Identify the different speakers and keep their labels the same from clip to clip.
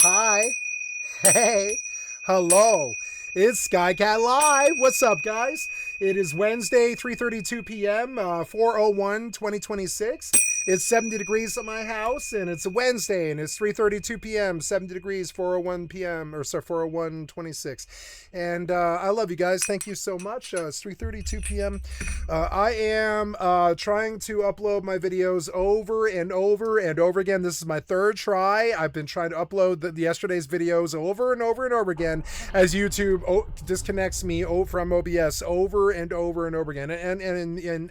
Speaker 1: Hi. Hey. Hello. It's Skycatlive. What's up, guys? It is Wednesday, 3:32 p.m., 4/01/2026. It's 70 degrees at my house, and it's a Wednesday, and it's 3:32 p.m., 70 degrees, 4:01 p.m., or sorry, 4:01/26. And I love you guys. Thank you so much. It's 3:32 p.m. I am trying to upload my videos over and over and over again. This is my third try. I've been trying to upload yesterday's videos over and over and over again as YouTube disconnects me from OBS over and over and over again, and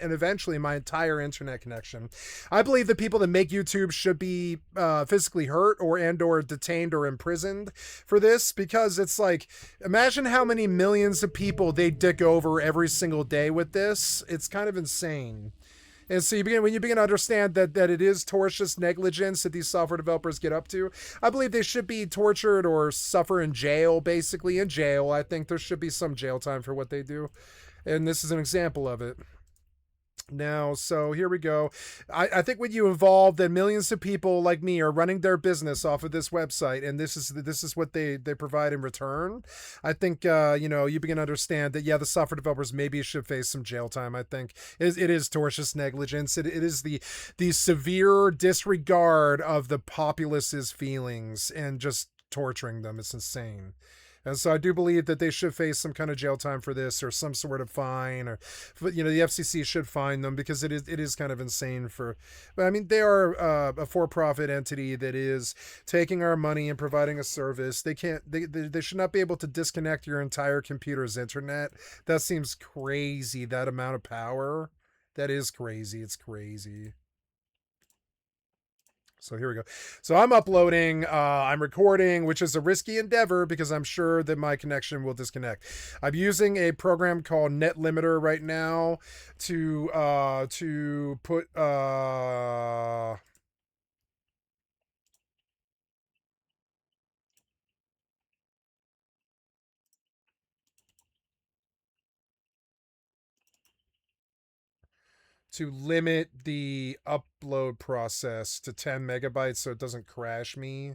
Speaker 1: eventually my entire internet connection. I believe the people that make YouTube should be physically hurt or detained or imprisoned for this, because it's like, imagine how many millions of people they dick over every single day with this. It's kind of insane. And so when you begin to understand that it is tortious negligence that these software developers get up to, I believe they should be tortured or suffer in jail, basically in jail. I think there should be some jail time for what they do. And this is an example of it. Now, so here we go. I think when you involve that millions of people like me are running their business off of this website, and this is what they provide in return, I think you begin to understand that the software developers maybe should face some jail time. I think it is tortious negligence. It is the severe disregard of the populace's feelings and just torturing them. It's insane. And so I do believe that they should face some kind of jail time for this, or some sort of fine, or the FCC should fine them, because it is kind of insane but I mean, they are a for-profit entity that is taking our money and providing a service. They should not be able to disconnect your entire computer's internet. That seems crazy, that amount of power. That is crazy. It's crazy. So here we go. So I'm uploading, I'm recording, which is a risky endeavor because I'm sure that my connection will disconnect. I'm using a program called Net Limiter right now to put to limit the upload process to 10 megabytes so it doesn't crash me.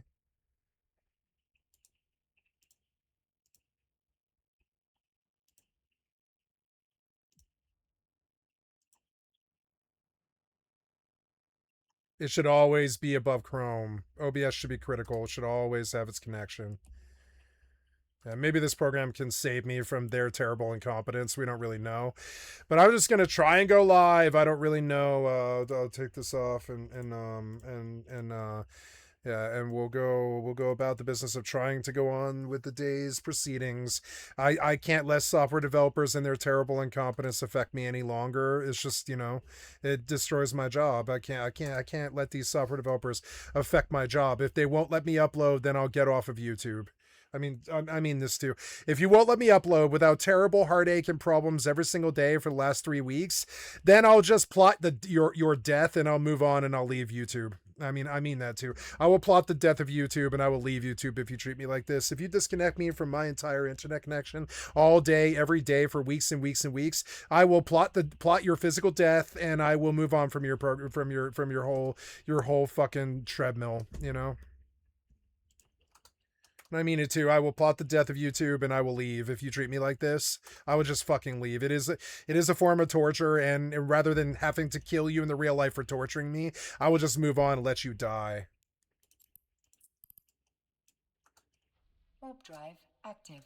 Speaker 1: It should always be above Chrome. OBS should be critical. It should always have its connection. Yeah, maybe this program can save me from their terrible incompetence. We don't really know. But I'm just gonna try and go live. I don't really know. I'll take this off and we'll go about the business of trying to go on with the day's proceedings. I can't let software developers and their terrible incompetence affect me any longer. It's just, it destroys my job. I can't let these software developers affect my job. If they won't let me upload, then I'll get off of YouTube. I mean this too. If you won't let me upload without terrible heartache and problems every single day for the last 3 weeks, then I'll just plot your death, and I'll move on, and I'll leave YouTube. I mean that too. I will plot the death of YouTube, and I will leave YouTube if you treat me like this. If you disconnect me from my entire internet connection all day, every day for weeks and weeks and weeks, I will plot your physical death, and I will move on from your program, from your whole fucking treadmill. I mean it too. I will plot the death of YouTube, and I will leave if you treat me like this. I will just fucking leave. It is a form of torture, and rather than having to kill you in the real life for torturing me, I will just move on and let you die.
Speaker 2: Warp drive active.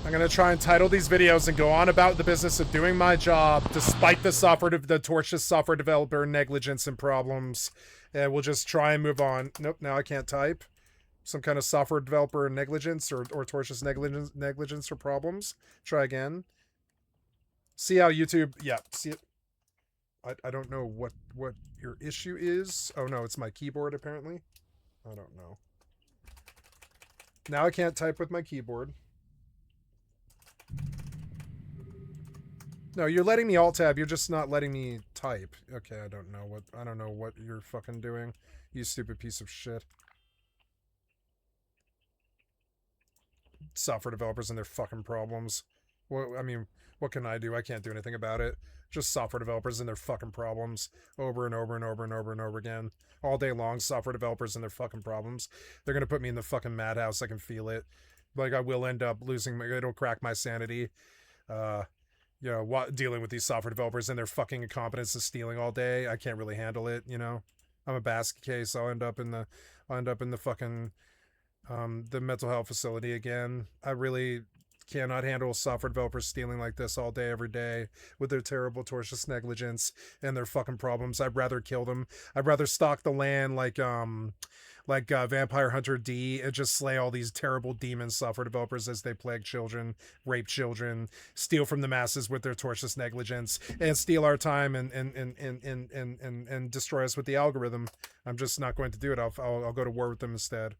Speaker 1: I'm going to try and title these videos and go on about the business of doing my job despite the tortious software developer negligence and problems. And we'll just try and move on. Nope, now I can't type. Some kind of software developer negligence or tortious negligence or problems. Try again. See how YouTube, yeah, see it. I don't know what your issue is. Oh no, it's my keyboard apparently. I don't know. Now I can't type with my keyboard. No, you're letting me alt tab. You're just not letting me type. Okay, I don't know what you're fucking doing. You stupid piece of shit. software developers and their fucking problems. Well, I mean, what can I do? I can't do anything about it. Just software developers and their fucking problems over and over and over and over and over again. All day long, software developers and their fucking problems. They're going to put me in the fucking madhouse. I can feel it. Like, I will end up losing it'll crack my sanity. Dealing with these software developers and their fucking incompetence and stealing all day. I can't really handle it, I'm a basket case. I'll end up in the fucking the mental health facility again. I really cannot handle software developers stealing like this all day, every day, with their terrible, tortious negligence and their fucking problems. I'd rather kill them. I'd rather stalk the land like Vampire Hunter D and just slay all these terrible demon software developers as they plague children, rape children, steal from the masses with their tortious negligence, and steal our time and destroy us with the algorithm. I'm just not going to do it. I'll go to war with them instead.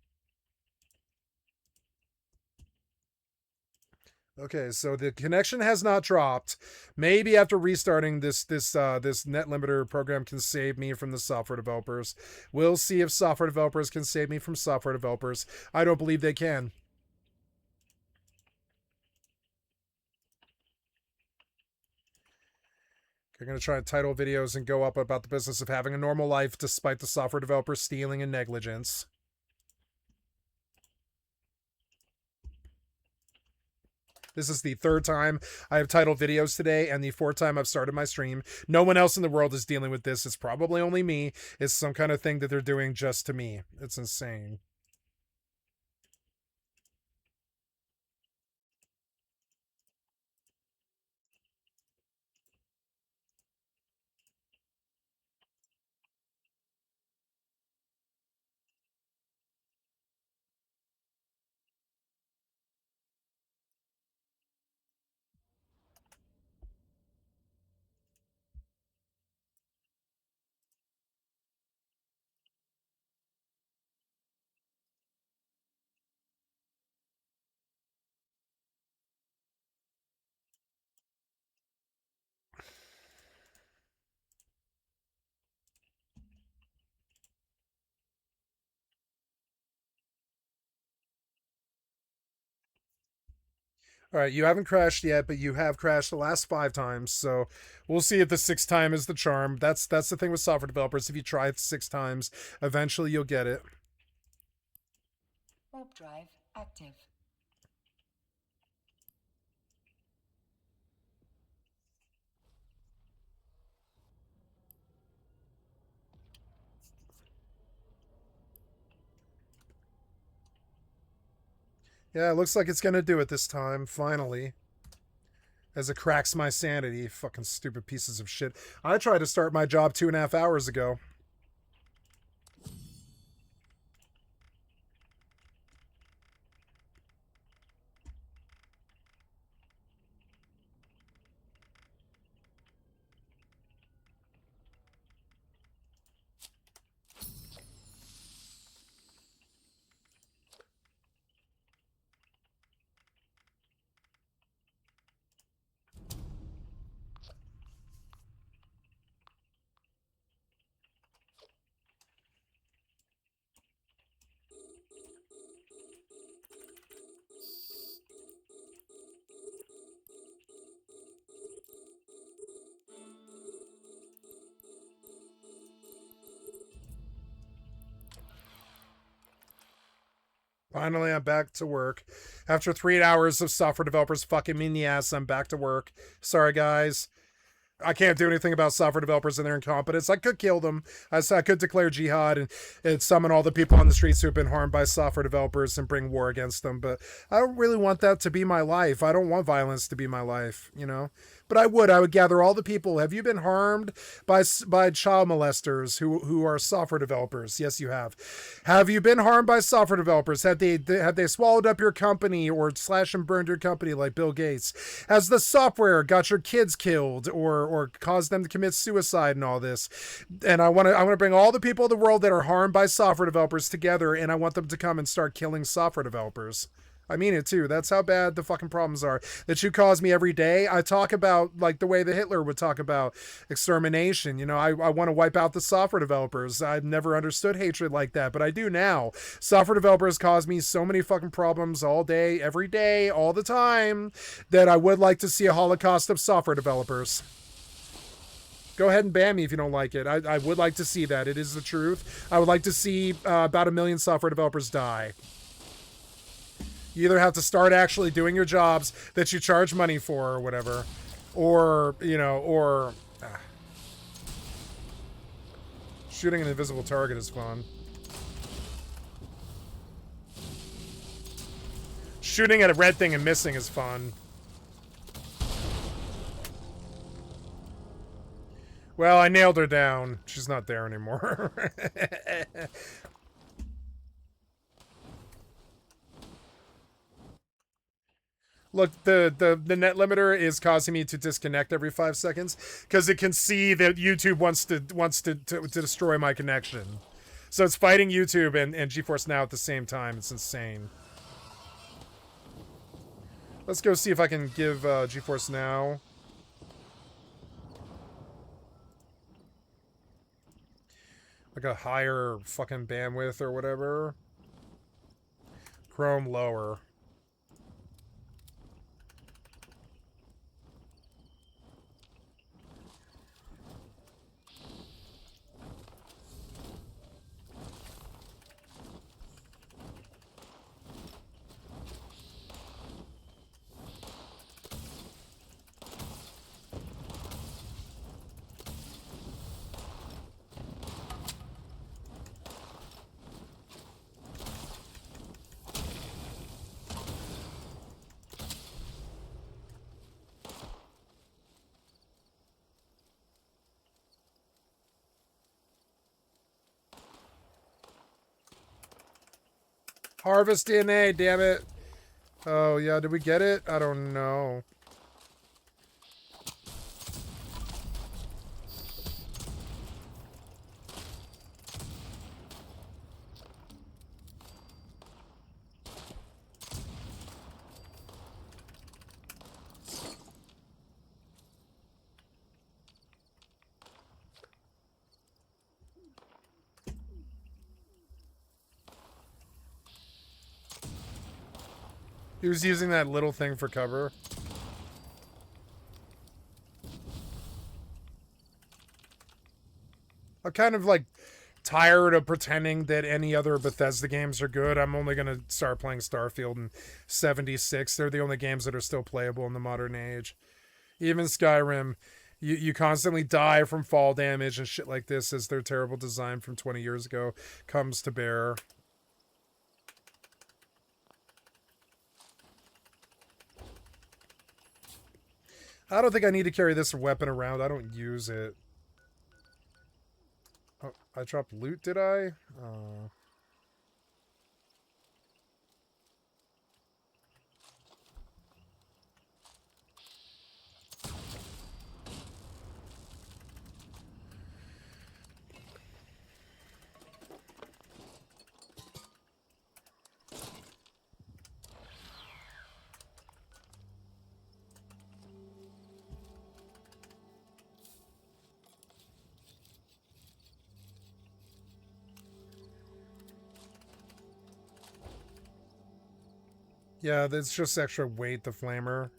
Speaker 1: Okay, so the connection has not dropped. Maybe after restarting this net limiter program can save me from the software developers. We'll see if software developers can save me from software developers. I don't believe they can. I'm going to try and title videos and go up about the business of having a normal life despite the software developers stealing and negligence. This is the third time I have titled videos today and the fourth time I've started my stream. No one else in the world is dealing with this. It's probably only me. It's some kind of thing that they're doing just to me. It's insane. All right, you haven't crashed yet, but you have crashed the last 5 times. So we'll see if the 6th time is the charm. That's the thing with software developers. If you try it 6 times, eventually you'll get it.
Speaker 2: Warp drive active.
Speaker 1: Yeah, it looks like it's going to do it this time, finally. As it cracks my sanity. Fucking stupid pieces of shit. I tried to start my job 2.5 hours ago. Finally, I'm back to work. After 3 hours of software developers fucking me in the ass, I'm back to work. Sorry, guys. I can't do anything about software developers and their incompetence. I could kill them. I could declare jihad and summon all the people on the streets who have been harmed by software developers and bring war against them. But I don't really want that to be my life. I don't want violence to be my life, But I would gather all the people. Have you been harmed by child molesters who are software developers? Yes, you have. Have you been harmed by software developers? Have they swallowed up your company or slashed and burned your company like Bill Gates? Has the software got your kids killed or caused them to commit suicide and all this? And I want to bring all the people in the world that are harmed by software developers together, and I want them to come and start killing software developers. I mean it too. That's how bad the fucking problems are that you cause me every day. I talk about like the way that Hitler would talk about extermination. You know, I want to wipe out the software developers. I've never understood hatred like that, but I do now. Software developers cause me so many fucking problems all day, every day, all the time that I would like to see a holocaust of software developers. Go ahead and ban me if you don't like it. I would like to see that. It is the truth. I would like to see about 1 million software developers die. You either have to start actually doing your jobs that you charge money for or whatever, or, you know, or... Shooting an invisible target is fun. Shooting at a red thing and missing is fun. Well, I nailed her down. She's not there anymore. Look, the net limiter is causing me to disconnect every 5 seconds because it can see that YouTube wants to destroy my connection. So it's fighting YouTube and GeForce Now at the same time. It's insane. Let's go see if I can give GeForce Now like a higher fucking bandwidth or whatever. Chrome lower. Harvest DNA, damn it. Oh, yeah, did we get it? I don't know. He was using that little thing for cover. I'm kind of like tired of pretending that any other Bethesda games are good. I'm only going to start playing Starfield and 76. They're the only games that are still playable in the modern age. Even Skyrim, you constantly die from fall damage and shit like this as their terrible design from 20 years ago comes to bear. I don't think I need to carry this weapon around. I don't use it. Oh, I dropped loot, did I? Yeah, that's just extra weight, the flamer.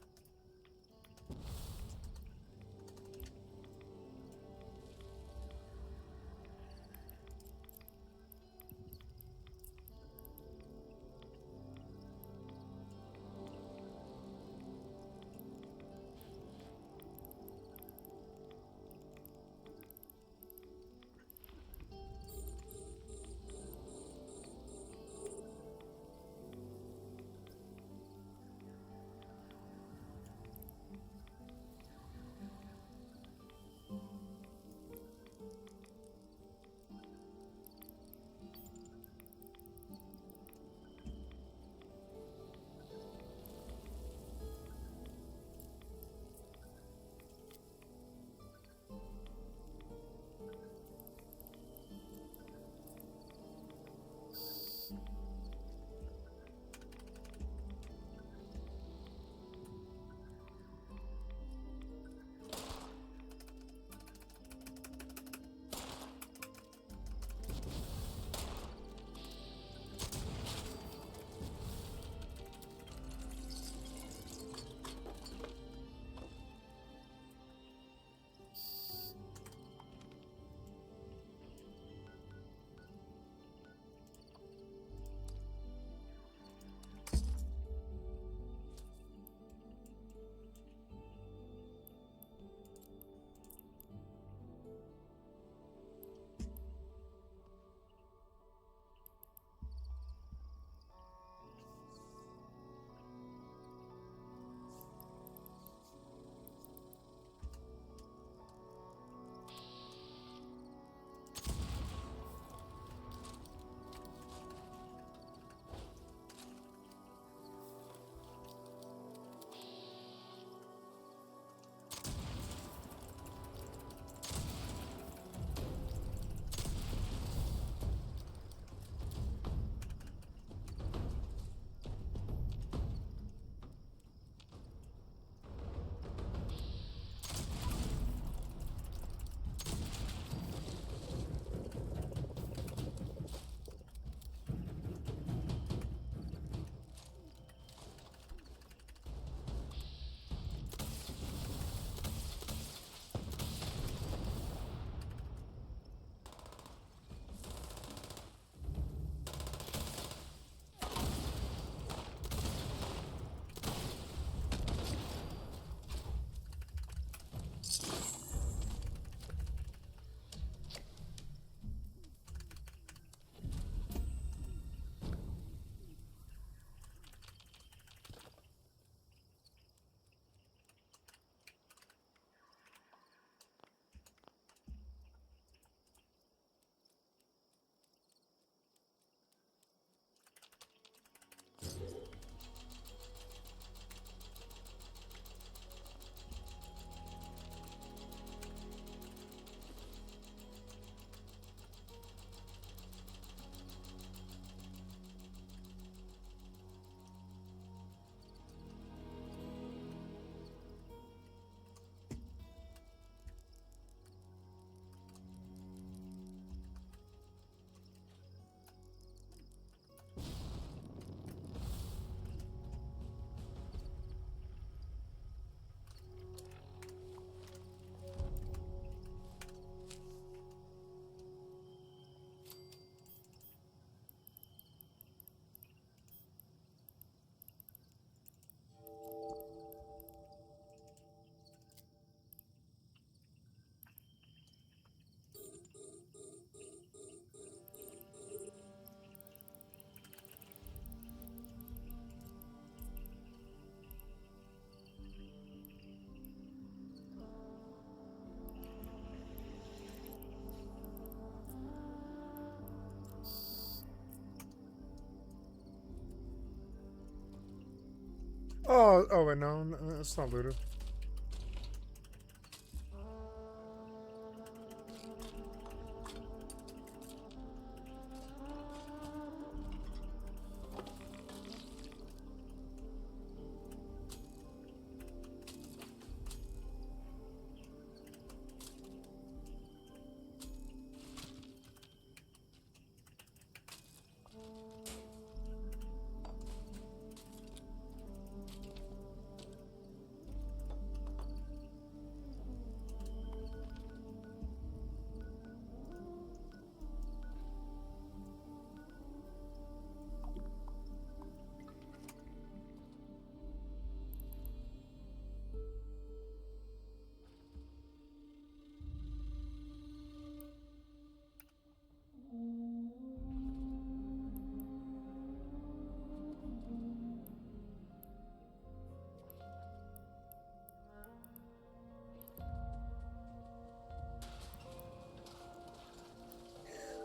Speaker 1: Oh, wait, no, it's not looted.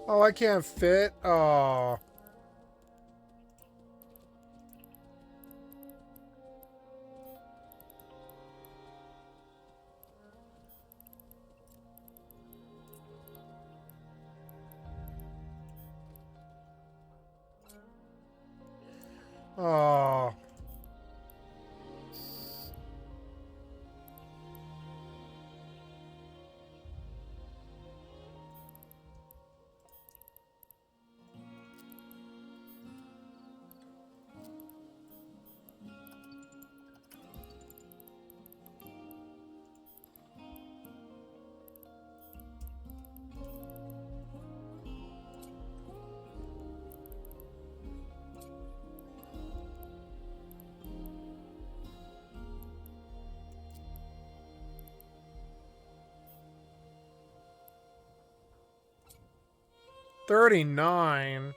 Speaker 1: Oh, I can't fit. Oh. Oh. $39.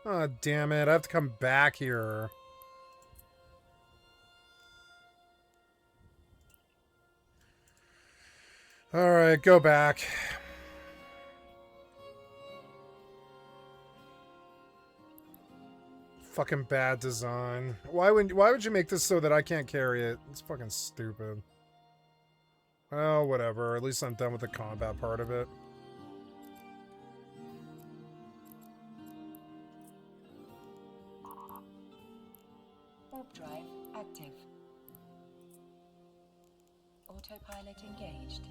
Speaker 1: Oh, damn it. I have to come back here. Alright, go back. Fucking bad design. Why would you make this so that I can't carry it? It's fucking stupid. Oh, whatever. At least I'm done with the combat part of it.
Speaker 2: Warp drive active. Autopilot engaged.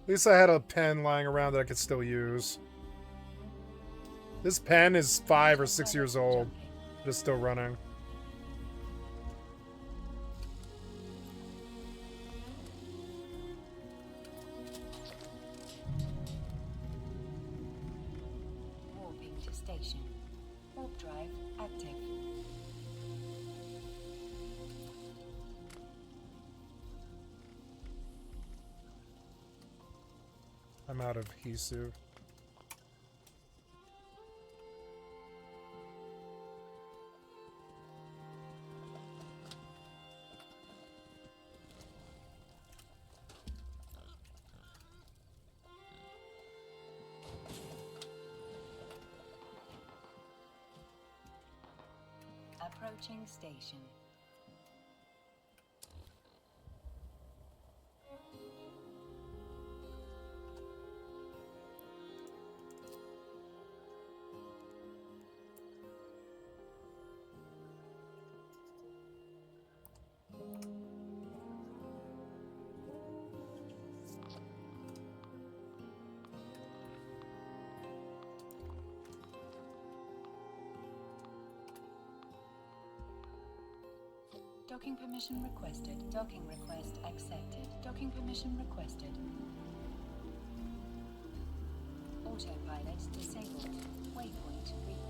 Speaker 1: At least I had a pen lying around that I could still use. This pen is 5 or 6 years old. Just still running.
Speaker 2: Warping to station. Warp drive active.
Speaker 1: I'm out of Hisu.
Speaker 2: Approaching station. Docking permission requested. Docking request accepted. Docking permission requested. Autopilot disabled. Waypoint reached.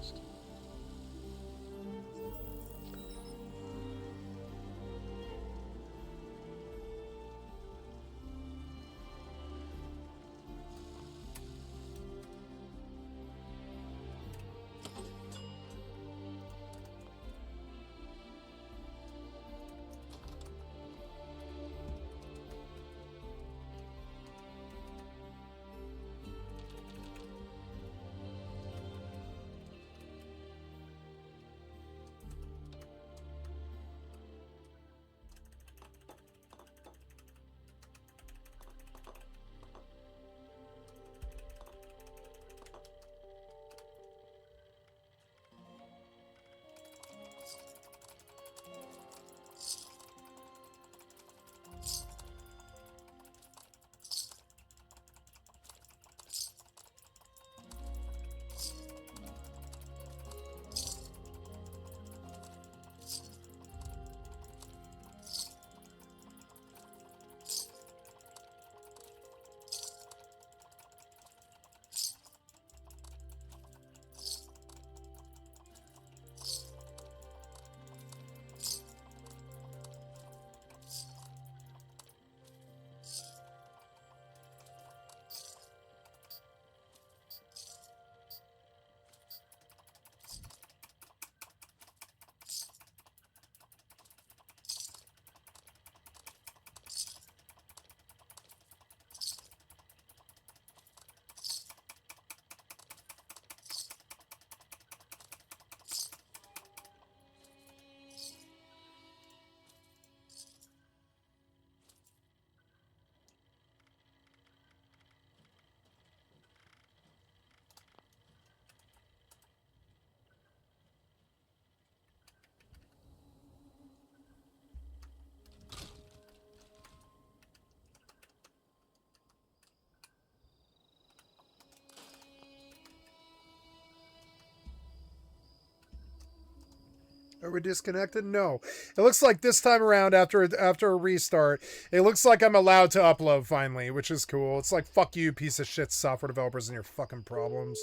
Speaker 1: Are we disconnected? No. It looks like this time around, after a restart, it looks like I'm allowed to upload finally, which is cool. It's like, fuck you, piece of shit software developers and your fucking problems.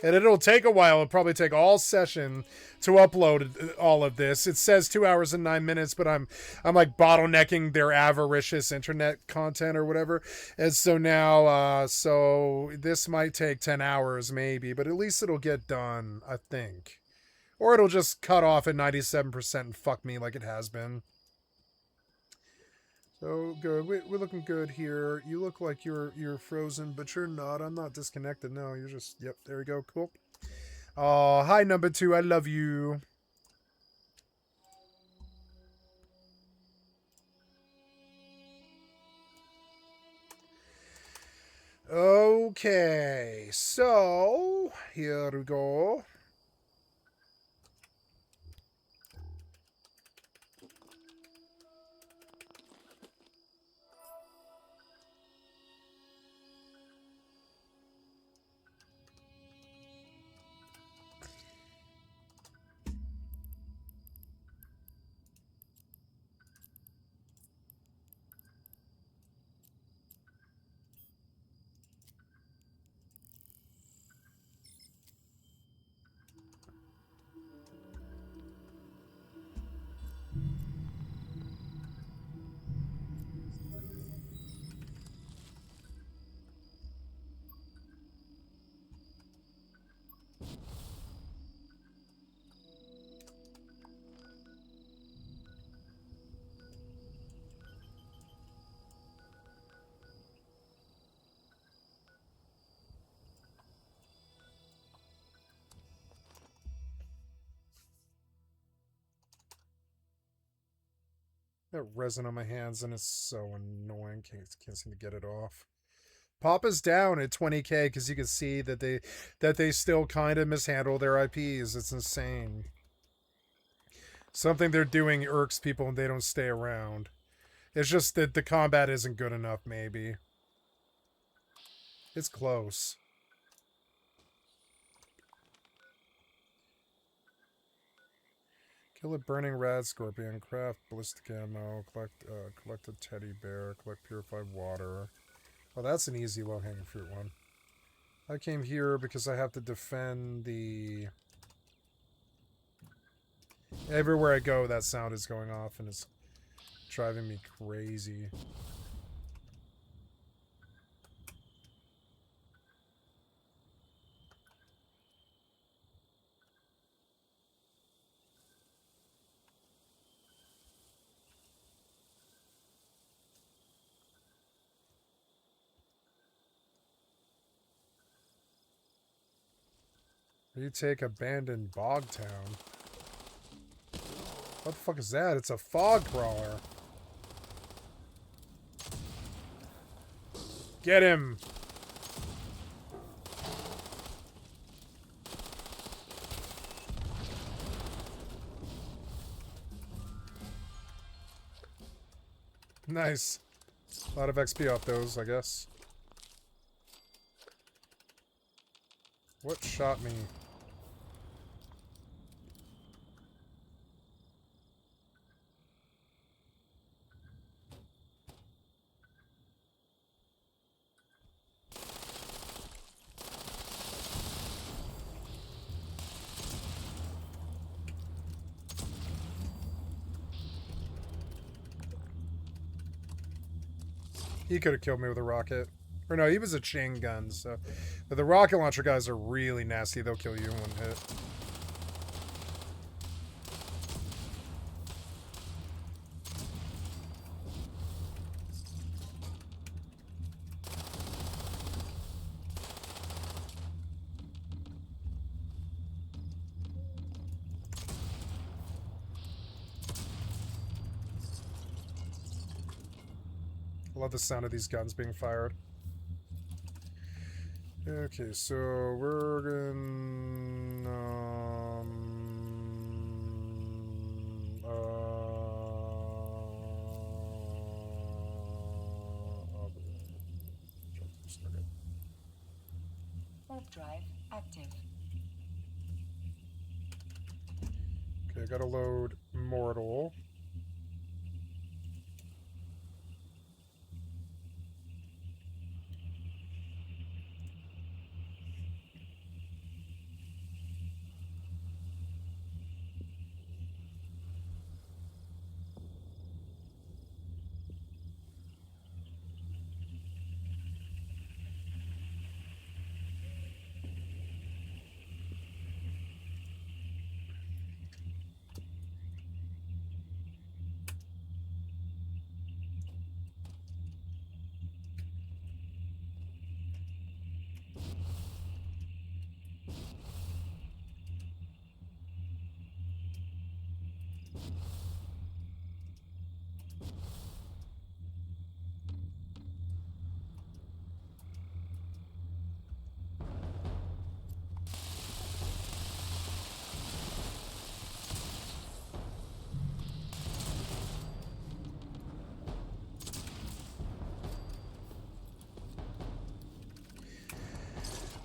Speaker 1: And it'll take a while. It'll probably take all session to upload all of this. It says 2 hours and 9 minutes, but I'm like bottlenecking their avaricious internet content or whatever. And so now, so this might take 10 hours maybe, but at least it'll get done, I think. Or it'll just cut off at 97% and fuck me like it has been. So good. We're looking good here. You look like you're frozen, but you're not. I'm not disconnected. No, you're just... Yep, there we go. Cool. Oh, hi, number 2. I love you. Okay, so here we go. That resin on my hands, and it's so annoying. Can't seem to get it off. Papa's down at 20k because you can see that they still kind of mishandle their IPs. It's insane. Something they're doing irks people and they don't stay around. It's just that the combat isn't good enough, maybe. It's close. Kill a burning rad scorpion, craft ballistic ammo, collect a teddy bear, collect purified water. Oh, that's an easy low-hanging fruit one. I came here because I have to defend the... Everywhere I go, that sound is going off and it's driving me crazy. You take abandoned bog town. What the fuck is that? It's a fog crawler. Get him! Nice. A lot of XP off those, I guess. What shot me? He could have killed me with a rocket. Or no, he was a chain gun, so... But the rocket launcher guys are really nasty. They'll kill you in one hit. I love the sound of these guns being fired. Okay, so we're gonna...
Speaker 2: Warp drive active.
Speaker 1: Okay, Okay, gotta load mortal.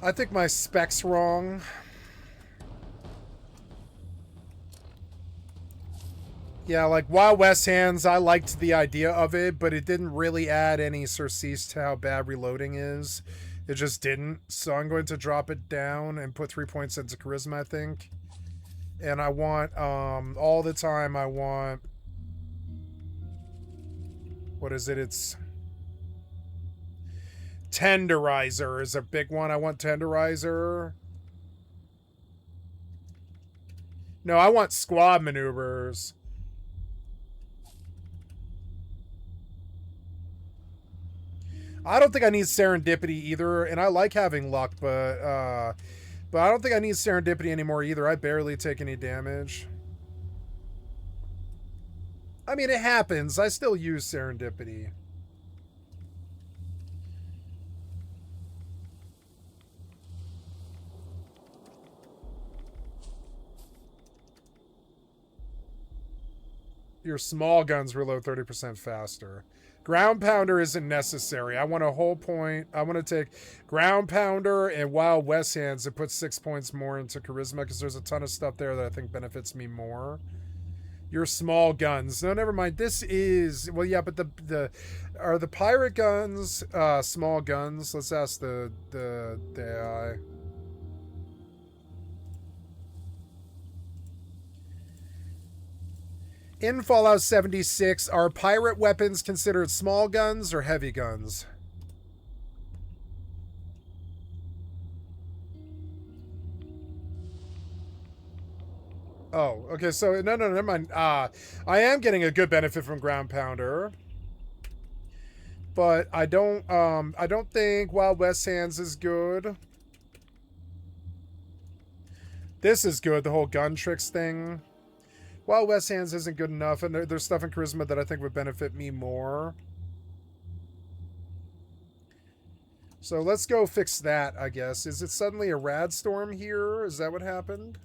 Speaker 1: I think my spec's wrong. Yeah, like Wild West Hands, I liked the idea of it, but it didn't really add any surcease to how bad reloading is. It just didn't. So I'm going to drop it down and put 3 points into Charisma, I think. And I want, all the time, I want... What is it? It's... Tenderizer is a big one. I want Tenderizer. No, I want Squad Maneuvers. I don't think I need Serendipity either, and I like having luck, but I don't think I need Serendipity anymore either. I barely take any damage. I mean, it happens. I still use Serendipity. Your small guns reload 30% faster. Ground Pounder isn't necessary. I want a whole point. I want to take Ground Pounder and Wild West Hands and put 6 points more into Charisma because there's a ton of stuff there that I think benefits me more. Your small guns. No, never mind. This is... Well, yeah, but are the pirate guns small guns? Let's ask the AI. In Fallout 76, are pirate weapons considered small guns or heavy guns? Oh, okay, so no, never mind. I am getting a good benefit from Ground Pounder. But I don't think Wild West Hands is good. This is good, the whole gun tricks thing. Wild West Hands isn't good enough, and there's stuff in Charisma that I think would benefit me more. So let's go fix that, I guess. Is it suddenly a rad storm here? Is that what happened?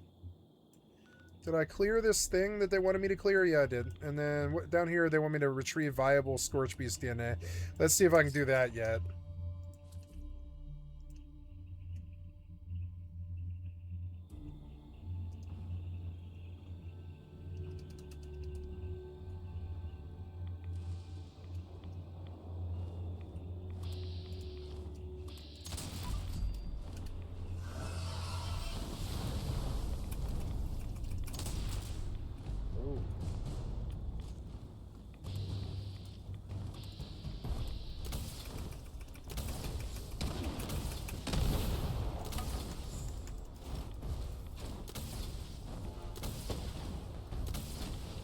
Speaker 1: Did I clear this thing that they wanted me to clear? Yeah, I did. And then down here, they want me to retrieve viable Scorch Beast DNA. Let's see if I can do that yet.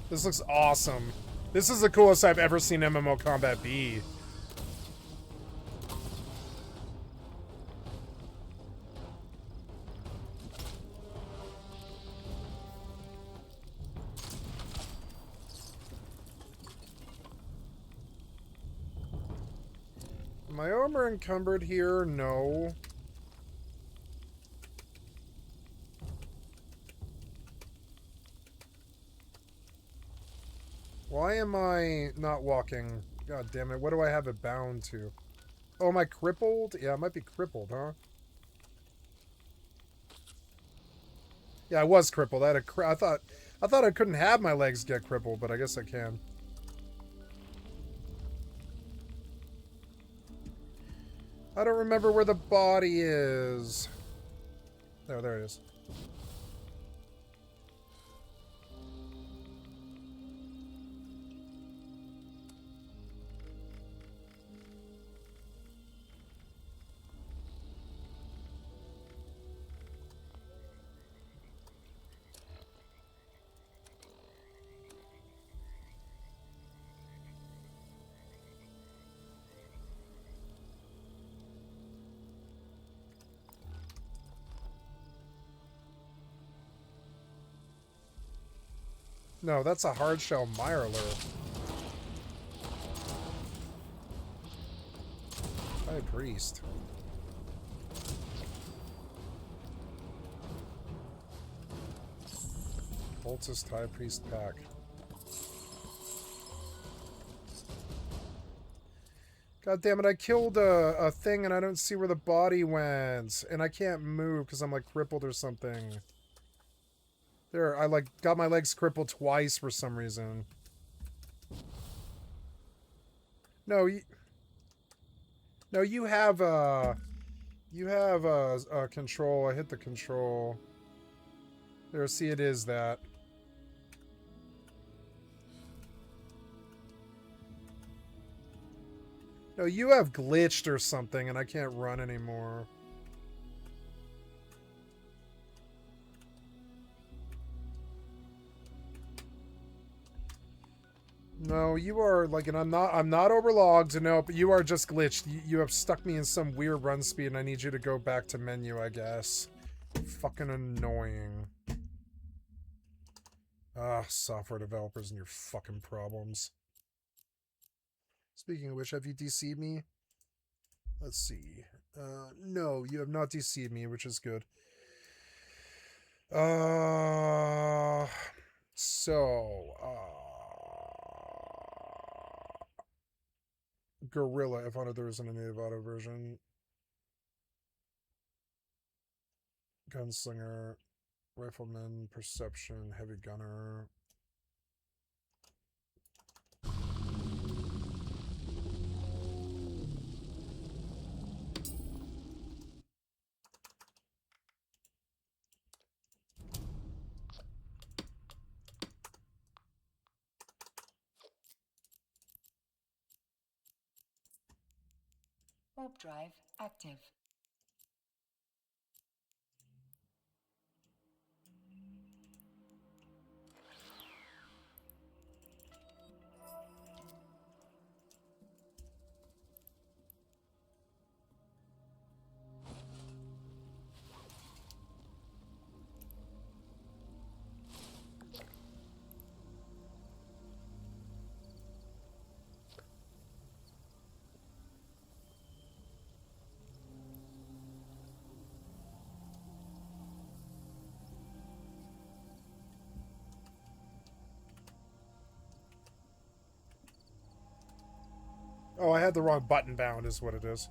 Speaker 1: This looks awesome. This is the coolest I've ever seen MMO combat be. Am I armor encumbered here? No. Why am I not walking? God damn it. What do I have it bound to? Oh, am I crippled? Yeah, I might be crippled, huh? Yeah, I was crippled. I I thought I couldn't have my legs get crippled, but I guess I can. I don't remember where the body is. There it is. No, that's a hard-shell mirelurk. High Priest. Cultist High Priest pack. God damn it, I killed a thing and I don't see where the body went. And I can't move because I'm like crippled or something. There, I like got my legs crippled twice for some reason. No, you have control. I hit the control. There, see, it is that. No, you have glitched or something and I can't run anymore. No, you are like, and I'm not overlogged. No, but you are just glitched. You have stuck me in some weird run speed, and I need you to go back to menu, I guess. Fucking annoying. Ah, software developers and your fucking problems. Speaking of which, have you DC'd me? Let's see. No, you have not DC'd me, which is good. Gorilla, if only there isn't a native auto version. Gunslinger, Rifleman, Perception, Heavy Gunner.
Speaker 2: Warp drive active.
Speaker 1: Oh, I had the wrong button bound is what it is.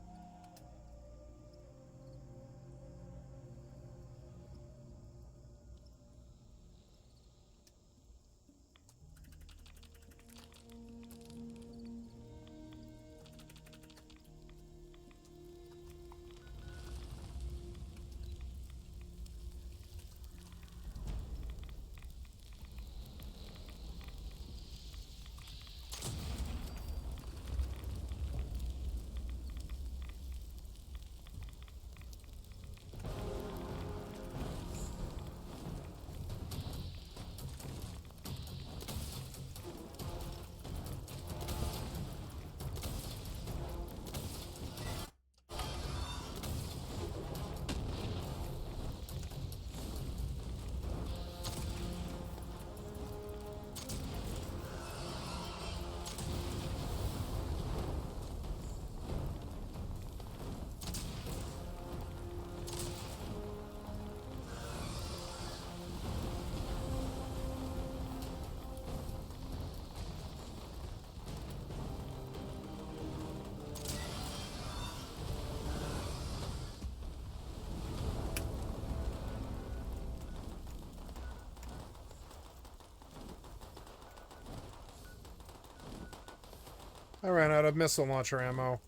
Speaker 1: I ran out of missile launcher ammo.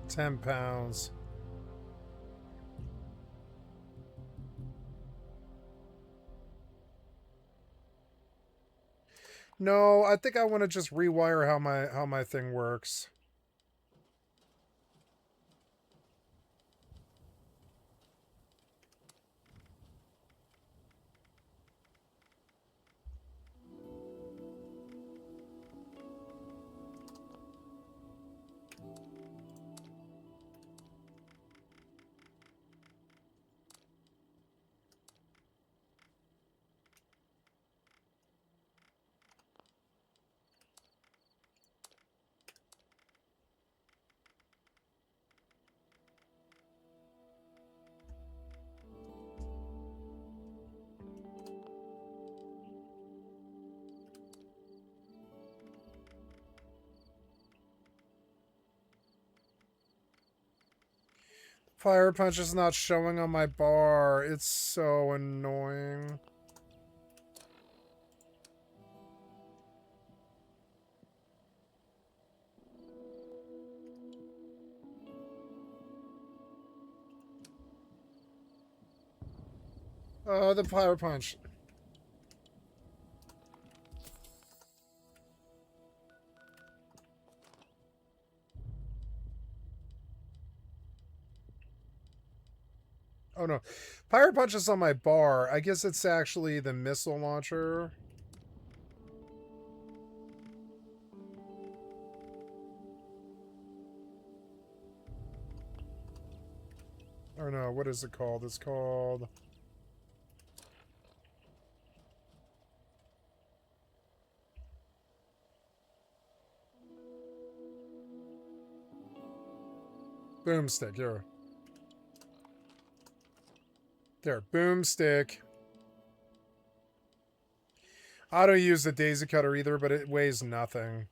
Speaker 1: £10. No, I think I want to just rewire how my thing works. Fire punch is not showing on my bar. It's so annoying. Oh, the fire punch. Oh no. Fire punch is on my bar. I guess it's actually the missile launcher. Or no, what is it called? It's called... Boomstick, here. There, boomstick. I don't use the daisy cutter either, but it weighs nothing.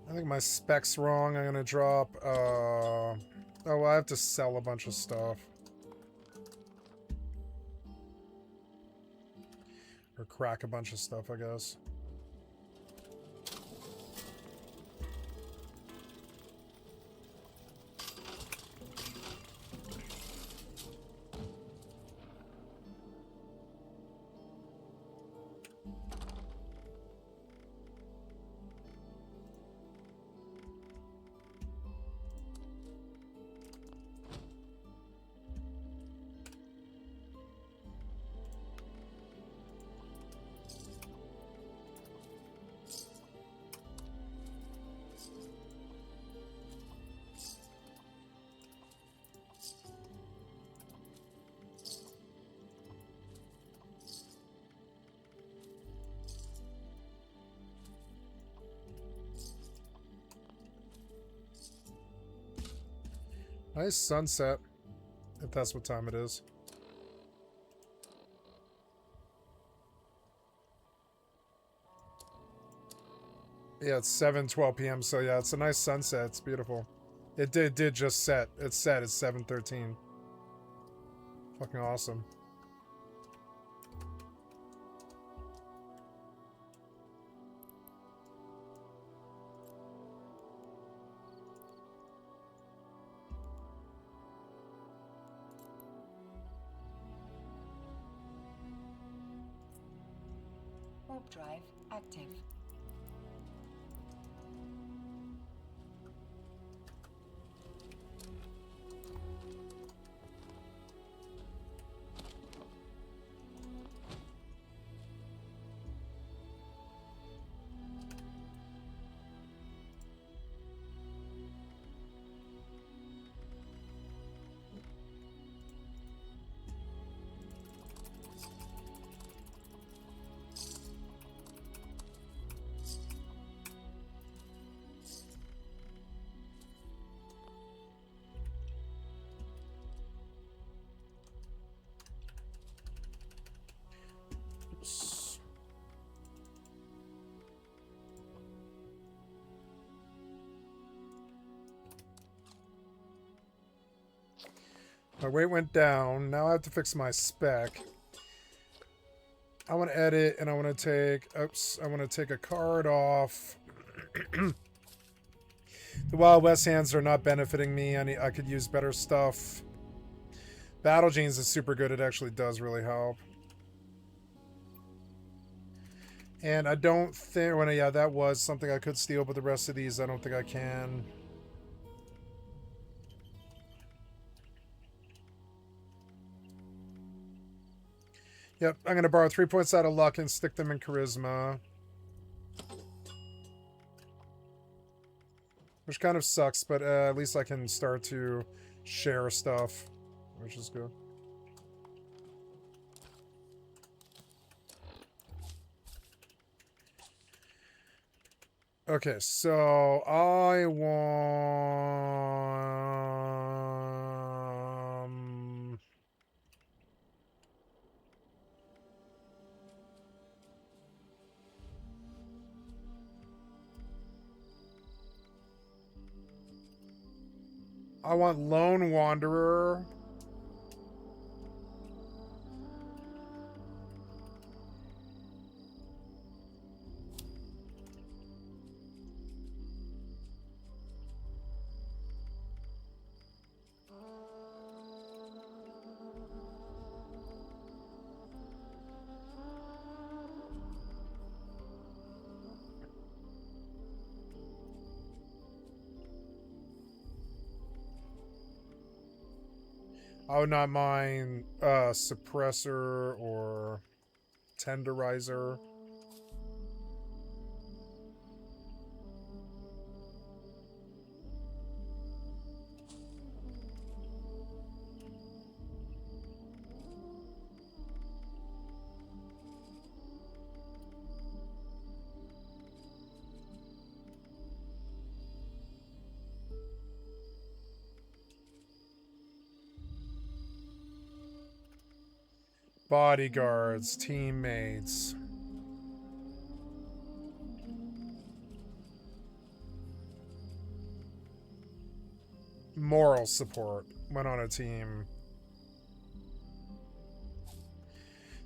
Speaker 1: I think my spec's wrong. I'm gonna drop, oh, well, I have to sell a bunch of stuff. Or crack a bunch of stuff, I guess. Nice sunset, if that's what time it is. Yeah, it's 7:12 p.m. So yeah, it's a nice sunset. It's beautiful. It did just set. It's set. It's 7:13. Fucking awesome.
Speaker 2: Warp drive active.
Speaker 1: My weight went down. Now I have to fix my spec. I want to edit and I want to take, oops, I want to take a card off. The Wild West hands are not benefiting me. I could use better stuff. Battle Genes is super good. It actually does really help. And I don't think, well, yeah, that was something I could steal, but the rest of these I don't think I can. Yep, I'm going to borrow 3 points out of luck and stick them in charisma. Which kind of sucks, but at least I can start to share stuff, which is good. Okay, so I want Lone Wanderer. I would not mind Suppressor or Tenderizer. Bodyguards, teammates. Moral support when on a team.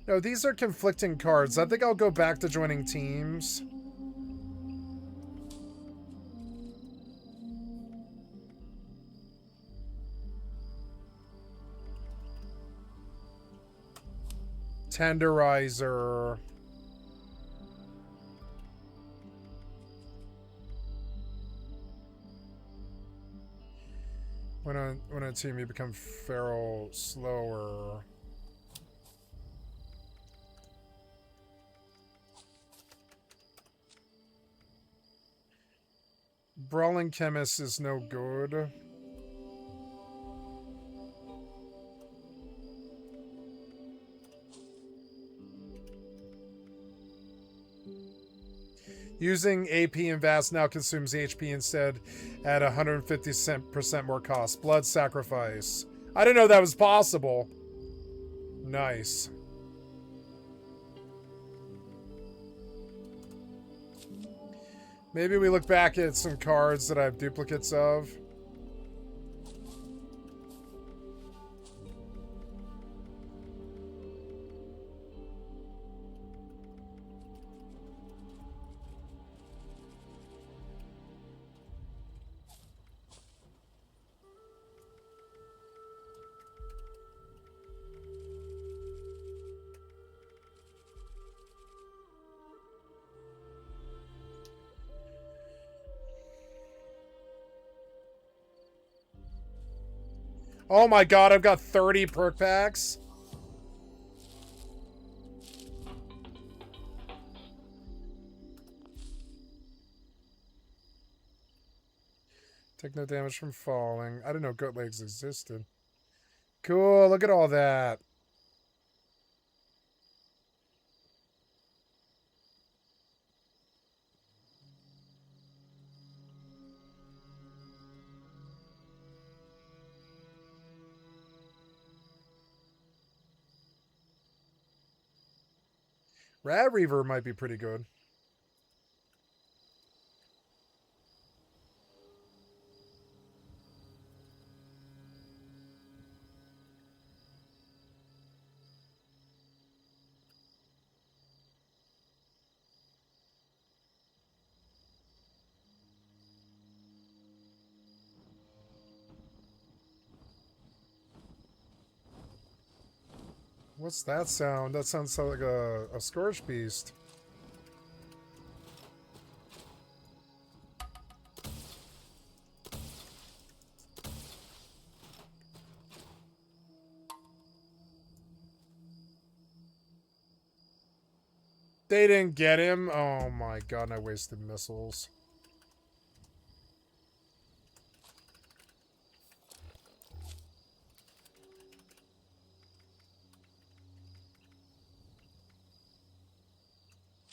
Speaker 1: No, these are conflicting cards. I think I'll go back to joining teams. Tenderizer. When on a team you become feral slower. Brawling Chemist is no good. Using AP and Vast now consumes HP instead at 150% more cost. Blood Sacrifice. I didn't know that was possible. Nice. Maybe we look back at some cards that I have duplicates of. Oh my god, I've got 30 perk packs. Take no damage from falling. I didn't know goat legs existed. Cool, look at all that. Rad Reaver might be pretty good. What's that sound? That sounds like a Scourge Beast. They didn't get him. Oh my god, I wasted missiles.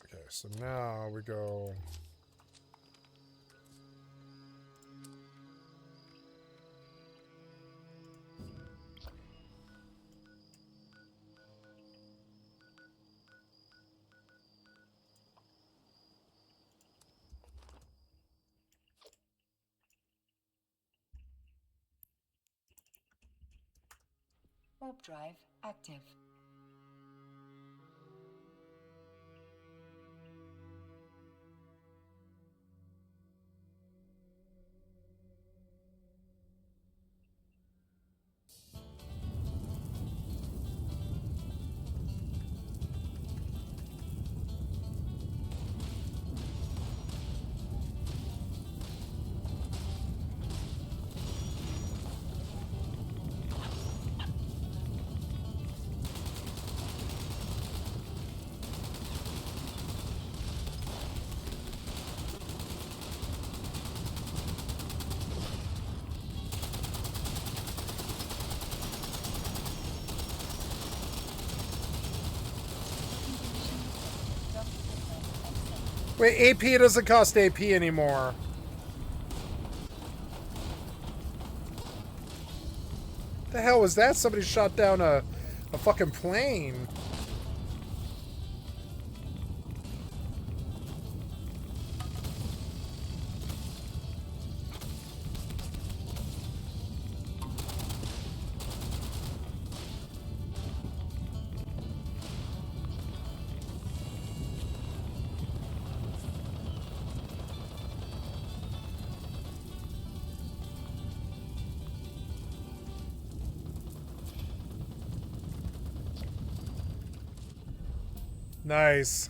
Speaker 1: Okay, so now we go.
Speaker 2: Warp drive active.
Speaker 1: Wait, AP doesn't cost AP anymore. The hell was that? Somebody shot down a fucking plane. Nice.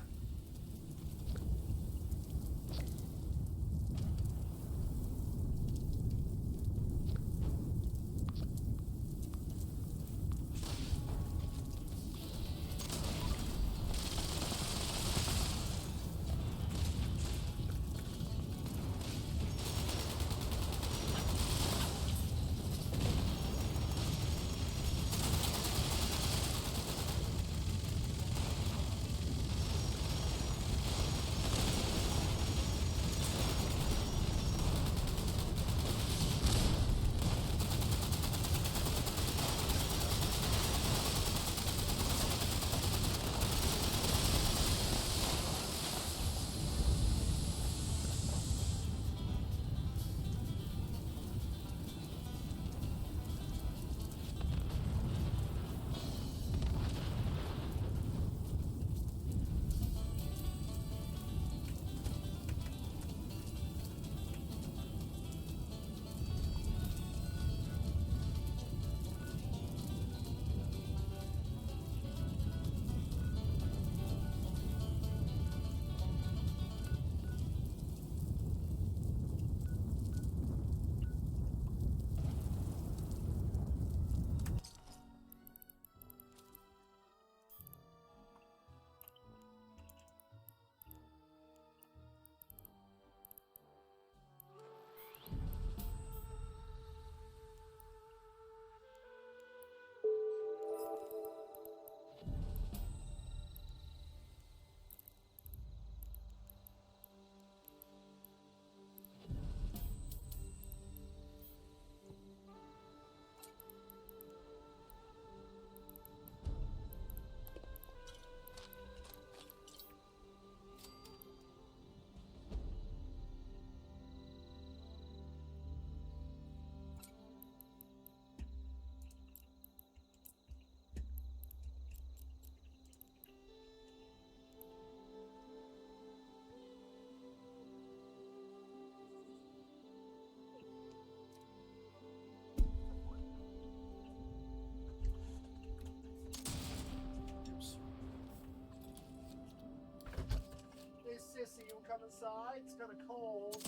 Speaker 1: Hey, sissy, you come inside? It's kind of cold.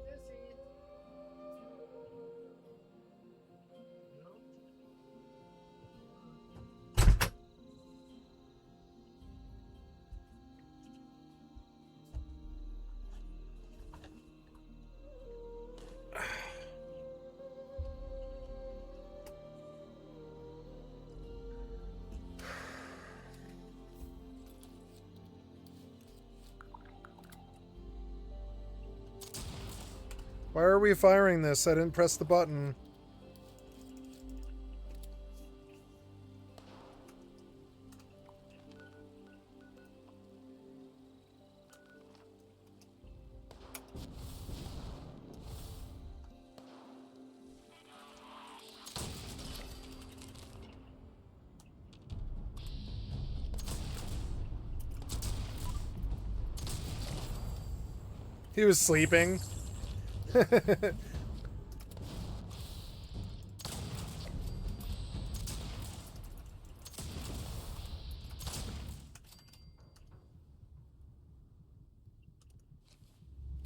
Speaker 1: Sissy. Why are we firing this? I didn't press the button. He was sleeping.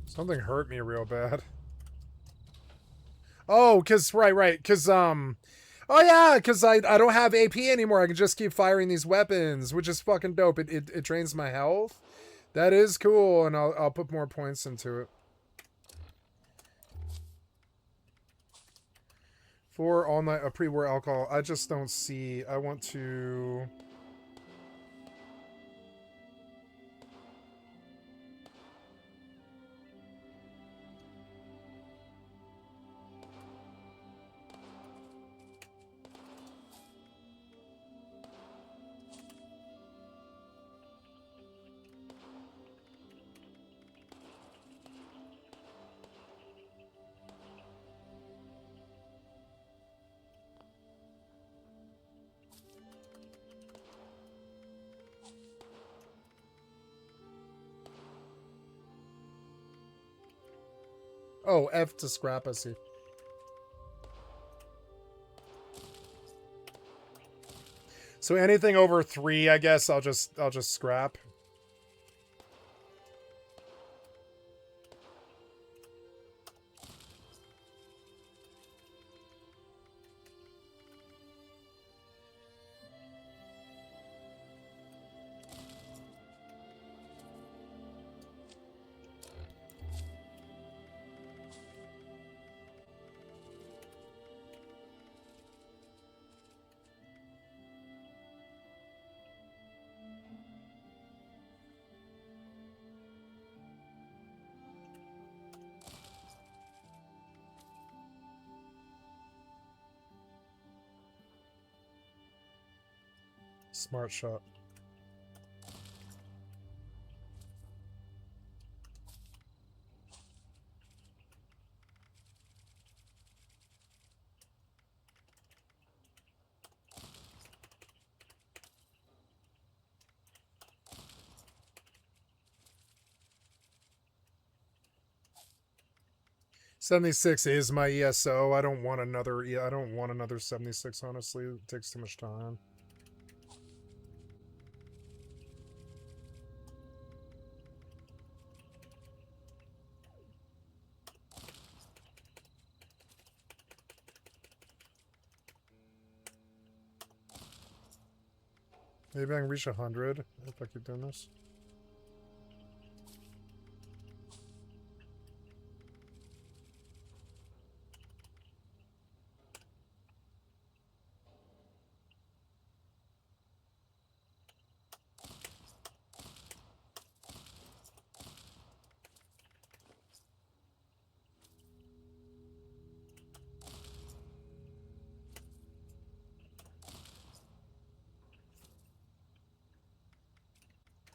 Speaker 1: Something hurt me real bad. Oh, right, oh yeah, cause I don't have AP anymore. I can just keep firing these weapons, which is fucking dope. It drains my health. That is cool, and I'll put more points into it. For all night pre-war alcohol. I just don't see. I want to. Oh, F to scrap, I see. So anything over 3, I guess I'll just scrap. Smart shot. $76 is my ESO. I don't want another. I don't want another 76. Honestly, it takes too much time. Maybe I can reach 100 if I keep doing this.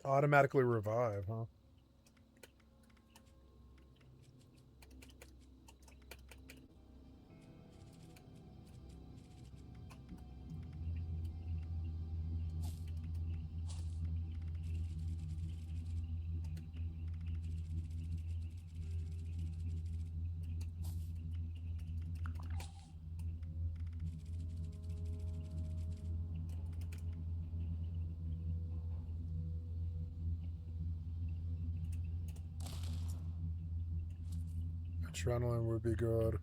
Speaker 1: Automatically revive, huh? Adrenaline would be good.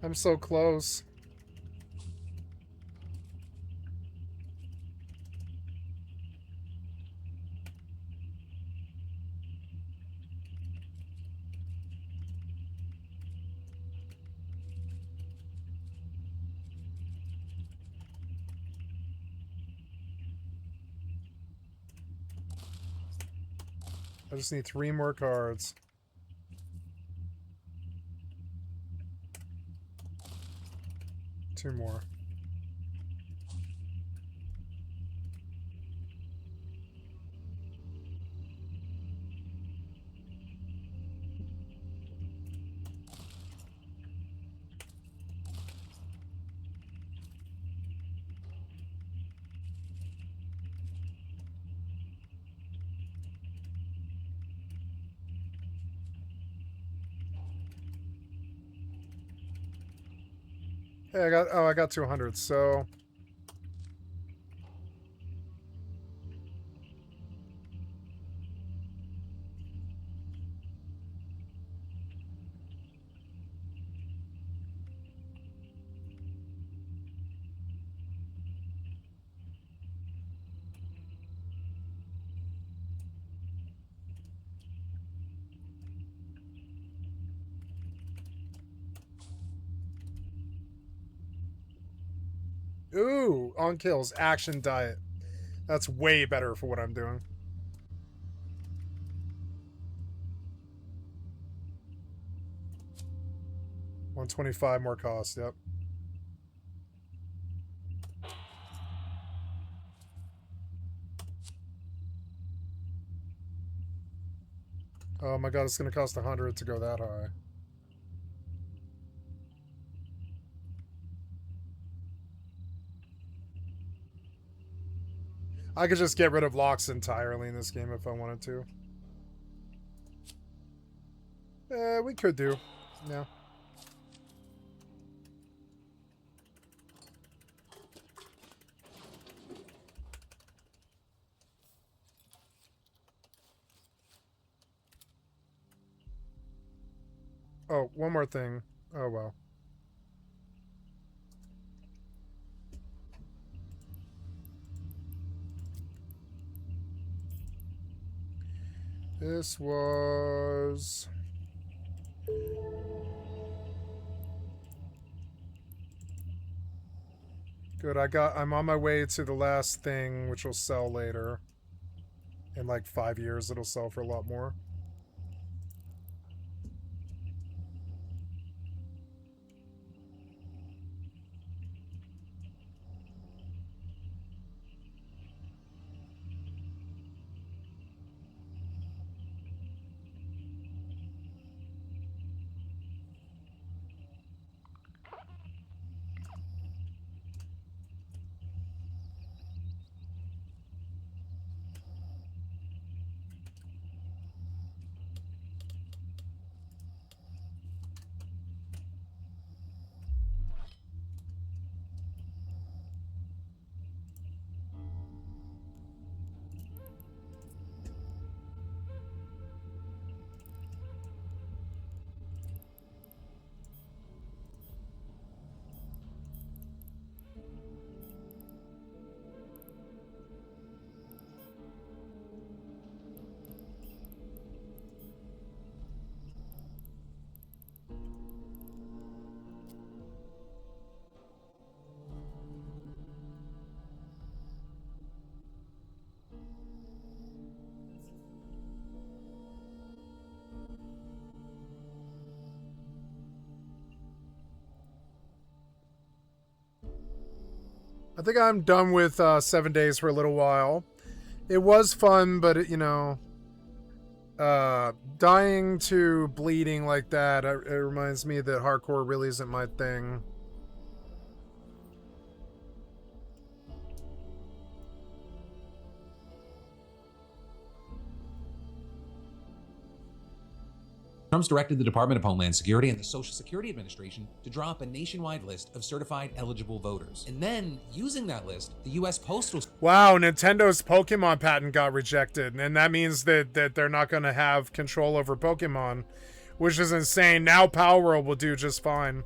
Speaker 1: I'm so close. I just need 3 more cards. Two more. Hey, I got 200, so... Ooh, on kills, action diet. That's way better for what I'm doing. $125 more cost, yep. Oh my god, it's gonna cost 100 to go that high. I could just get rid of locks entirely in this game if I wanted to. We could do. Yeah. Oh, one more thing. Oh, well. This was... Good, I'm on my way to the last thing, which will sell later. In like 5 years, it'll sell for a lot more. I think I'm done with 7 days for a little while. It was fun, but it, you know, dying to bleeding like that, it reminds me that hardcore really isn't my thing.
Speaker 3: Trump's directed the Department of Homeland Security and the Social Security Administration to draw up a nationwide list of certified eligible voters. And then, using that list, the U.S. Postal...
Speaker 1: Wow, Nintendo's Pokemon patent got rejected, and that means that they're not going to have control over Pokemon, which is insane. Now Power World will do just fine.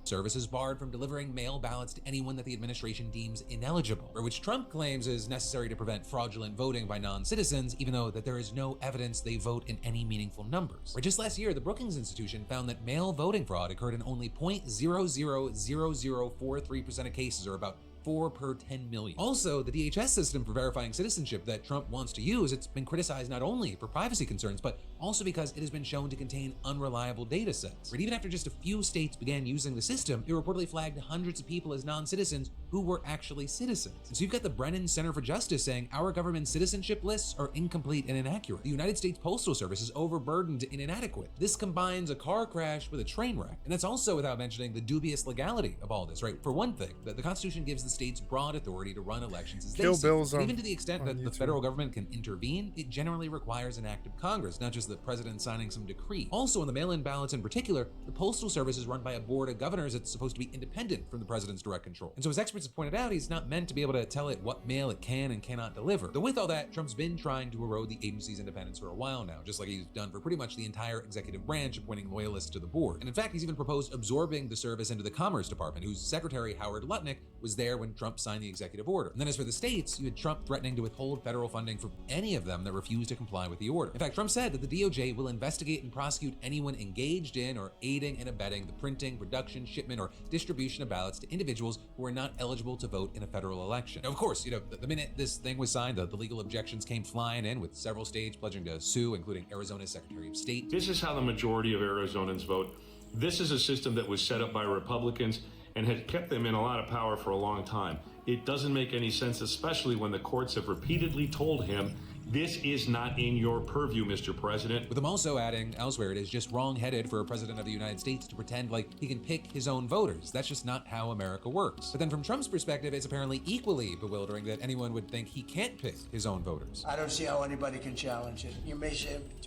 Speaker 3: Service is barred from delivering mail ballots to anyone that the administration deems ineligible, or which Trump claims is necessary to prevent fraudulent voting by non-citizens, even though that there is no evidence they vote in any meaningful numbers. Or just last year, the Brookings Institution found that mail voting fraud occurred in only 0.000043% of cases, or about 4 per 10 million. Also, the DHS system for verifying citizenship that Trump wants to use, it's been criticized not only for privacy concerns, but also because it has been shown to contain unreliable data sets. But even after just a few states began using the system, it reportedly flagged hundreds of people as non-citizens who were actually citizens. And so you've got the Brennan Center for Justice saying our government's citizenship lists are incomplete and inaccurate. The United States Postal Service is overburdened and inadequate. This combines a car crash with a train wreck. And that's also without mentioning the dubious legality of all this, right? For one thing, the Constitution gives the states broad authority to run elections as they see. And even to the extent that the federal government can intervene, it generally requires an act of Congress, not just the president signing some decree. Also, in the mail-in ballots in particular, the Postal Service is run by a board of governors that's supposed to be independent from the president's direct control. And so as experts have pointed out, he's not meant to be able to tell it what mail it can and cannot deliver. Though with all that, Trump's been trying to erode the agency's independence for a while now, just like he's done for pretty much the entire executive branch, appointing loyalists to the board. And in fact, he's even proposed absorbing the service into the Commerce Department, whose Secretary Howard Lutnick was there when Trump signed the executive order. And then as for the states, you had Trump threatening to withhold federal funding from any of them that refused to comply with the order. In fact, Trump said that the DOJ will investigate and prosecute anyone engaged in or aiding and abetting the printing, production, shipment, or distribution of ballots to individuals who are not eligible to vote in a federal election. Now, of course, the minute this thing was signed, the legal objections came flying in, with several states pledging to sue, including Arizona's Secretary of State.
Speaker 4: This is how the majority of Arizonans vote. This is a system that was set up by Republicans and has kept them in a lot of power for a long time. It doesn't make any sense, especially when the courts have repeatedly told him, this is not in your purview, Mr. President.
Speaker 3: With him also adding elsewhere, it is just wrong-headed for a president of the United States to pretend like he can pick his own voters. That's just not how America works. But then from Trump's perspective, it's apparently equally bewildering that anyone would think he can't pick his own voters.
Speaker 5: I don't see how anybody can challenge it. You may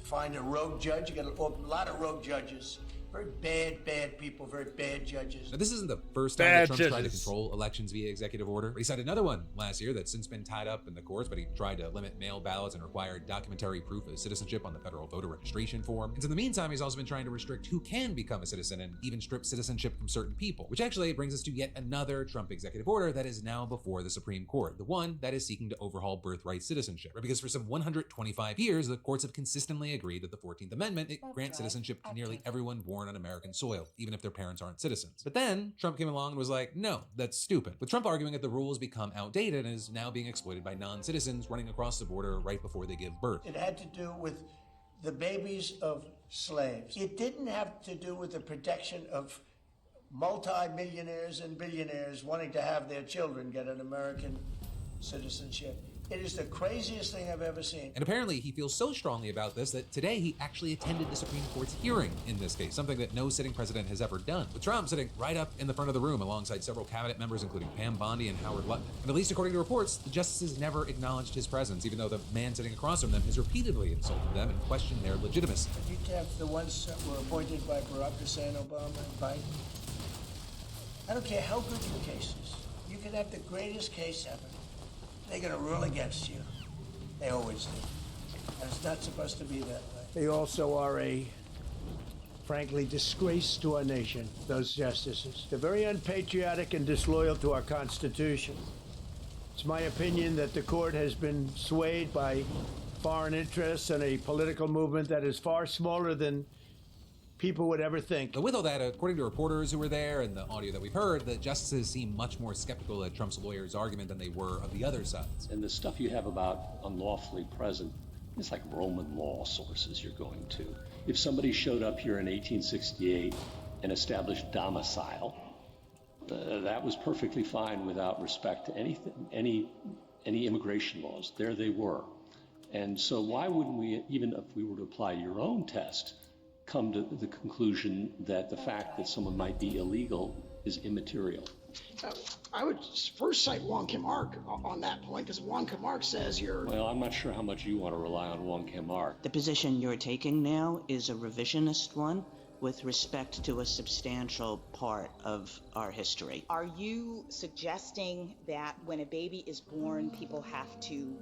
Speaker 5: find a rogue judge. You got a lot of rogue judges. Very bad people, very bad judges.
Speaker 3: Now, this isn't the first time that Trump's tried to control elections via executive order. He cited another one last year that's since been tied up in the courts, but he tried to limit mail ballots and require documentary proof of citizenship on the federal voter registration form. And in the meantime, he's also been trying to restrict who can become a citizen and even strip citizenship from certain people, which actually brings us to yet another Trump executive order that is now before the Supreme Court, the one that is seeking to overhaul birthright citizenship. Because for some 125 years, the courts have consistently agreed that the 14th Amendment, it grants citizenship to nearly everyone born on American soil, even if their parents aren't citizens. But then Trump came along and was like, no, that's stupid. With Trump arguing that the rules become outdated and is now being exploited by non-citizens running across the border right before they give birth.
Speaker 5: It had to do with the babies of slaves. It didn't have to do with the protection of multi-millionaires and billionaires wanting to have their children get an American citizenship. It is the craziest thing I've ever seen.
Speaker 3: And apparently he feels so strongly about this that today he actually attended the Supreme Court's hearing in this case, something that no sitting president has ever done. With Trump sitting right up in the front of the room alongside several cabinet members, including Pam Bondi and Howard Lutnick. And at least according to reports, the justices never acknowledged his presence, even though the man sitting across from them has repeatedly insulted them and questioned their legitimacy.
Speaker 5: You have the ones that were appointed by Barack Hussein Obama and Biden. I don't care how good your case is. You can have the greatest case ever. They're going to rule against you. They always do. And it's not supposed to be that way.
Speaker 6: They also are a, frankly, disgrace to our nation, those justices. They're very unpatriotic and disloyal to our Constitution. It's my opinion that the court has been swayed by foreign interests and a political movement that is far smaller than people would ever think.
Speaker 3: But with all that, according to reporters who were there and the audio that we've heard, the justices seem much more skeptical of Trump's lawyer's argument than they were of the other sides.
Speaker 7: And the stuff you have about unlawfully present, it's like Roman law sources you're going to. If somebody showed up here in 1868 and established domicile, that was perfectly fine without respect to anything, any immigration laws. There they were. And so why wouldn't we, even if we were to apply your own test, come to the conclusion that the fact that someone might be illegal is immaterial?
Speaker 8: I would first cite Wong Kim Ark on that point, because Wong Kim Ark says you're...
Speaker 7: Well, I'm not sure how much you want to rely on Wong Kim Ark.
Speaker 9: The position you're taking now is a revisionist one with respect to a substantial part of our history.
Speaker 10: Are you suggesting that when a baby is born, people have to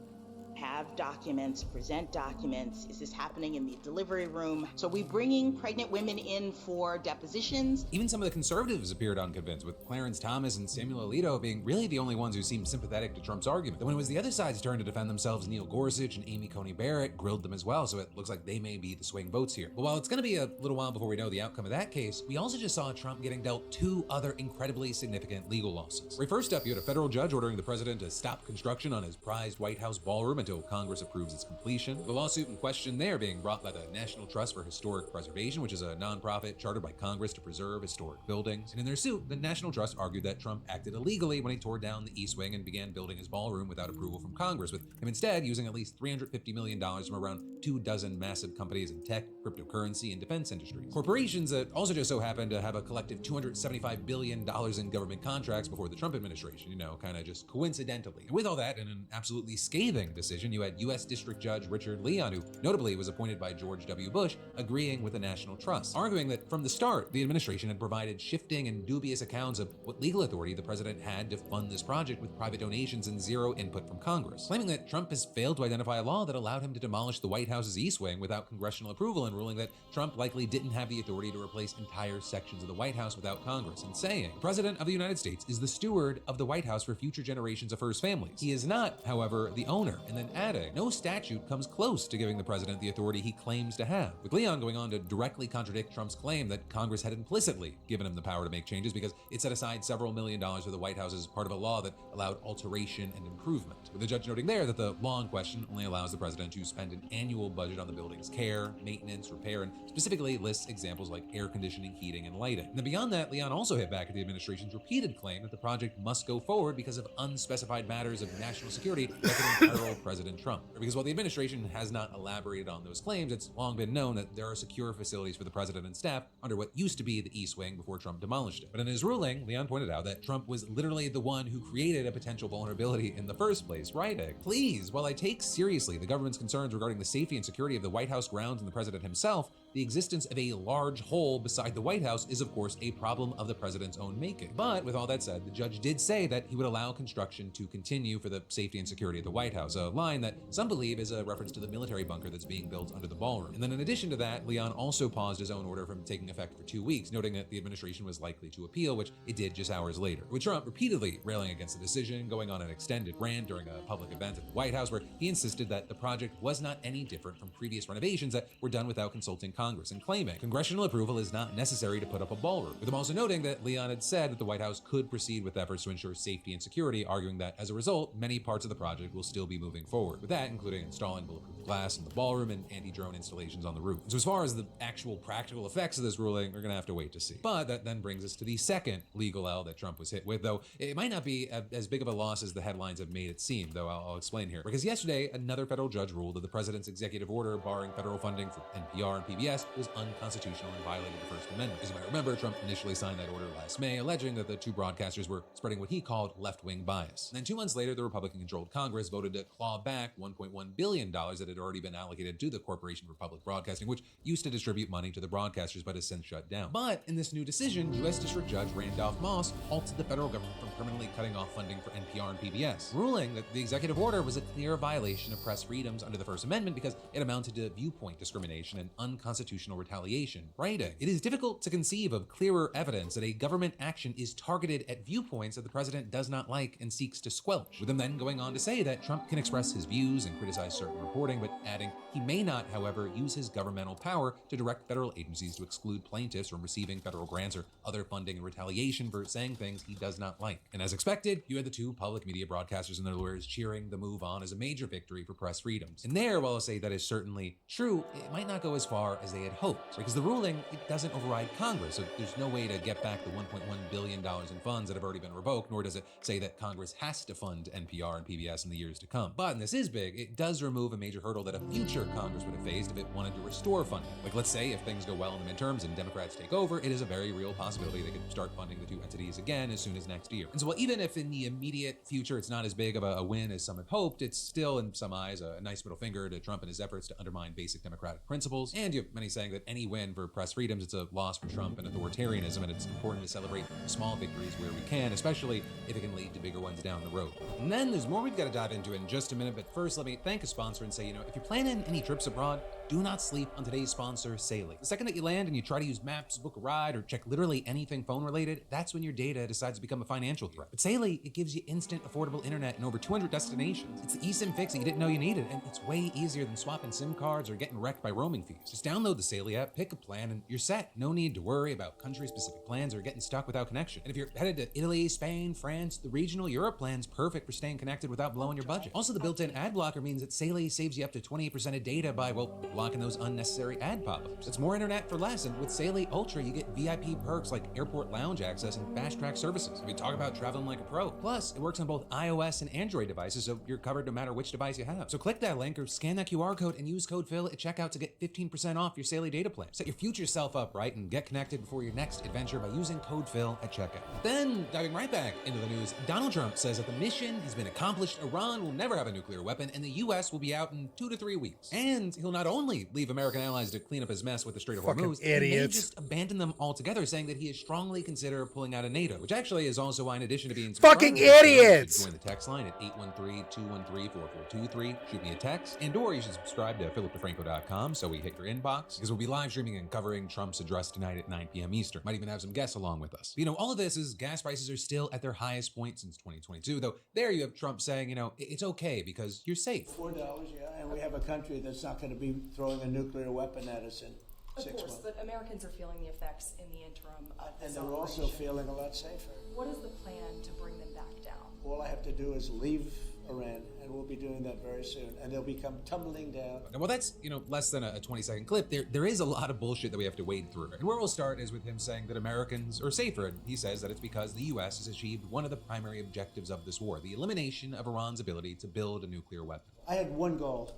Speaker 9: have documents, present documents. Is this happening in the delivery room? So we bringing pregnant women in for depositions.
Speaker 3: Even some of the conservatives appeared unconvinced, with Clarence Thomas and Samuel Alito being really the only ones who seemed sympathetic to Trump's argument. Then when it was the other side's turn to defend themselves, Neil Gorsuch and Amy Coney Barrett grilled them as well, so it looks like they may be the swing votes here. But while it's going to be a little while before we know the outcome of that case, we also just saw Trump getting dealt two other incredibly significant legal losses. Right, first up, you had a federal judge ordering the president to stop construction on his prized White House ballroom until Congress approves its completion. The lawsuit in question there being brought by the National Trust for Historic Preservation, which is a nonprofit chartered by Congress to preserve historic buildings. And in their suit, the National Trust argued that Trump acted illegally when he tore down the East Wing and began building his ballroom without approval from Congress, with him instead using at least $350 million from around 24 massive companies in tech, cryptocurrency, and defense industries. Corporations that also just so happen to have a collective $275 billion in government contracts before the Trump administration, kind of just coincidentally. And with all that, in an absolutely scathing decision, you had U.S. District Judge Richard Leon, who notably was appointed by George W. Bush, agreeing with the National Trust, arguing that from the start, the administration had provided shifting and dubious accounts of what legal authority the president had to fund this project with private donations and zero input from Congress, claiming that Trump has failed to identify a law that allowed him to demolish the White House's East Wing without congressional approval, and ruling that Trump likely didn't have the authority to replace entire sections of the White House without Congress, and saying the President of the United States is the steward of the White House for future generations of first families. He is not, however, the owner, and then adding, no statute comes close to giving the president the authority he claims to have, with Leon going on to directly contradict Trump's claim that Congress had implicitly given him the power to make changes because it set aside several million dollars for the White House as part of a law that allowed alteration and improvement, with the judge noting there that the law in question only allows the president to spend an annual budget on the building's care, maintenance, repair, and specifically lists examples like air conditioning, heating, and lighting. And then beyond that, Leon also hit back at the administration's repeated claim that the project must go forward because of unspecified matters of national security that could imperil President Trump. Because while the administration has not elaborated on those claims, it's long been known that there are secure facilities for the president and staff under what used to be the East Wing before Trump demolished it. But in his ruling, Leon pointed out that Trump was literally the one who created a potential vulnerability in the first place, writing, "Please, while I take seriously the government's concerns regarding the safety and security of the White House grounds and the president himself, the existence of a large hole beside the White House is, of course, a problem of the president's own making." But with all that said, the judge did say that he would allow construction to continue for the safety and security of the White House, a line that some believe is a reference to the military bunker that's being built under the ballroom. And then in addition to that, Leon also paused his own order from taking effect for 2 weeks, noting that the administration was likely to appeal, which it did just hours later, with Trump repeatedly railing against the decision, going on an extended rant during a public event at the White House where he insisted that the project was not any different from previous renovations that were done without consulting Congress, and claiming congressional approval is not necessary to put up a ballroom, with him also noting that Leon had said that the White House could proceed with efforts to ensure safety and security, arguing that as a result, many parts of the project will still be moving forward, with that including installing bulletproof glass in the ballroom and anti-drone installations on the roof. So as far as the actual practical effects of this ruling, we're going to have to wait to see. But that then brings us to the second legal L that Trump was hit with, though it might not be as big of a loss as the headlines have made it seem, though I'll explain here. Because yesterday, another federal judge ruled that the president's executive order barring federal funding for NPR and PBS was unconstitutional and violated the First Amendment. As you might remember, Trump initially signed that order last May, alleging that the two broadcasters were spreading what he called left-wing bias. And then 2 months later, the Republican-controlled Congress voted to claw back $1.1 billion that had already been allocated to the Corporation for Public Broadcasting, which used to distribute money to the broadcasters but has since shut down. But in this new decision, U.S. District Judge Randolph Moss halted the federal government from permanently cutting off funding for NPR and PBS, ruling that the executive order was a clear violation of press freedoms under the First Amendment because it amounted to viewpoint discrimination and unconstitutional retaliation, writing, "It is difficult to conceive of clearer evidence that a government action is targeted at viewpoints that the president does not like and seeks to squelch," with him then going on to say that Trump can express his views and criticize certain reporting, but adding, he may not, however, use his governmental power to direct federal agencies to exclude plaintiffs from receiving federal grants or other funding in retaliation for saying things he does not like. And as expected, you had the two public media broadcasters and their lawyers cheering the move on as a major victory for press freedoms. And there, while I'll say that is certainly true, it might not go as far as they had hoped, because the ruling, it doesn't override Congress, so there's no way to get back the $1.1 billion in funds that have already been revoked, nor does it say that Congress has to fund NPR and PBS in the years to come. But, and this is big, it does remove a major hurdle that a future Congress would have faced if it wanted to restore funding. Like, let's say if things go well in the midterms and Democrats take over, it is a very real possibility they could start funding the two entities again as soon as next year. And so, while even if in the immediate future it's not as big of a win as some had hoped, it's still, in some eyes, a nice middle finger to Trump and his efforts to undermine basic democratic principles. And you many saying that any win for press freedoms, it's a loss for Trump and authoritarianism, and it's important to celebrate small victories where we can, especially if it can lead to bigger ones down the road. And then there's more we've got to dive into in just a minute, but first let me thank a sponsor and say, if you're planning any trips abroad, do not sleep on today's sponsor, Saley. The second that you land and you try to use maps, book a ride, or check literally anything phone related, that's when your data decides to become a financial threat. But Saley, it gives you instant, affordable internet in over 200 destinations. It's the eSIM fix that you didn't know you needed, and it's way easier than swapping SIM cards or getting wrecked by roaming fees. Just download the Saley app, pick a plan, and you're set. No need to worry about country-specific plans or getting stuck without connection. And if you're headed to Italy, Spain, France, the regional Europe plan's perfect for staying connected without blowing your budget. Also, the built-in ad blocker means that Saley saves you up to 28% of data by, blocking those unnecessary ad pop-ups. It's more internet for less, and with Saley Ultra, you get VIP perks like airport lounge access and fast-track services. We talk about traveling like a pro. Plus, it works on both iOS and Android devices, so you're covered no matter which device you have. So click that link or scan that QR code and use code Phil at checkout to get 15% off your Saley data plan. Set your future self up right and get connected before your next adventure by using code Phil at checkout. Then, diving right back into the news, Donald Trump says that the mission has been accomplished, Iran will never have a nuclear weapon, and the U.S. will be out in 2 to 3 weeks. And he'll not only leave American allies to clean up his mess with the Strait of Hormuz, he may just abandon them altogether, saying that he is strongly consider pulling out of NATO, which actually is also why, in addition to being
Speaker 1: fucking idiots,
Speaker 3: join the text line at 813-213-4423, shoot me a text, and or you should subscribe to philipdefranco.com so we hit your inbox, because we'll be live streaming and covering Trump's address tonight at 9 p.m. Eastern. Might even have some guests along with us. All of this is gas prices are still at their highest point since 2022, though there you have Trump saying, it's okay because you're safe.
Speaker 5: $4, yeah, and we have a country that's not going to be throwing a nuclear weapon at us in 6 months.
Speaker 10: Of course, but Americans are feeling the effects in the interim of this
Speaker 5: and they're also feeling a lot safer.
Speaker 10: What is the plan to bring them back down?
Speaker 5: All I have to do is leave Iran, and we'll be doing that very soon, and they'll become tumbling down.
Speaker 3: Well, that's, less than a 20-second clip. There is a lot of bullshit that we have to wade through. And where we'll start is with him saying that Americans are safer, and he says that it's because the U.S. has achieved one of the primary objectives of this war, the elimination of Iran's ability to build a nuclear weapon.
Speaker 5: I had one goal.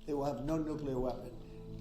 Speaker 5: They will have no nuclear weapon.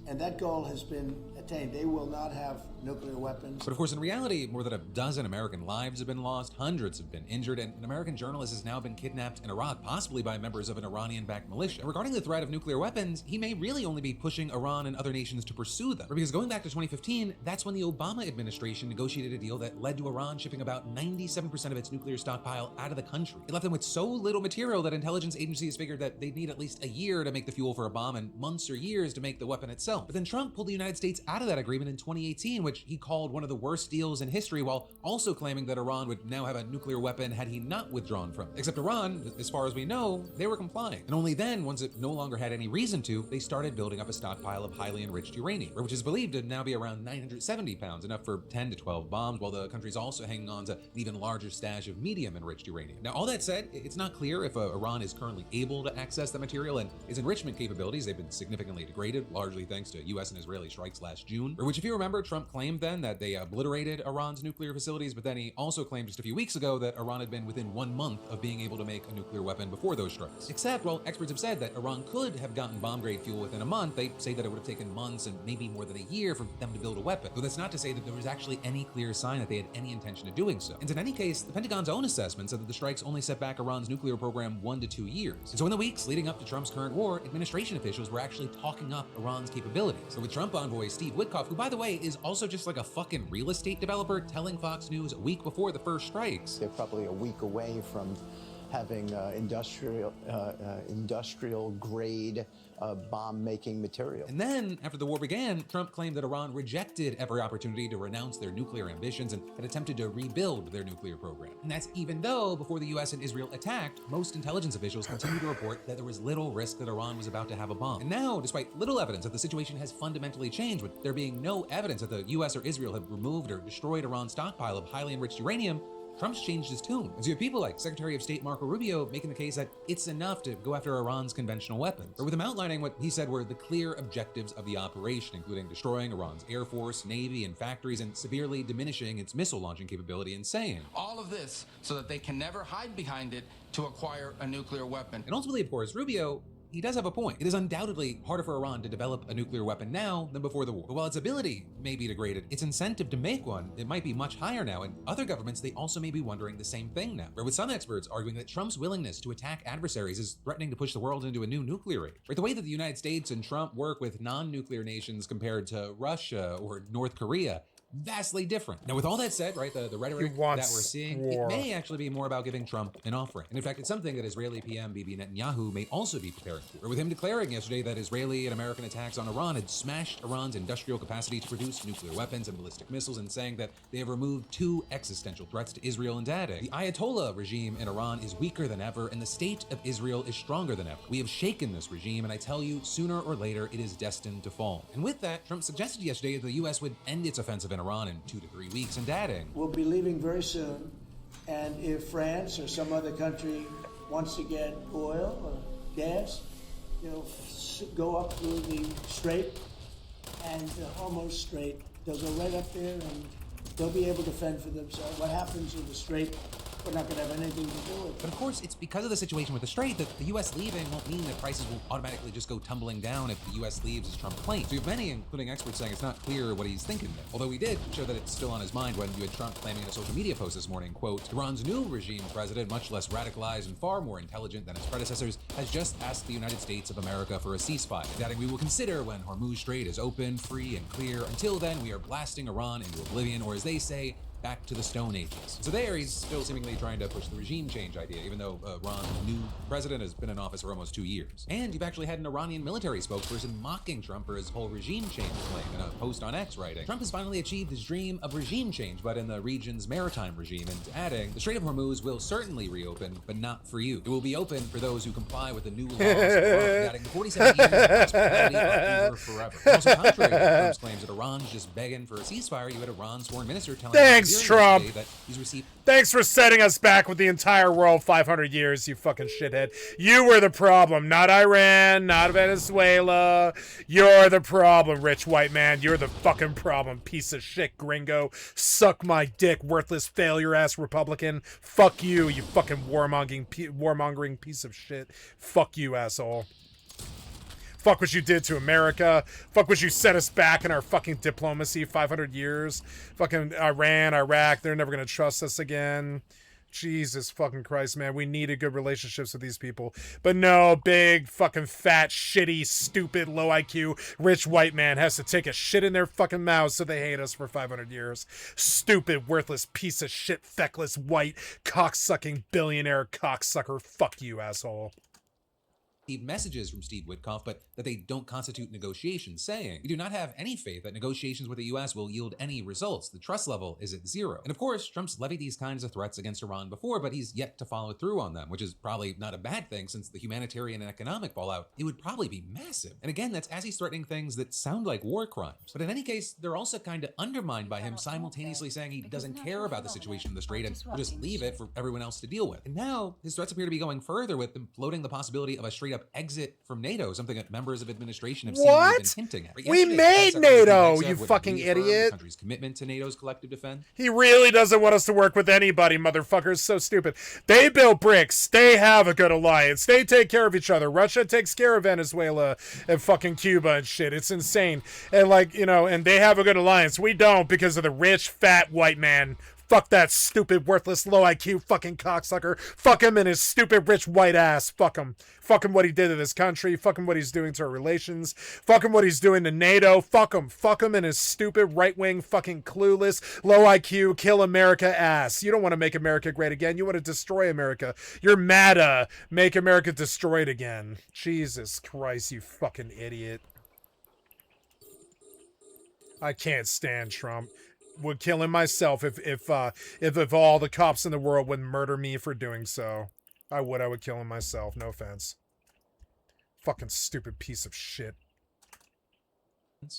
Speaker 5: And that goal has been attained. They will not have nuclear weapons.
Speaker 3: But of course, in reality, more than a dozen American lives have been lost, hundreds have been injured, and an American journalist has now been kidnapped in Iraq, possibly by members of an Iranian-backed militia. And regarding the threat of nuclear weapons, he may really only be pushing Iran and other nations to pursue them. Because going back to 2015, that's when the Obama administration negotiated a deal that led to Iran shipping about 97% of its nuclear stockpile out of the country. It left them with so little material that intelligence agencies figured that they'd need at least a year to make the fuel for a bomb and months or years to make the weapon itself. But then Trump pulled the United States out of that agreement in 2018, which he called one of the worst deals in history, while also claiming that Iran would now have a nuclear weapon had he not withdrawn from it. Except Iran, as far as we know, they were complying. And only then, once it no longer had any reason to, they started building up a stockpile of highly enriched uranium, which is believed to now be around 970 pounds, enough for 10 to 12 bombs, while the country's also hanging on to an even larger stash of medium enriched uranium. Now, all that said, it's not clear if Iran is currently able to access the material, and its enrichment capabilities, they've been significantly degraded, largely thanks to U.S. and Israeli strikes last June, for which, if you remember, Trump claimed then that they obliterated Iran's nuclear facilities, but then he also claimed just a few weeks ago that Iran had been within 1 month of being able to make a nuclear weapon before those strikes. Except, well, experts have said that Iran could have gotten bomb-grade fuel within a month. They say that it would have taken months and maybe more than a year for them to build a weapon, though that's not to say that there was actually any clear sign that they had any intention of doing so. And in any case, the Pentagon's own assessment said that the strikes only set back Iran's nuclear program 1 to 2 years. And so in the weeks leading up to Trump's current war, administration officials were actually talking up Iran's capabilities. So with Trump envoy Steve Witkoff, who, by the way, is also just like a fucking real estate developer, telling Fox News a week before the first strikes.
Speaker 11: They're probably a week away from having industrial grade bomb-making material.
Speaker 3: And then, after the war began, Trump claimed that Iran rejected every opportunity to renounce their nuclear ambitions and had attempted to rebuild their nuclear program. And that's even though, before the US and Israel attacked, most intelligence officials continued to report that there was little risk that Iran was about to have a bomb. And now, despite little evidence that the situation has fundamentally changed, with there being no evidence that the US or Israel have removed or destroyed Iran's stockpile of highly enriched uranium, Trump's changed his tune. And so you have people like Secretary of State Marco Rubio making the case that it's enough to go after Iran's conventional weapons, or with him outlining what he said were the clear objectives of the operation, including destroying Iran's air force, navy, and factories, and severely diminishing its missile launching capability, and saying,
Speaker 12: all of this so that they can never hide behind it to acquire a nuclear weapon.
Speaker 3: And ultimately, of course, Rubio he does have a point. It is undoubtedly harder for Iran to develop a nuclear weapon now than before the war. But while its ability may be degraded, its incentive to make one, it might be much higher now. And other governments, they also may be wondering the same thing now. Or with some experts arguing that Trump's willingness to attack adversaries is threatening to push the world into a new nuclear age. Right? The way that the United States and Trump work with non-nuclear nations compared to Russia or North Korea, vastly different. Now, with all that said, right, the rhetoric that we're seeing, it may actually be more about giving Trump an offering. And in fact, it's something that Israeli PM Bibi Netanyahu may also be preparing for. With him declaring yesterday that Israeli and American attacks on Iran had smashed Iran's industrial capacity to produce nuclear weapons and ballistic missiles, and saying that they have removed 2 existential threats to Israel, and adding, the Ayatollah regime in Iran is weaker than ever, and the state of Israel is stronger than ever. We have shaken this regime, and I tell you, sooner or later, it is destined to fall. And with that, Trump suggested yesterday that the U.S. would end its offensive in Iran in 2 to 3 weeks, and adding,
Speaker 5: we'll be leaving very soon, and if France or some other country wants to get oil or gas, they'll go up through the strait and the Hormuz Strait. They'll go right up there and they'll be able to fend for themselves. What happens in the strait, we're not going to have anything to do with it.
Speaker 3: But of course, it's because of the situation with the strait that the U.S. leaving won't mean that prices will automatically just go tumbling down if the U.S. leaves as Trump claims. So you have many, including experts, saying it's not clear what he's thinking there. Although he did show that it's still on his mind when you had Trump claiming in a social media post this morning, quote, Iran's new regime president, much less radicalized and far more intelligent than his predecessors, has just asked the United States of America for a ceasefire, adding, we will consider when Hormuz Strait is open, free, and clear. Until then, we are blasting Iran into oblivion, or as they say, back to the Stone Ages. So there, he's still seemingly trying to push the regime change idea, even though Iran's new president has been in office for almost 2 years. And you've actually had an Iranian military spokesperson mocking Trump for his whole regime change claim in a post on X, writing, Trump has finally achieved his dream of regime change, but in the region's maritime regime, and adding, the Strait of Hormuz will certainly reopen, but not for you. It will be open for those who comply with the new laws, adding, the 47 years of prosperity are over forever. Also contrary to Trump's claims that Iran's just begging for a ceasefire, you had Iran's foreign minister telling
Speaker 1: Thanks, Trump.
Speaker 3: that he's received.
Speaker 1: Thanks for setting us back with the entire world 500 years, you fucking shithead. You were the problem, not Iran, not Venezuela. You're the problem, rich white man. You're the fucking problem, piece of shit gringo. Suck my dick, worthless failure-ass Republican. Fuck you, you fucking warmongering piece of shit. Fuck you, asshole. Fuck what you did to America. Fuck what you set us back in our fucking diplomacy 500 years. Fucking Iran, Iraq, they're never going to trust us again. Jesus fucking Christ, man. We needed good relationships with these people. But no, big, fucking fat, shitty, stupid, low IQ, rich white man has to take a shit in their fucking mouths so they hate us for 500 years. Stupid, worthless piece of shit, feckless, white, cocksucking, billionaire cocksucker. Fuck you, asshole.
Speaker 3: Messages from Steve Witkoff, but that they don't constitute negotiations, saying, we do not have any faith that negotiations with the U.S. will yield any results. The trust level is at 0. And of course, Trump's levied these kinds of threats against Iran before, but he's yet to follow through on them, which is probably not a bad thing since the humanitarian and economic fallout, it would probably be massive. And again, that's as he's threatening things that sound like war crimes. But in any case, they're also kind of undermined by him simultaneously saying he doesn't care about the situation in the strait and will just leave it for everyone else to deal with. And now, his threats appear to be going further, with them floating the possibility of a straight-up exit from NATO, something that members of administration have been hinting at.
Speaker 1: We made NATO, you fucking idiot.
Speaker 3: The country's commitment to NATO's collective defense.
Speaker 1: He really doesn't want us to work with anybody, motherfuckers. So stupid. They build bricks. They have a good alliance. They take care of each other. Russia takes care of Venezuela and fucking Cuba and shit. It's insane. And like, you know, and they have a good alliance. We don't because of the rich, fat white man. Fuck that stupid, worthless, low IQ fucking cocksucker. Fuck him and his stupid, rich, white ass. Fuck him. Fuck him what he did to this country. Fuck him what he's doing to our relations. Fuck him what he's doing to NATO. Fuck him. Fuck him and his stupid, right-wing, fucking clueless, low IQ, kill America ass. You don't want to make America great again. You want to destroy America. You're MATA. Make America destroyed again. Jesus Christ, you fucking idiot. I can't stand Trump. Would kill him myself if all the cops in the world would murder me for doing so. I would kill him myself. No offense. Fucking stupid piece of shit.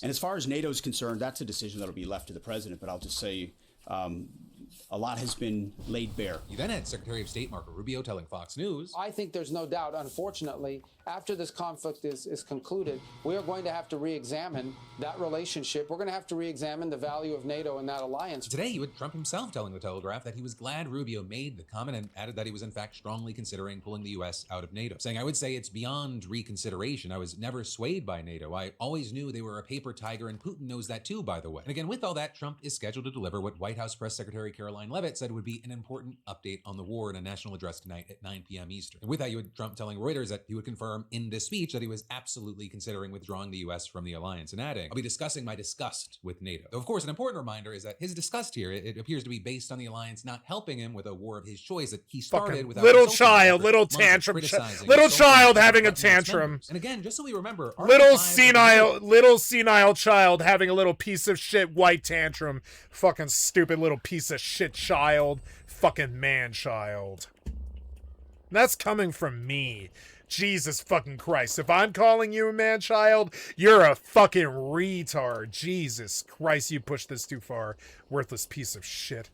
Speaker 12: And as far as NATO is concerned, that's a decision that'll be left to the president. But I'll just say A lot has been laid bare.
Speaker 3: You then had Secretary of State Marco Rubio telling Fox News,
Speaker 13: I think there's no doubt, unfortunately, after this conflict is concluded, we are going to have to re-examine that relationship. We're going to have to re-examine the value of NATO and that alliance.
Speaker 3: Today, you had Trump himself telling The Telegraph that he was glad Rubio made the comment and added that he was in fact strongly considering pulling the U.S. out of NATO, saying, I would say it's beyond reconsideration. I was never swayed by NATO. I always knew they were a paper tiger, and Putin knows that too, by the way. And again, with all that, Trump is scheduled to deliver what White House Press Secretary Caroline Leavitt said would be an important update on the war in a national address tonight at 9 p.m. Eastern. And with that, you had Trump telling Reuters that he would confirm in this speech that he was absolutely considering withdrawing the U.S. from the alliance, and adding, I'll be discussing my disgust with NATO. Though, of course, an important reminder is that his disgust here, it appears to be based on the alliance not helping him with a war of his choice that he started without
Speaker 1: little child, little tantrum, little child having a tantrum.
Speaker 3: And again, just so we remember,
Speaker 1: little senile child having a little piece of shit white tantrum. Fucking stupid little piece of shit child. Fucking man child. That's coming from me. Jesus fucking Christ. If I'm calling you a man child, you're a fucking retard. Jesus Christ, you pushed this too far. Worthless piece of shit.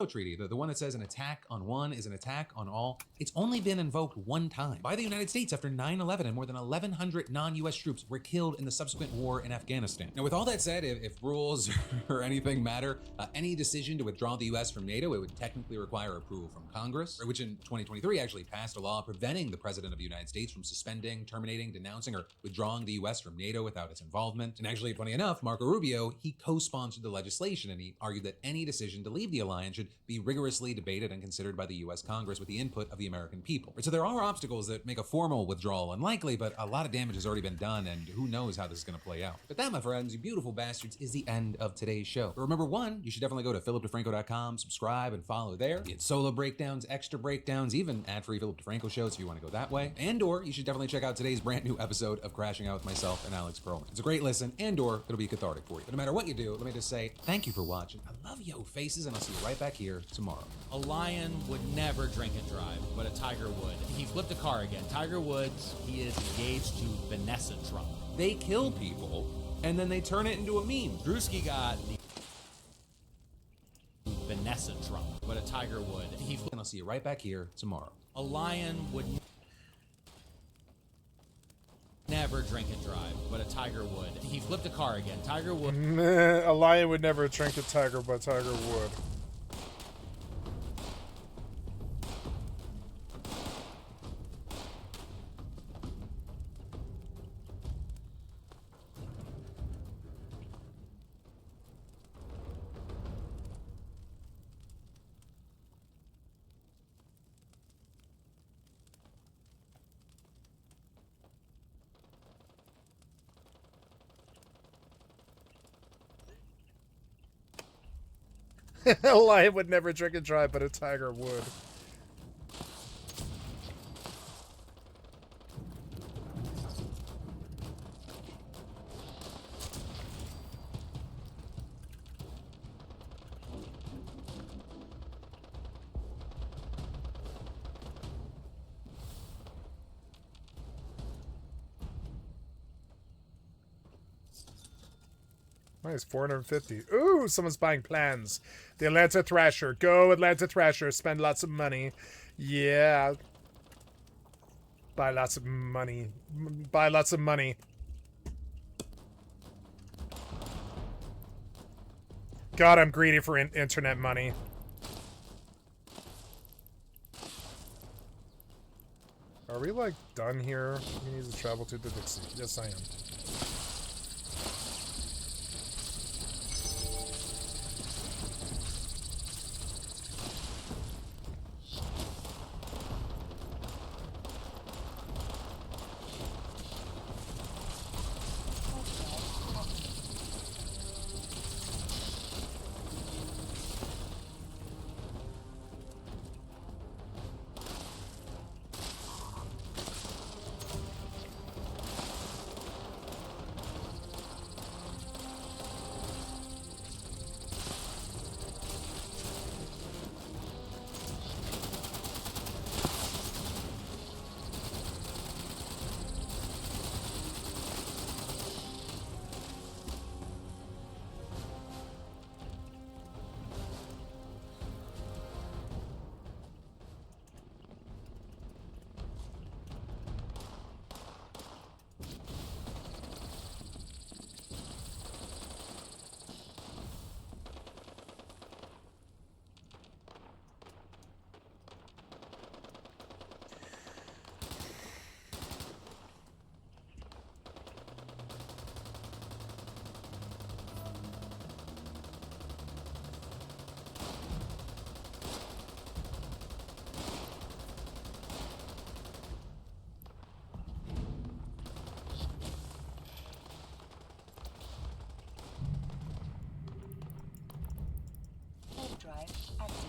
Speaker 3: Treaty, the one that says an attack on one is an attack on all, it's only been invoked one time by the United States after 9/11, and more than 1,100 non-US troops were killed in the subsequent war in Afghanistan. Now, with all that said, if rules or anything matter, any decision to withdraw the US from NATO, it would technically require approval from Congress, which in 2023 actually passed a law preventing the President of the United States from suspending, terminating, denouncing, or withdrawing the US from NATO without its involvement. And actually, funny enough, Marco Rubio, he co-sponsored the legislation, and he argued that any decision to leave the alliance should be rigorously debated and considered by the US Congress with the input of the American people. So there are obstacles that make a formal withdrawal unlikely, but a lot of damage has already been done, and who knows how this is going to play out. But that, my friends, you beautiful bastards, is the end of today's show. But remember, one, you should definitely go to philipdefranco.com, subscribe, and follow there. Get solo breakdowns, extra breakdowns, even ad-free Philip DeFranco shows if you want to go that way. And/or you should definitely check out today's brand new episode of Crashing Out with myself and Alex Perlman. It's a great listen, and/or it'll be cathartic for you. But no matter what you do, let me just say thank you for watching. I love yo faces, and I'll see you right back here tomorrow.
Speaker 14: A lion would never drink and drive, but a tiger would. He flipped a car again. Tiger Woods, he is engaged to Vanessa Trump.
Speaker 3: They kill people, and then they turn it into a meme.
Speaker 14: Drewski got the Vanessa Trump, but a tiger would.
Speaker 3: And I'll see you right back here tomorrow.
Speaker 14: A lion would never drink and drive, but a tiger would. He flipped a car again. Tiger would.
Speaker 1: A lion would never drink a tiger, but a tiger would. A lion would never drink and drive, but a tiger would. Nice, 450. Ooh, someone's buying plans. The Atlanta Thrasher. Go, Atlanta Thrasher. Spend lots of money. Yeah. Buy lots of money. Buy lots of money. God, I'm greedy for internet money. Are we, like, done here? We need to travel to the Dixie. Yes, I am.
Speaker 2: Skycatlive active.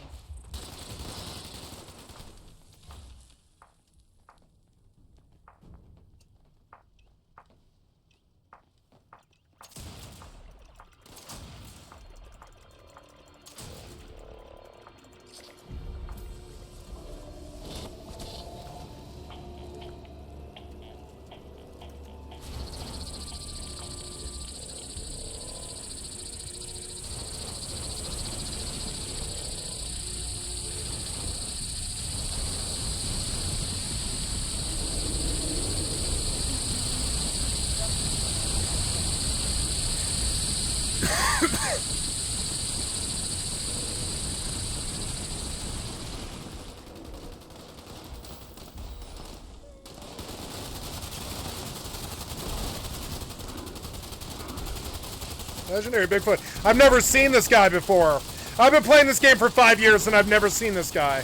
Speaker 1: Legendary Bigfoot. I've never seen this guy before. I've been playing this game for 5 years and I've never seen this guy.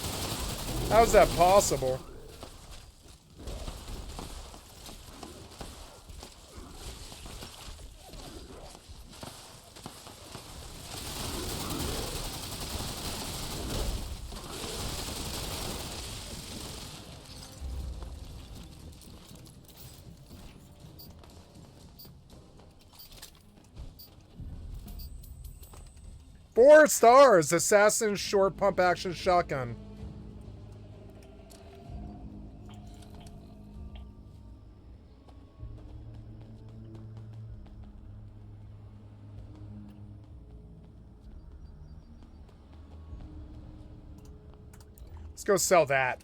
Speaker 1: How's that possible? Four stars. Assassin short pump action shotgun. Let's go sell that.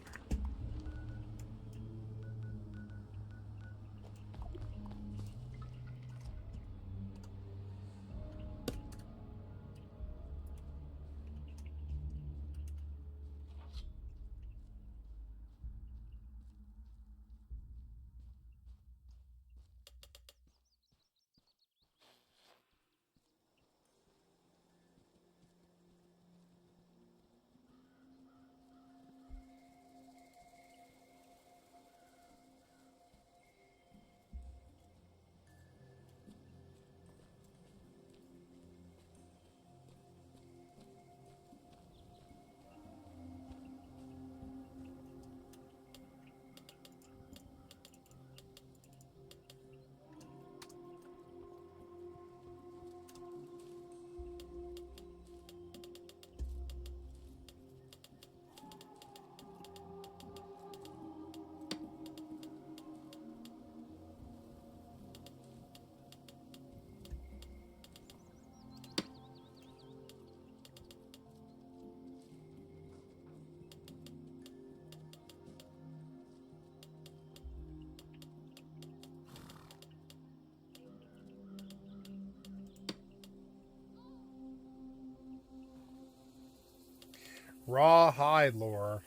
Speaker 1: Raw hide lore.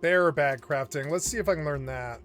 Speaker 1: Bear bag crafting. Let's see if I can learn that.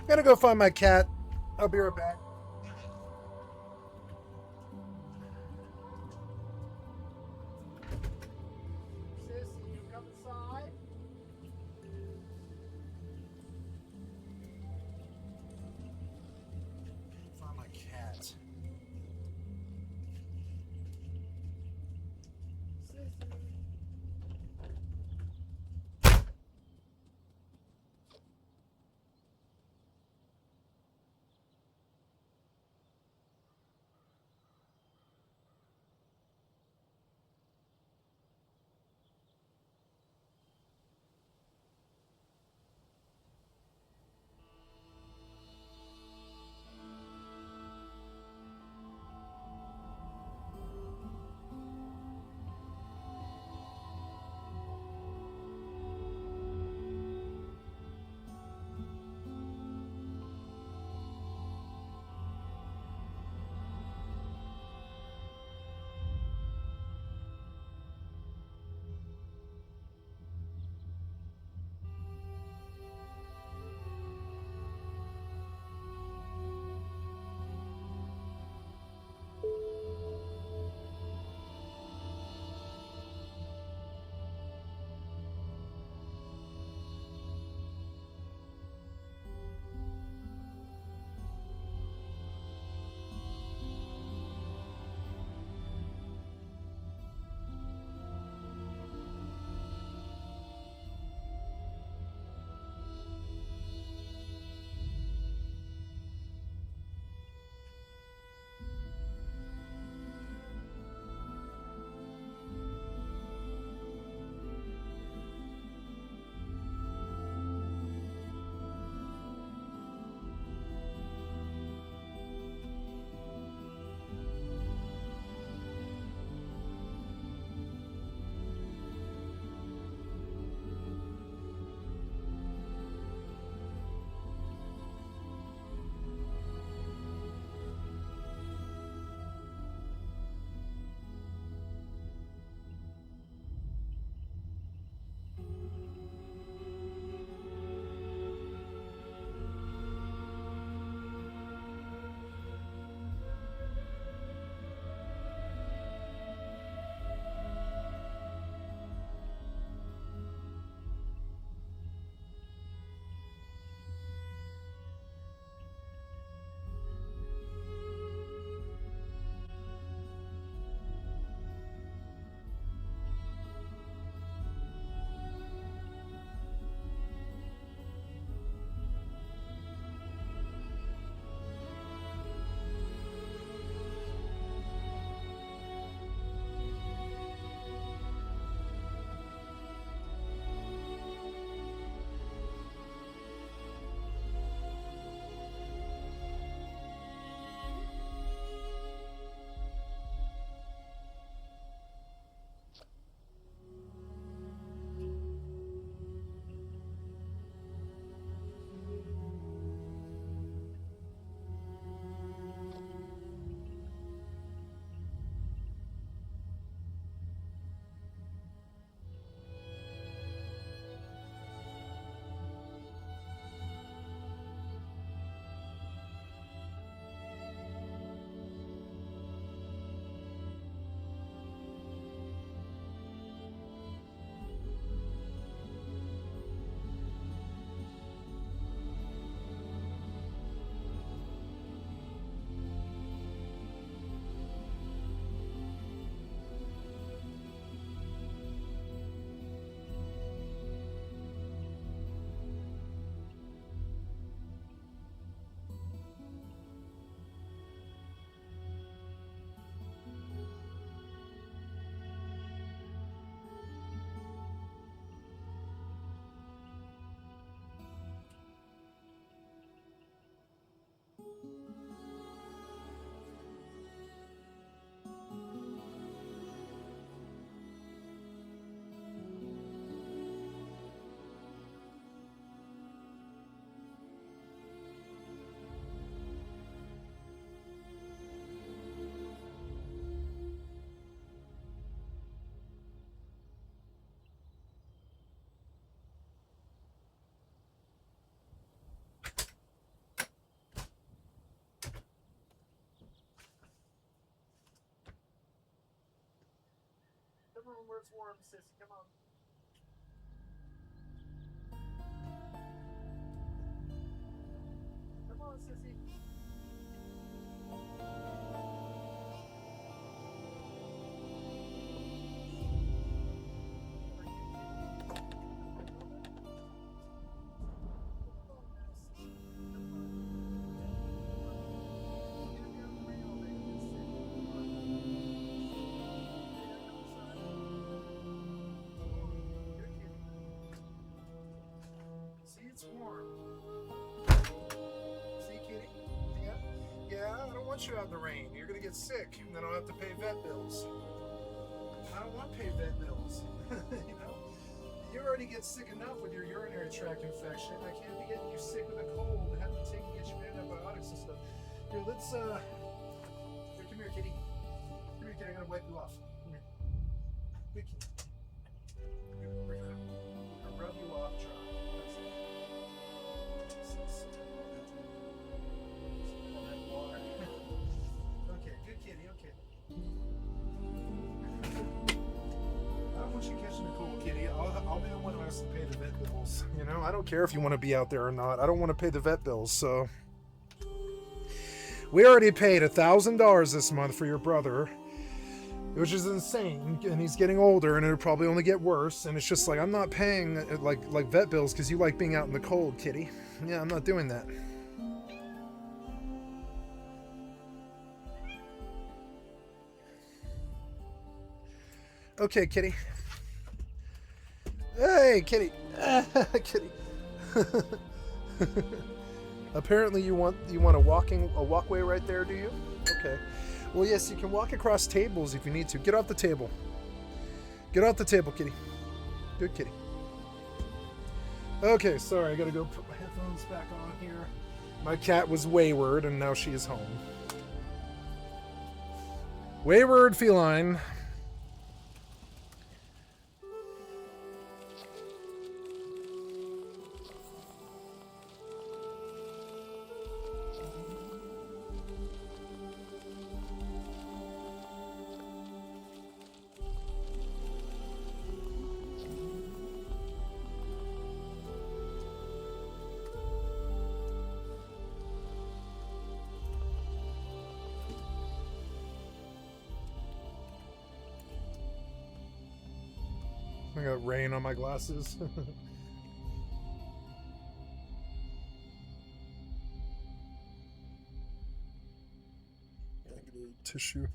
Speaker 1: I'm gonna go find my cat. I'll be right back. Sissy, you come inside? Find my cat. room where it's warm, sissy. Come on. Come on, sissy. See, it's warm. See, kitty? Yeah? Yeah, I don't want you out in the rain. You're gonna get sick, and then I'll have to pay vet bills. I don't want to pay vet bills. You know? You already get sick enough with your urinary tract infection. I can't be getting you sick with a cold and have to get you antibiotics and stuff. Here, let's, here, come here, kitty. Come here, kitty. I'm gonna wipe you off. Come here. Good kitty. Here, bring it up. I'll rub you off dry. Okay, good kitty, okay. I don't want you catching a cold, kitty. I'll be the one who has to pay the vet bills. You know, I don't care if you want to be out there or not. I don't want to pay the vet bills, so. We already paid $1,000 this month for your brother, which is insane, and he's getting older, and it'll probably only get worse, and it's just like, I'm not paying like vet bills because you like being out in the cold, kitty. Yeah, I'm not doing that. Okay, kitty. Hey, kitty. Kitty. Apparently you want a walkway right there, do you? Okay. Well, yes, you can walk across tables if you need to. Get off the table. Get off the table, kitty. Good kitty. Okay, sorry, I gotta go put my headphones back on here. My cat was wayward, and now she is home. Wayward feline. I got rain on my glasses. Tissue.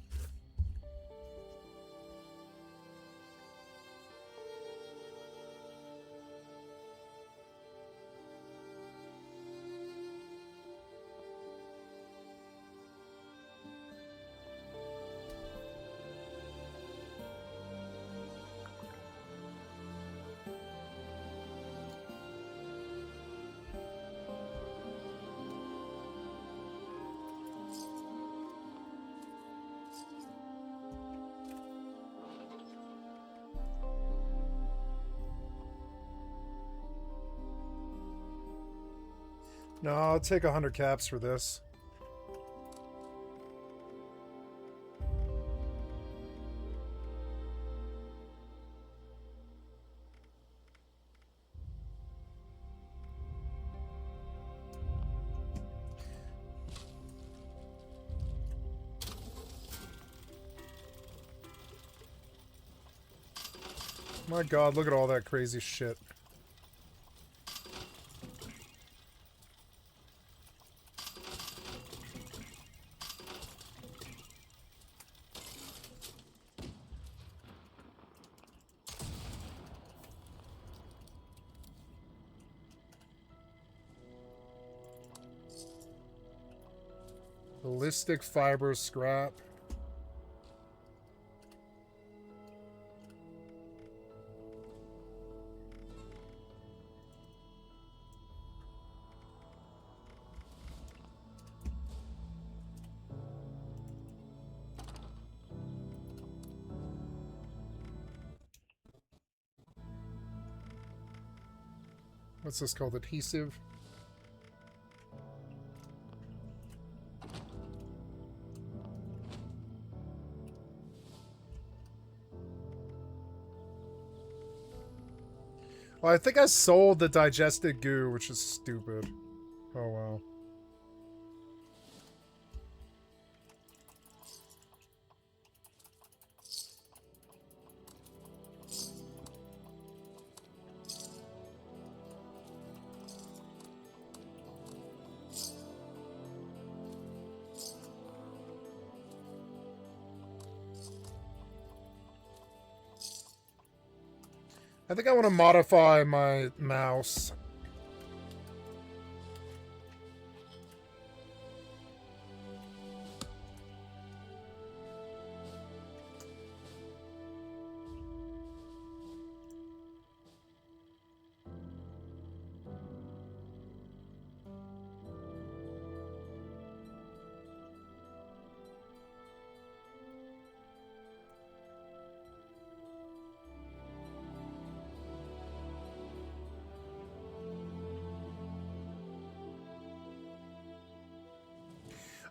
Speaker 1: No, I'll take 100 caps for this. My God, look at all that crazy shit. Ballistic fiber scrap. What's this called? Adhesive? Well, I think I sold the digested goo, which is stupid. Oh well. I think I want to modify my mouse.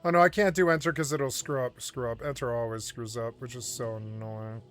Speaker 1: Oh no, I can't do enter because it'll screw up. Enter always screws up, which is so annoying.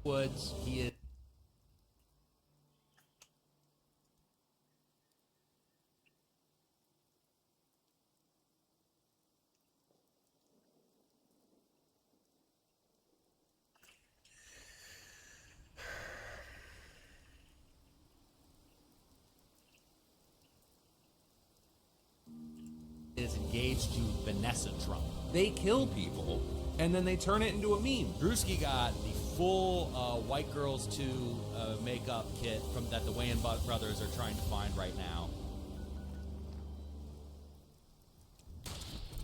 Speaker 14: Woods, he is. Is engaged to Vanessa Trump.
Speaker 3: They kill people, and then they turn it into a meme.
Speaker 14: Drewski got the full White Girls 2 makeup kit from that the Wayans brothers are trying to find right now.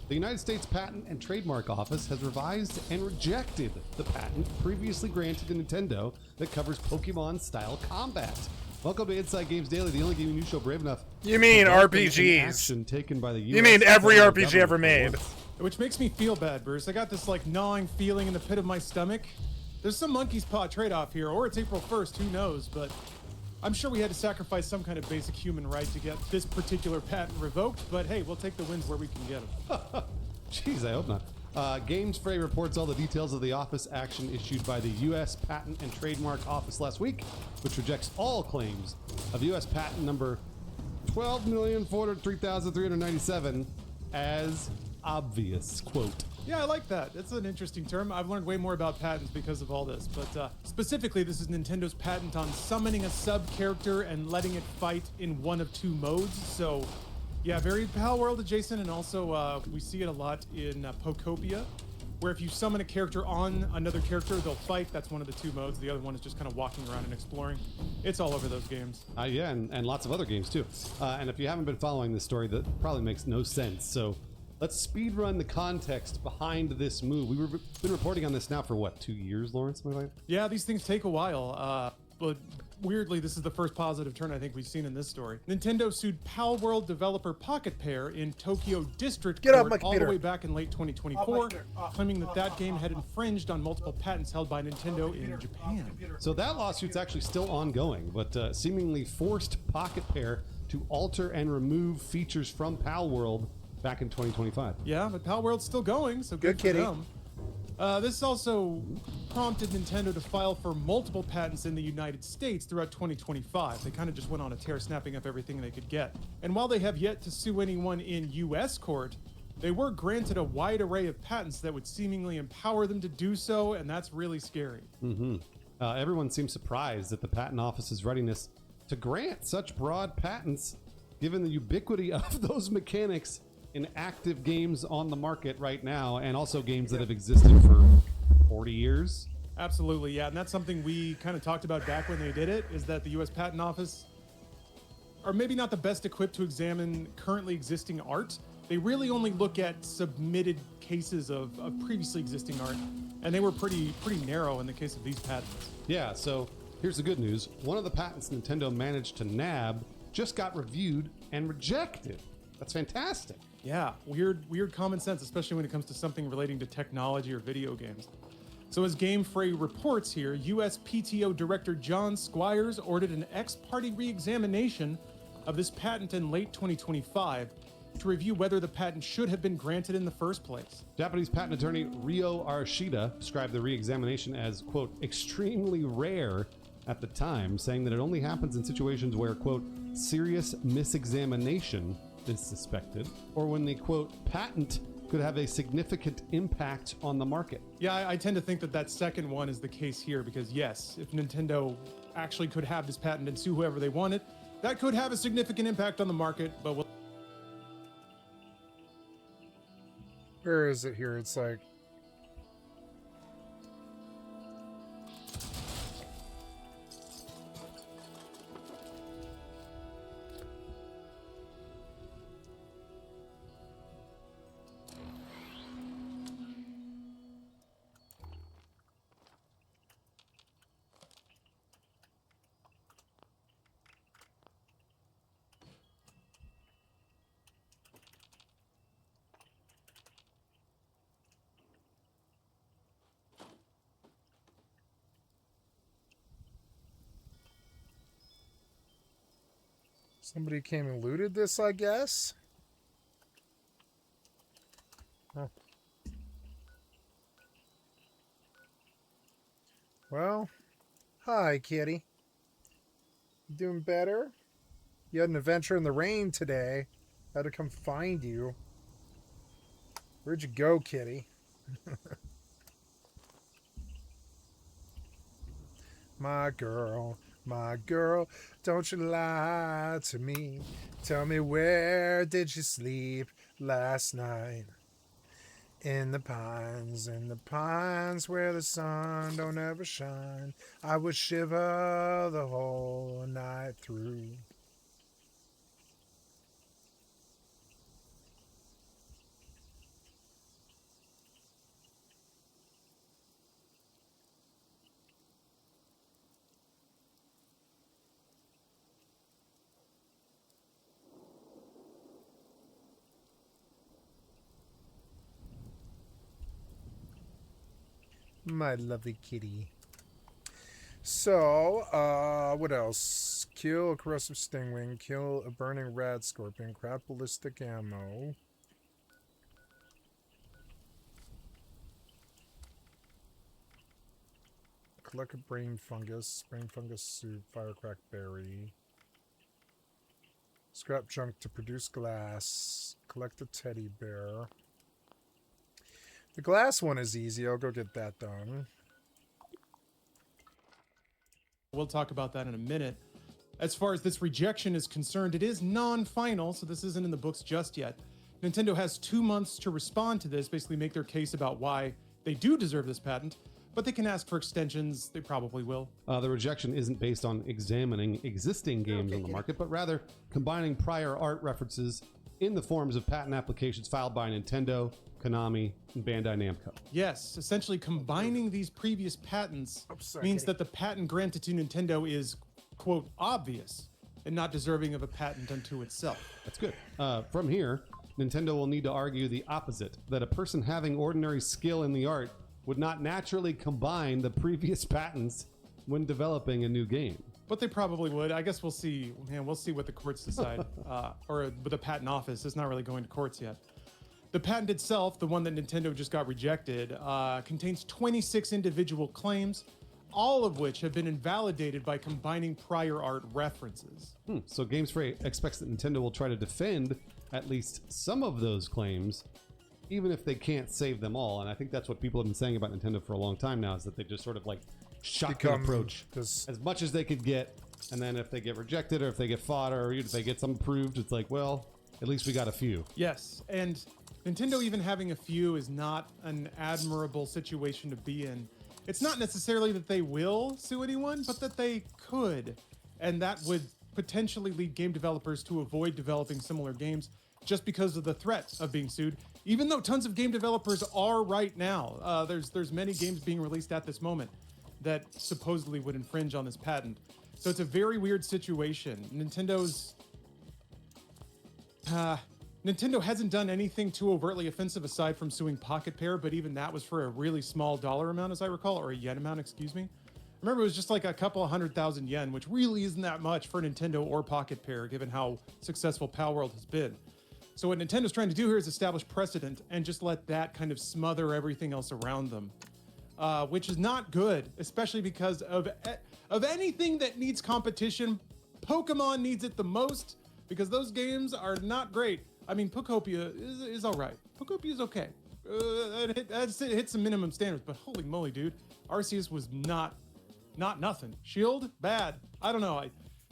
Speaker 15: The United States Patent and Trademark Office has revised and rejected the patent previously granted to Nintendo that covers Pokemon-style combat. Welcome to Inside Games Daily, the only gaming news show brave enough.
Speaker 1: You mean
Speaker 15: to welcome
Speaker 1: RPGs?
Speaker 15: action taken by the US
Speaker 1: You mean every
Speaker 15: federal
Speaker 1: RPG
Speaker 15: government
Speaker 1: ever made?
Speaker 15: for once.
Speaker 16: Which makes me feel bad, Bruce. I got this like gnawing feeling in the pit of my stomach. There's some monkey's paw trade-off here, or it's April 1st, who knows, but I'm sure we had to sacrifice some kind of basic human right to get this particular patent revoked, but hey, we'll take the wins where we can get them.
Speaker 15: Jeez, I hope not. Games Fray reports all the details of the office action issued by the U.S. Patent and Trademark Office last week, which rejects all claims of U.S. patent number 12,403,397 as obvious. Quote.
Speaker 16: Yeah, I like that. It's an interesting term. I've learned way more about patents because of all this, but specifically, this is Nintendo's patent on summoning a sub-character and letting it fight in one of two modes, so yeah, very Pal World adjacent, and also we see it a lot in Pokopia, where if you summon a character on another character, they'll fight. That's one of the two modes. The other one is just kind of walking around and exploring. It's all over those games.
Speaker 15: Yeah, and lots of other games too. And if you haven't been following this story, that probably makes no sense. So let's speed run the context behind this move. We've been reporting on this now for what, 2 years, Lawrence?
Speaker 16: Yeah, these things take a while, but weirdly, this is the first positive turn I think we've seen in this story. Nintendo sued Pal World developer Pocket Pair in Tokyo District Court all the way back in late 2024, claiming that game had infringed on multiple patents held by Nintendo in Japan.
Speaker 15: So that lawsuit's actually still ongoing, but seemingly forced Pocket Pair to alter and remove features from Pal World back in 2025.
Speaker 16: Yeah, but Pal World's still going, so good for them. This also prompted Nintendo to file for multiple patents in the United States throughout 2025. They kind of just went on a tear, snapping up everything they could get. And while they have yet to sue anyone in U.S. court, they were granted a wide array of patents that would seemingly empower them to do so, and that's really scary.
Speaker 15: Everyone seems surprised at the Patent Office's readiness to grant such broad patents, given the ubiquity of those mechanics in active games on the market right now, and also games that have existed for 40 years.
Speaker 16: Absolutely, yeah, and that's something we kind of talked about back when they did it, is that the U.S. Patent Office are maybe not the best equipped to examine currently existing art. They really only look at submitted cases of previously existing art, and they were pretty narrow in the case of these patents.
Speaker 15: Yeah, so here's the good news. One of the patents Nintendo managed to nab just got reviewed and rejected. That's fantastic.
Speaker 16: Yeah, weird common sense, especially when it comes to something relating to technology or video games. So as Game Fray reports here, US PTO Director John Squires ordered an ex-parte re-examination of this patent in late 2025 to review whether the patent should have been granted in the first place.
Speaker 15: Japanese patent attorney Ryo Arashida described the re-examination as, quote, extremely rare at the time, saying that it only happens in situations where, quote, serious misexamination is suspected, or when the, quote, patent could have a significant impact on the market.
Speaker 16: Yeah, I tend to think that second one is the case here, because yes, if Nintendo actually could have this patent and sue whoever they wanted, that could have a significant impact on the market, but we'll...
Speaker 1: Where is it here? It's like... Somebody came and looted this, I guess? Huh. Well, Hi, kitty. You doing better? You had an adventure in the rain today. Had to come find you. Where'd you go, kitty? My girl, don't you lie to me. Tell me, where did you sleep last night? In the pines where the sun don't ever shine. I would shiver the whole night through. My lovely kitty. So, what else? Kill a corrosive stingwing, kill a burning rad scorpion, craft ballistic ammo. Collect a brain fungus soup, firecrack berry. Scrap junk to produce glass. Collect a teddy bear. The glass one is easy. I'll go get that done.
Speaker 16: We'll talk about that in a minute. As far as this rejection is concerned, it is non-final, so this isn't in the books just yet. Nintendo has 2 months to respond to this, basically make their case about why they do deserve this patent, but they can ask for extensions. They probably will.
Speaker 15: The rejection isn't based on examining existing games on the market, but rather combining prior art references in the forms of patent applications filed by Nintendo, Konami, and Bandai Namco.
Speaker 16: Yes, essentially combining these previous patents means that the patent granted to Nintendo is, quote, obvious and not deserving of a patent unto itself.
Speaker 15: That's good. From here, Nintendo will need to argue the opposite, that a person having ordinary skill in the art would not naturally combine the previous patents when developing a new game.
Speaker 16: But they probably would. I guess we'll see. Man, we'll see what the courts decide. Or the patent office is not really going to courts yet. The patent itself, the one that Nintendo just got rejected, contains 26 individual claims, all of which have been invalidated by combining prior art references.
Speaker 15: So Games Free expects that Nintendo will try to defend at least some of those claims, even if they can't save them all. And I think that's what people have been saying about Nintendo for a long time now, is that they just sort of like shotgun approach as much as they could get. And then if they get rejected or if they get fought or if they get some approved, it's like, well, at least we got a few.
Speaker 16: Yes, and Nintendo even having a few is not an admirable situation to be in. It's not necessarily that they will sue anyone, but that they could. And that would potentially lead game developers to avoid developing similar games just because of the threat of being sued. Even though tons of game developers are right now. There's many games being released at this moment that supposedly would infringe on this patent. So it's a very weird situation. Nintendo hasn't done anything too overtly offensive aside from suing Pocket Pair, but even that was for a really small dollar amount, as I recall, or a yen amount, excuse me. Remember, it was just like a couple 100,000 yen, which really isn't that much for Nintendo or Pocket Pair, given how successful Palworld has been. So what Nintendo's trying to do here is establish precedent and just let that kind of smother everything else around them, which is not good, especially because of anything that needs competition. Pokemon needs it the most because those games are not great. I mean, Pokopia is all right. Pokopia is okay. It hit some minimum standards, but holy moly, dude. Arceus was not nothing. Shield, bad. I don't know.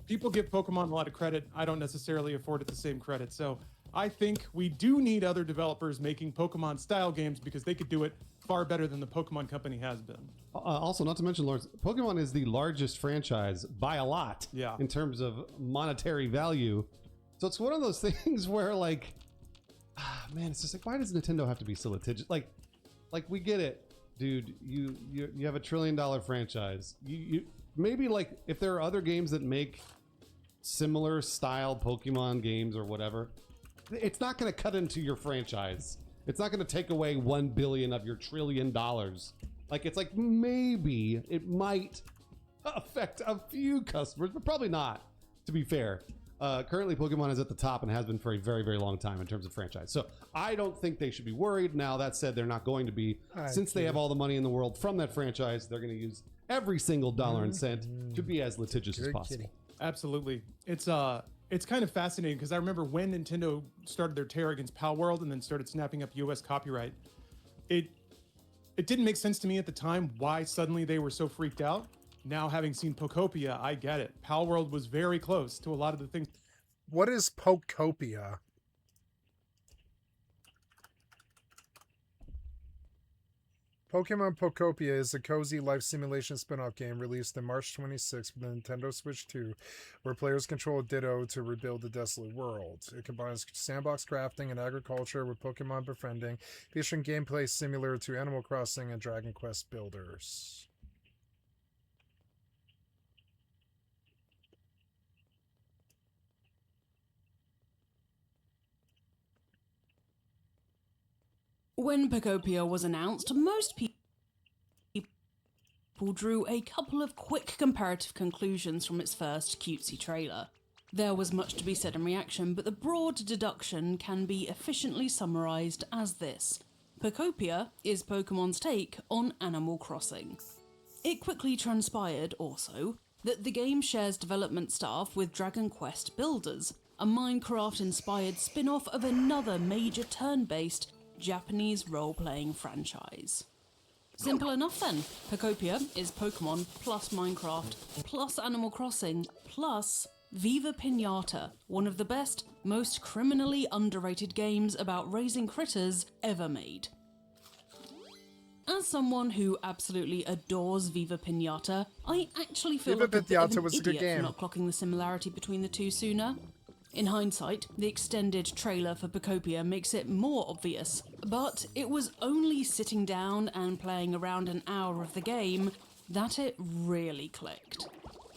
Speaker 16: People give Pokemon a lot of credit. I don't necessarily afford it the same credit. So I think we do need other developers making Pokemon style games because they could do it far better than the Pokemon company has been.
Speaker 15: Also, not to mention, Lawrence, Pokemon is the largest franchise by a lot in terms of monetary value. So it's one of those things where, like, man, it's just like, why does Nintendo have to be so litigious? Like we get it, dude. You have $1 trillion franchise. You maybe, like, if there are other games that make similar style Pokemon games or whatever, it's not going to cut into your franchise. It's not going to take away 1 billion of your $1 trillion. Like, it's like maybe it might affect a few customers, but probably not, to be fair. Currently, Pokemon is at the top and has been for a very, very long time in terms of franchise. So I don't think they should be worried. Now, that said, they're not going to be. Since they have all the money in the world from that franchise, they're going to use every single dollar and cent to be as litigious as possible.
Speaker 16: Absolutely. It's kind of fascinating because I remember when Nintendo started their tear against Pal World and then started snapping up US copyright. It didn't make sense to me at the time why suddenly they were so freaked out. Now, having seen Pokopia, I get it. Pal World was very close to a lot of the things.
Speaker 1: What is Pokopia? Pokemon Pokopia is a cozy life simulation spin-off game released in March 26th for the Nintendo Switch 2, where players control a Ditto to rebuild the desolate world. It combines sandbox crafting and agriculture with Pokemon befriending, featuring gameplay similar to Animal Crossing and Dragon Quest Builders.
Speaker 17: When Pokopia was announced, most people drew a couple of quick comparative conclusions from its first cutesy trailer. There was much to be said in reaction, but the broad deduction can be efficiently summarised as this. Pokopia is Pokemon's take on Animal Crossing. It quickly transpired, also, that the game shares development staff with Dragon Quest Builders, a Minecraft-inspired spin-off of another major turn-based Japanese role-playing franchise. Simple enough then. Pokopia is Pokemon plus Minecraft plus Animal Crossing plus Viva Pinata, one of the best, most criminally underrated games about raising critters ever made. As someone who absolutely adores Viva Pinata, I actually feel
Speaker 1: Viva
Speaker 17: like a bit of
Speaker 1: Pinata
Speaker 17: an
Speaker 1: was a good
Speaker 17: idiot for
Speaker 1: game.
Speaker 17: not clocking the similarity between the two sooner. In hindsight, the extended trailer for Pokopia makes it more obvious, but it was only sitting down and playing around an hour of the game that it really clicked.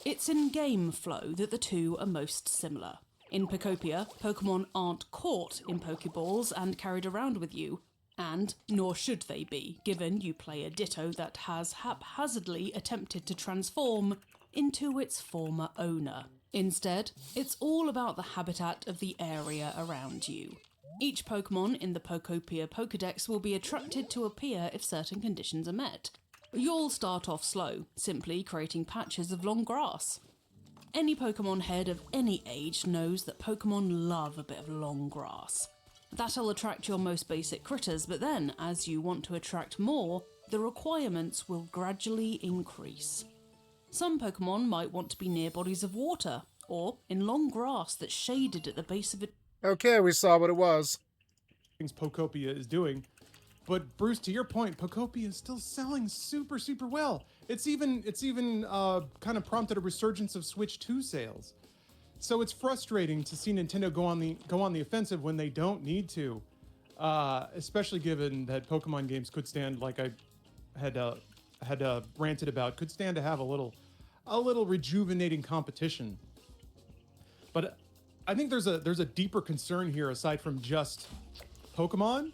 Speaker 17: It's in game flow that the two are most similar. In Pokopia, Pokemon aren't caught in Pokeballs and carried around with you, and nor should they be, given you play a Ditto that has haphazardly attempted to transform into its former owner. Instead, it's all about the habitat of the area around you. Each Pokemon in the Pokopia Pokedex will be attracted to appear if certain conditions are met. You'll start off slow, simply creating patches of long grass. Any Pokemon head of any age knows that Pokemon love a bit of long grass. That'll attract your most basic critters, but then, as you want to attract more, the requirements will gradually increase. Some Pokemon might want to be near bodies of water, or in long grass that's shaded at the base of a...
Speaker 1: Okay, we saw what it was.
Speaker 16: Things Pokopia is doing. But Bruce, to your point, Pokopia is still selling super, super well. It's even kind of prompted a resurgence of Switch 2 sales. So it's frustrating to see Nintendo go on the offensive when they don't need to, especially given that Pokemon games could stand, like I had ranted about, could stand to have a little rejuvenating competition. But I think there's a deeper concern here aside from just Pokemon,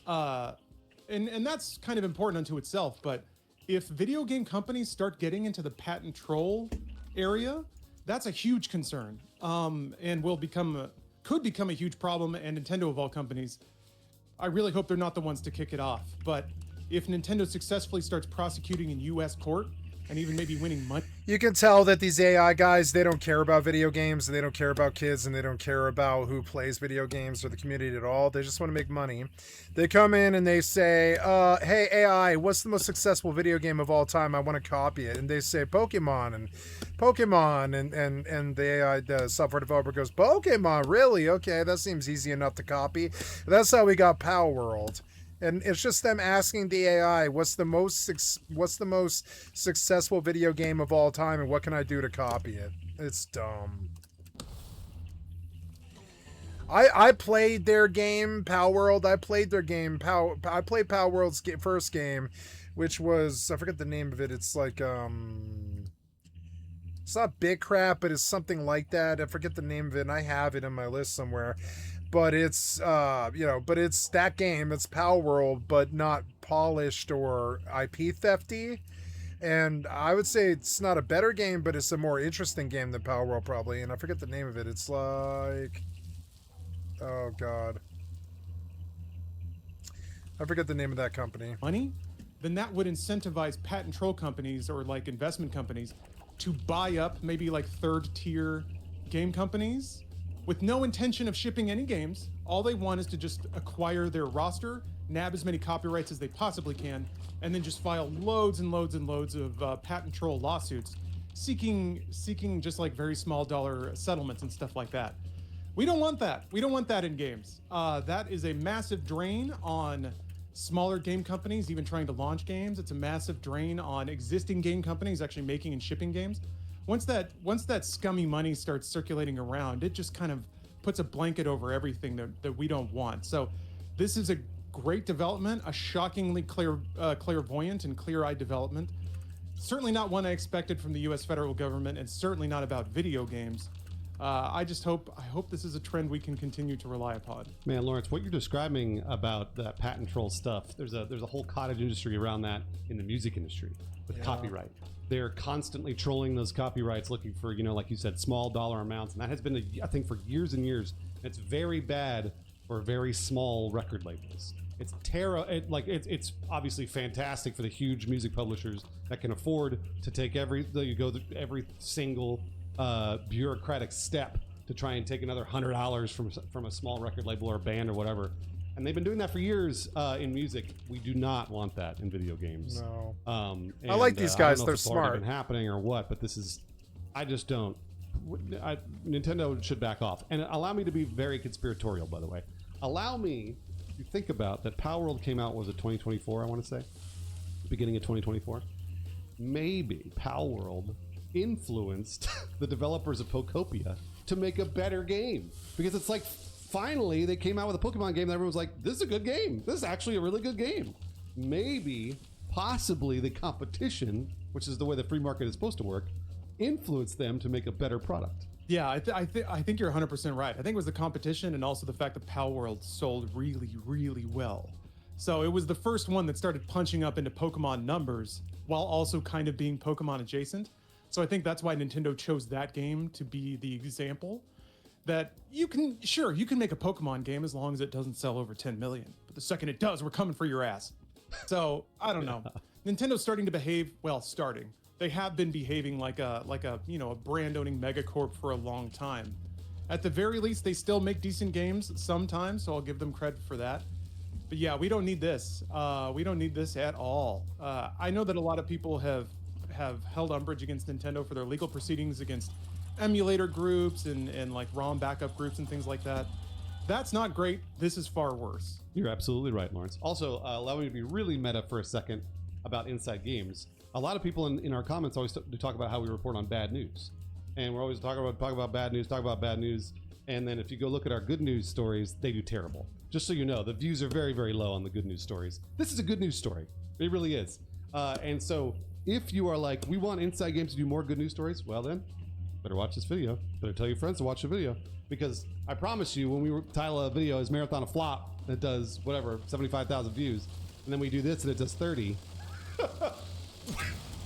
Speaker 16: and that's kind of important unto itself. But if video game companies start getting into the patent troll area, that's a huge concern, and could become a huge problem. And Nintendo, of all companies, I really hope they're not the ones to kick it off. But if Nintendo successfully starts prosecuting in U.S. court and even maybe winning money.
Speaker 1: You can tell that these AI guys, they don't care about video games, and they don't care about kids, and they don't care about who plays video games or the community at all. They just want to make money. They come in and they say, hey, AI, what's the most successful video game of all time? I want to copy it. And they say Pokemon, and the AI, the software developer goes, Pokemon, really? Okay, that seems easy enough to copy. That's how we got Power World. And it's just them asking the AI, what's the most successful video game of all time, and what can I do to copy it? It's dumb. I played their game, Power World. I played their game, I played Power World's first game, which was, I forget the name of it. It's like, it's not Big Crap, but it's something like that. I forget the name of it, and I have it in my list somewhere. But it's, but it's that game. It's Power World, but not polished or IP thefty. And I would say it's not a better game, but it's a more interesting game than Power World probably. And I forget the name of it. It's like, oh God, I forget the name of that company.
Speaker 16: Money? Then that would incentivize patent troll companies or like investment companies to buy up maybe like third tier game companies with no intention of shipping any games. All they want is to just acquire their roster, nab as many copyrights as they possibly can, and then just file loads and loads and loads of patent troll lawsuits, seeking just like very small dollar settlements and stuff like that. We don't want that. We don't want that in games. That is a massive drain on smaller game companies even trying to launch games. It's a massive drain on existing game companies actually making and shipping games. Once that scummy money starts circulating around, it just kind of puts a blanket over everything that we don't want. So this is a great development, a shockingly clairvoyant and clear-eyed development. Certainly not one I expected from the US federal government, and certainly not about video games. I hope this is a trend we can continue to rely upon.
Speaker 15: Man, Lawrence, what you're describing about that patent troll stuff, there's a whole cottage industry around that in the music industry with copyright. They're constantly trolling those copyrights, looking for, like you said, small dollar amounts, and that has been, I think, for years and years. It's very bad for very small record labels. It's it's obviously fantastic for the huge music publishers that can afford to take every single bureaucratic step to try and take another $100 from a small record label or a band or whatever. And they've been doing that for years in music. We do not want that in video games.
Speaker 1: No.
Speaker 15: And,
Speaker 1: I like these guys.
Speaker 15: I don't know
Speaker 1: They're
Speaker 15: if it's already
Speaker 1: smart.
Speaker 15: been happening or what, but this is, I just don't. Nintendo should back off. And allow me to be very conspiratorial, by the way. Allow me to think about that Power World came out, was it 2024, I want to say? Beginning of 2024? Maybe Power World influenced the developers of Pokopia to make a better game. Because it's like, finally, they came out with a Pokemon game that everyone was like, this is a good game. This is actually a really good game. Maybe, possibly the competition, which is the way the free market is supposed to work, influenced them to make a better product.
Speaker 16: Yeah, I think you're 100% right. I think it was the competition and also the fact that Power World sold really, really well. So it was the first one that started punching up into Pokemon numbers while also kind of being Pokemon adjacent. So I think that's why Nintendo chose that game to be the example that you can make a Pokemon game as long as it doesn't sell over 10 million. But the second it does, we're coming for your ass. So I don't know. Nintendo's starting to behave, they have been behaving like a brand owning megacorp for a long time. At the very least, they still make decent games sometimes, so I'll give them credit for that. But yeah, we don't need this. We don't need this at all. I know that a lot of people have held umbrage against Nintendo for their legal proceedings against emulator groups and like ROM backup groups and things like that. That's not great. This is far worse.
Speaker 15: You're absolutely right, Lawrence. Also, allow me to be really meta for a second about Inside Games. A lot of people in our comments always talk about how we report on bad news. And we're always talking about bad news. And then if you go look at our good news stories, they do terrible. Just so you know, the views are very, very low on the good news stories. This is a good news story. It really is. And so if you are like, we want Inside Games to do more good news stories, well then, better watch this video. Better tell your friends to watch the video. Because I promise you, when we title a video as Marathon a Flop, it does whatever, 75,000 views. And then we do this and it does 30.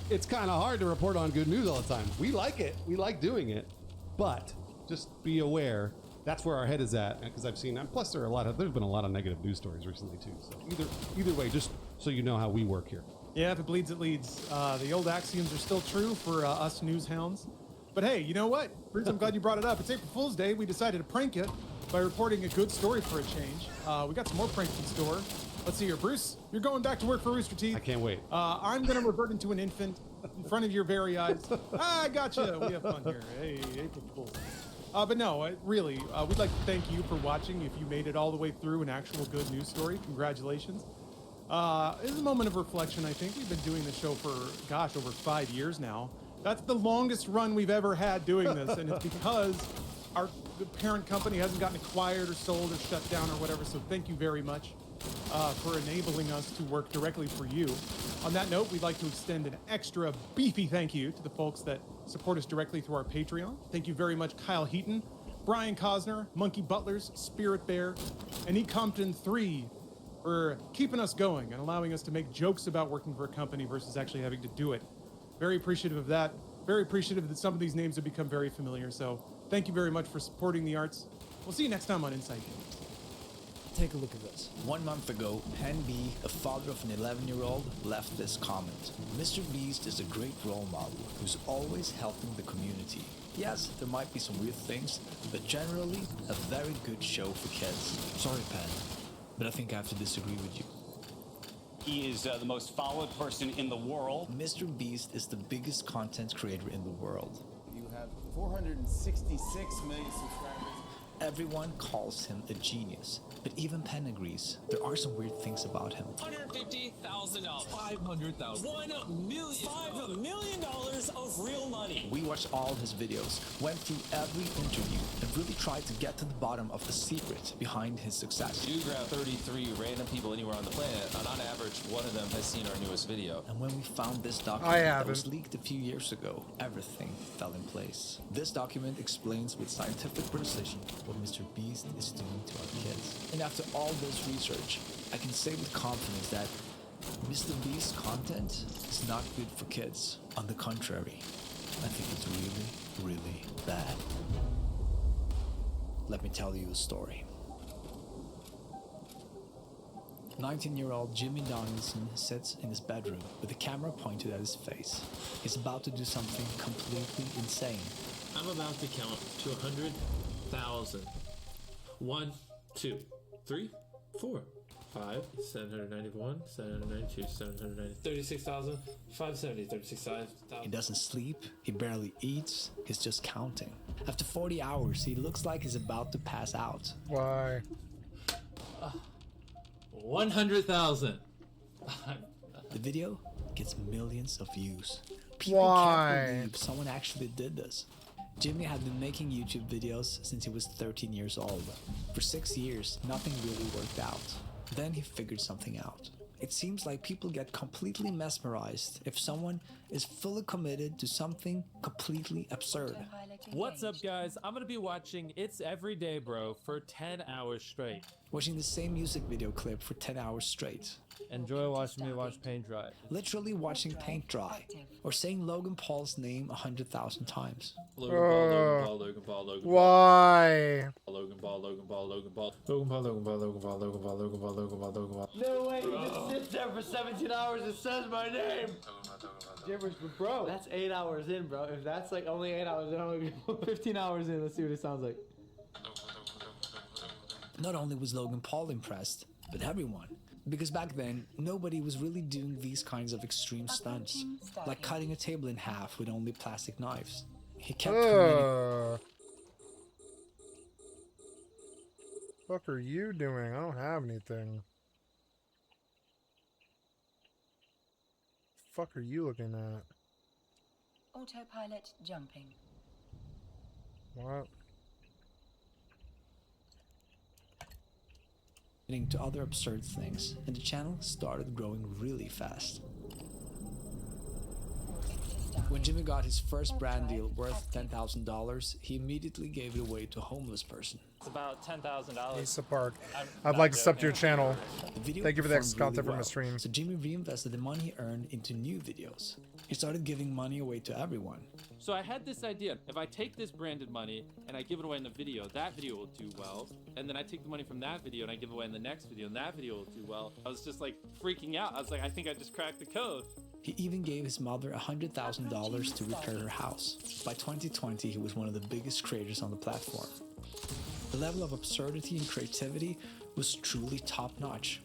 Speaker 15: It's kind of hard to report on good news all the time. We like it. We like doing it. But just be aware, that's where our head is at. Because I've seen, and plus there's been a lot of negative news stories recently too. So either way, just so you know how we work here.
Speaker 16: Yeah, if it bleeds, it leads. The old axioms are still true for us news hounds. But hey, you know what? Bruce, I'm glad you brought it up. It's April Fool's Day. We decided to prank you by reporting a good story for a change. We got some more pranks in store. Let's see here. Bruce, you're going back to work for Rooster Teeth.
Speaker 15: I can't wait.
Speaker 16: I'm going to revert into an infant in front of your very eyes. I gotcha. We have fun here. Hey, April Fool's. But no, really, we'd like to thank you for watching. If you made it all the way through an actual good news story, congratulations. This is a moment of reflection, I think. We've been doing this show for, over 5 years now. That's the longest run we've ever had doing this, and it's because the parent company hasn't gotten acquired or sold or shut down or whatever, so thank you very much for enabling us to work directly for you. On that note, we'd like to extend an extra beefy thank you to the folks that support us directly through our Patreon. Thank you very much, Kyle Heaton, Brian Cosner, Monkey Butlers, Spirit Bear, and E. Compton 3 for keeping us going and allowing us to make jokes about working for a company versus actually having to do it. Very appreciative of that. Very appreciative that some of these names have become very familiar. So thank you very much for supporting the arts. We'll see you next time on Insight.
Speaker 18: Take a look at this. 1 month ago, Pen B, a father of an 11-year-old, left this comment. Mr. Beast is a great role model who's always helping the community. Yes, there might be some weird things, but generally, a very good show for kids. Sorry, Pen, but I think I have to disagree with you.
Speaker 19: He is the most followed person in the world.
Speaker 18: Mr. Beast is the biggest content creator in the world.
Speaker 20: You have 466 million subscribers.
Speaker 18: Everyone calls him a genius, but even Penn agrees there are some weird things about him.
Speaker 21: $150,000. $500,000. $1 million. $5 million of real money.
Speaker 18: We watched all his videos, went through every interview, and really tried to get to the bottom of the secret behind his success.
Speaker 22: You grab 33 random people anywhere on the planet, and on average, one of them has seen our newest video.
Speaker 18: And when we found this document that was leaked a few years ago, everything fell in place. This document explains with scientific precision what Mr. Beast is doing to our kids. And after all this research, I can say with confidence that Mr. Beast's content is not good for kids. On the contrary, I think it's really, really bad. Let me tell you a story. 19-year-old Jimmy Donaldson sits in his bedroom with the camera pointed at his face. He's about to do something completely insane.
Speaker 23: I'm about to count to 100,000. 1, 2, 3, 4, 5, 791, 792, 790, 36,000, 570, 36,000.
Speaker 18: He doesn't sleep, he barely eats, he's just counting. After 40 hours, he looks like he's about to pass out.
Speaker 1: Why?
Speaker 23: 100,000.
Speaker 18: The video gets millions of views. People can't believe someone actually did this. Jimmy had been making YouTube videos since he was 13 years old. For 6 years, nothing really worked out. Then he figured something out. It seems like people get completely mesmerized if someone is fully committed to something completely absurd.
Speaker 24: What's up, guys? I'm gonna be watching It's Everyday Bro for 10 hours straight.
Speaker 18: Watching the same music video clip for 10 hours straight.
Speaker 24: Enjoy watching me watch paint dry.
Speaker 18: Literally watching paint dry. Or saying Logan Paul's name 100,000 times.
Speaker 23: Logan Paul, Logan Paul, Logan Paul, Logan Paul.
Speaker 1: Why?
Speaker 23: Logan Paul, Logan Paul, Logan Paul. Logan Paul, Logan Paul, Logan Paul, Logan Paul, Logan Paul, Logan Paul, Logan Paul.
Speaker 25: No way, he just sits there for 17 hours and says my name. Gibberish, but bro, that's 8 hours in, bro. If that's like only 8 hours in, I'm gonna go 15 hours in. Let's see what it sounds like.
Speaker 18: Not only was Logan Paul impressed, but everyone. Because back then, nobody was really doing these kinds of extreme stunts, like cutting a table in half with only plastic knives. He kept committing.
Speaker 1: What are you doing? I don't have anything. Fuck are you looking at?
Speaker 2: Autopilot jumping.
Speaker 1: What?
Speaker 18: To other absurd things, and the channel started growing really fast. When Jimmy got his first brand deal worth $10,000, he immediately gave it away to a homeless person.
Speaker 24: It's about $10,000.
Speaker 1: Asa Park. I'd like to sub to your channel. Thank you for the extra content from
Speaker 18: well.
Speaker 1: the stream.
Speaker 18: So Jimmy reinvested the money he earned into new videos. He started giving money away to everyone.
Speaker 24: So I had this idea. If I take this branded money and I give it away in the video, that video will do well. And then I take the money from that video and I give away in the next video, and that video will do well. I was just like freaking out. I was like, I think I just cracked the code.
Speaker 18: He even gave his mother $100,000 to repair her house. By 2020, he was one of the biggest creators on the platform. The level of absurdity and creativity was truly top-notch.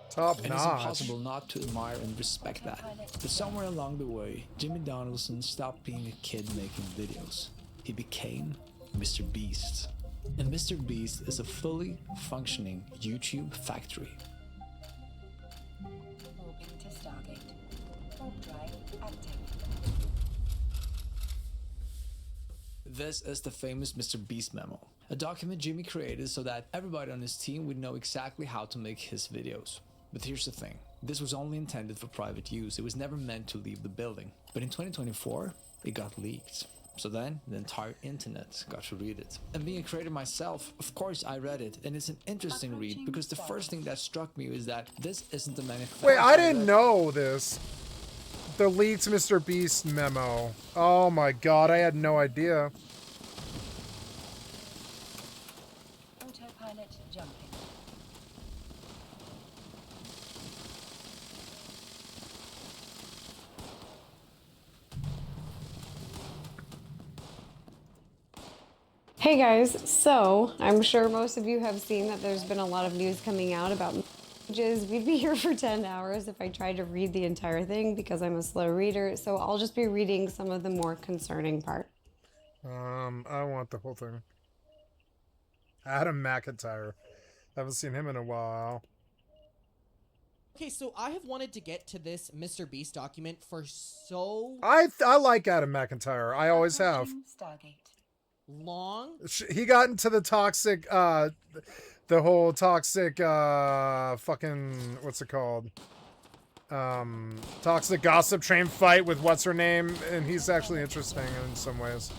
Speaker 1: Top
Speaker 18: and
Speaker 1: notch.
Speaker 18: it's impossible not to admire and respect that. But somewhere along the way, Jimmy Donaldson stopped being a kid making videos. He became Mr. Beast. And Mr. Beast is a fully functioning YouTube factory.
Speaker 2: Moving to Stargate. Warp drive active.
Speaker 18: This is the famous Mr. Beast memo, a document Jimmy created so that everybody on his team would know exactly how to make his videos. But here's the thing, this was only intended for private use, it was never meant to leave the building. But in 2024, it got leaked. So then, the entire internet got to read it. And being a creator myself, of course I read it, and it's an interesting read because the first thing that struck me is that this isn't the manufacturer.
Speaker 1: Wait, I didn't know this. The leaked Mr. Beast memo. Oh my god, I had no idea.
Speaker 2: Autopilot jumping.
Speaker 4: Hey guys, so I'm sure most of you have seen that there's been a lot of news coming out about messages. We'd be here for 10 hours if I tried to read the entire thing because I'm a slow reader, so I'll just be reading some of the more concerning part.
Speaker 1: I want the whole thing. Adam McIntyre. Haven't seen him in a while.
Speaker 6: Okay, so I have wanted to get to this Mr. Beast document for so
Speaker 1: I like Adam McIntyre. I always have.
Speaker 2: Stargate.
Speaker 6: Long.
Speaker 1: He got into the toxic, the whole toxic, fucking, what's it called? Toxic gossip train fight with what's her name, and he's actually interesting in some ways.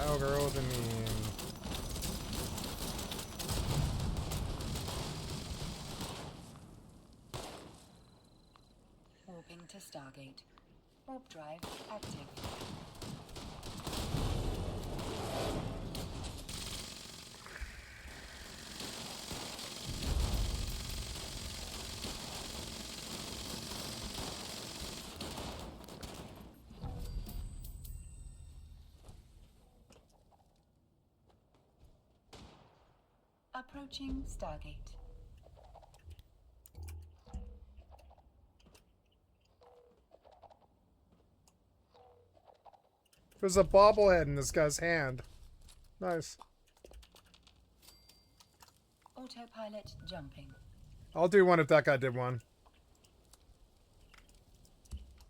Speaker 1: Oh, girl, the meme.
Speaker 2: Warping to Stargate. Warp drive active. Approaching Stargate.
Speaker 1: There's a bobblehead in this guy's hand. Nice.
Speaker 2: Autopilot jumping.
Speaker 1: I'll do one if that guy did one.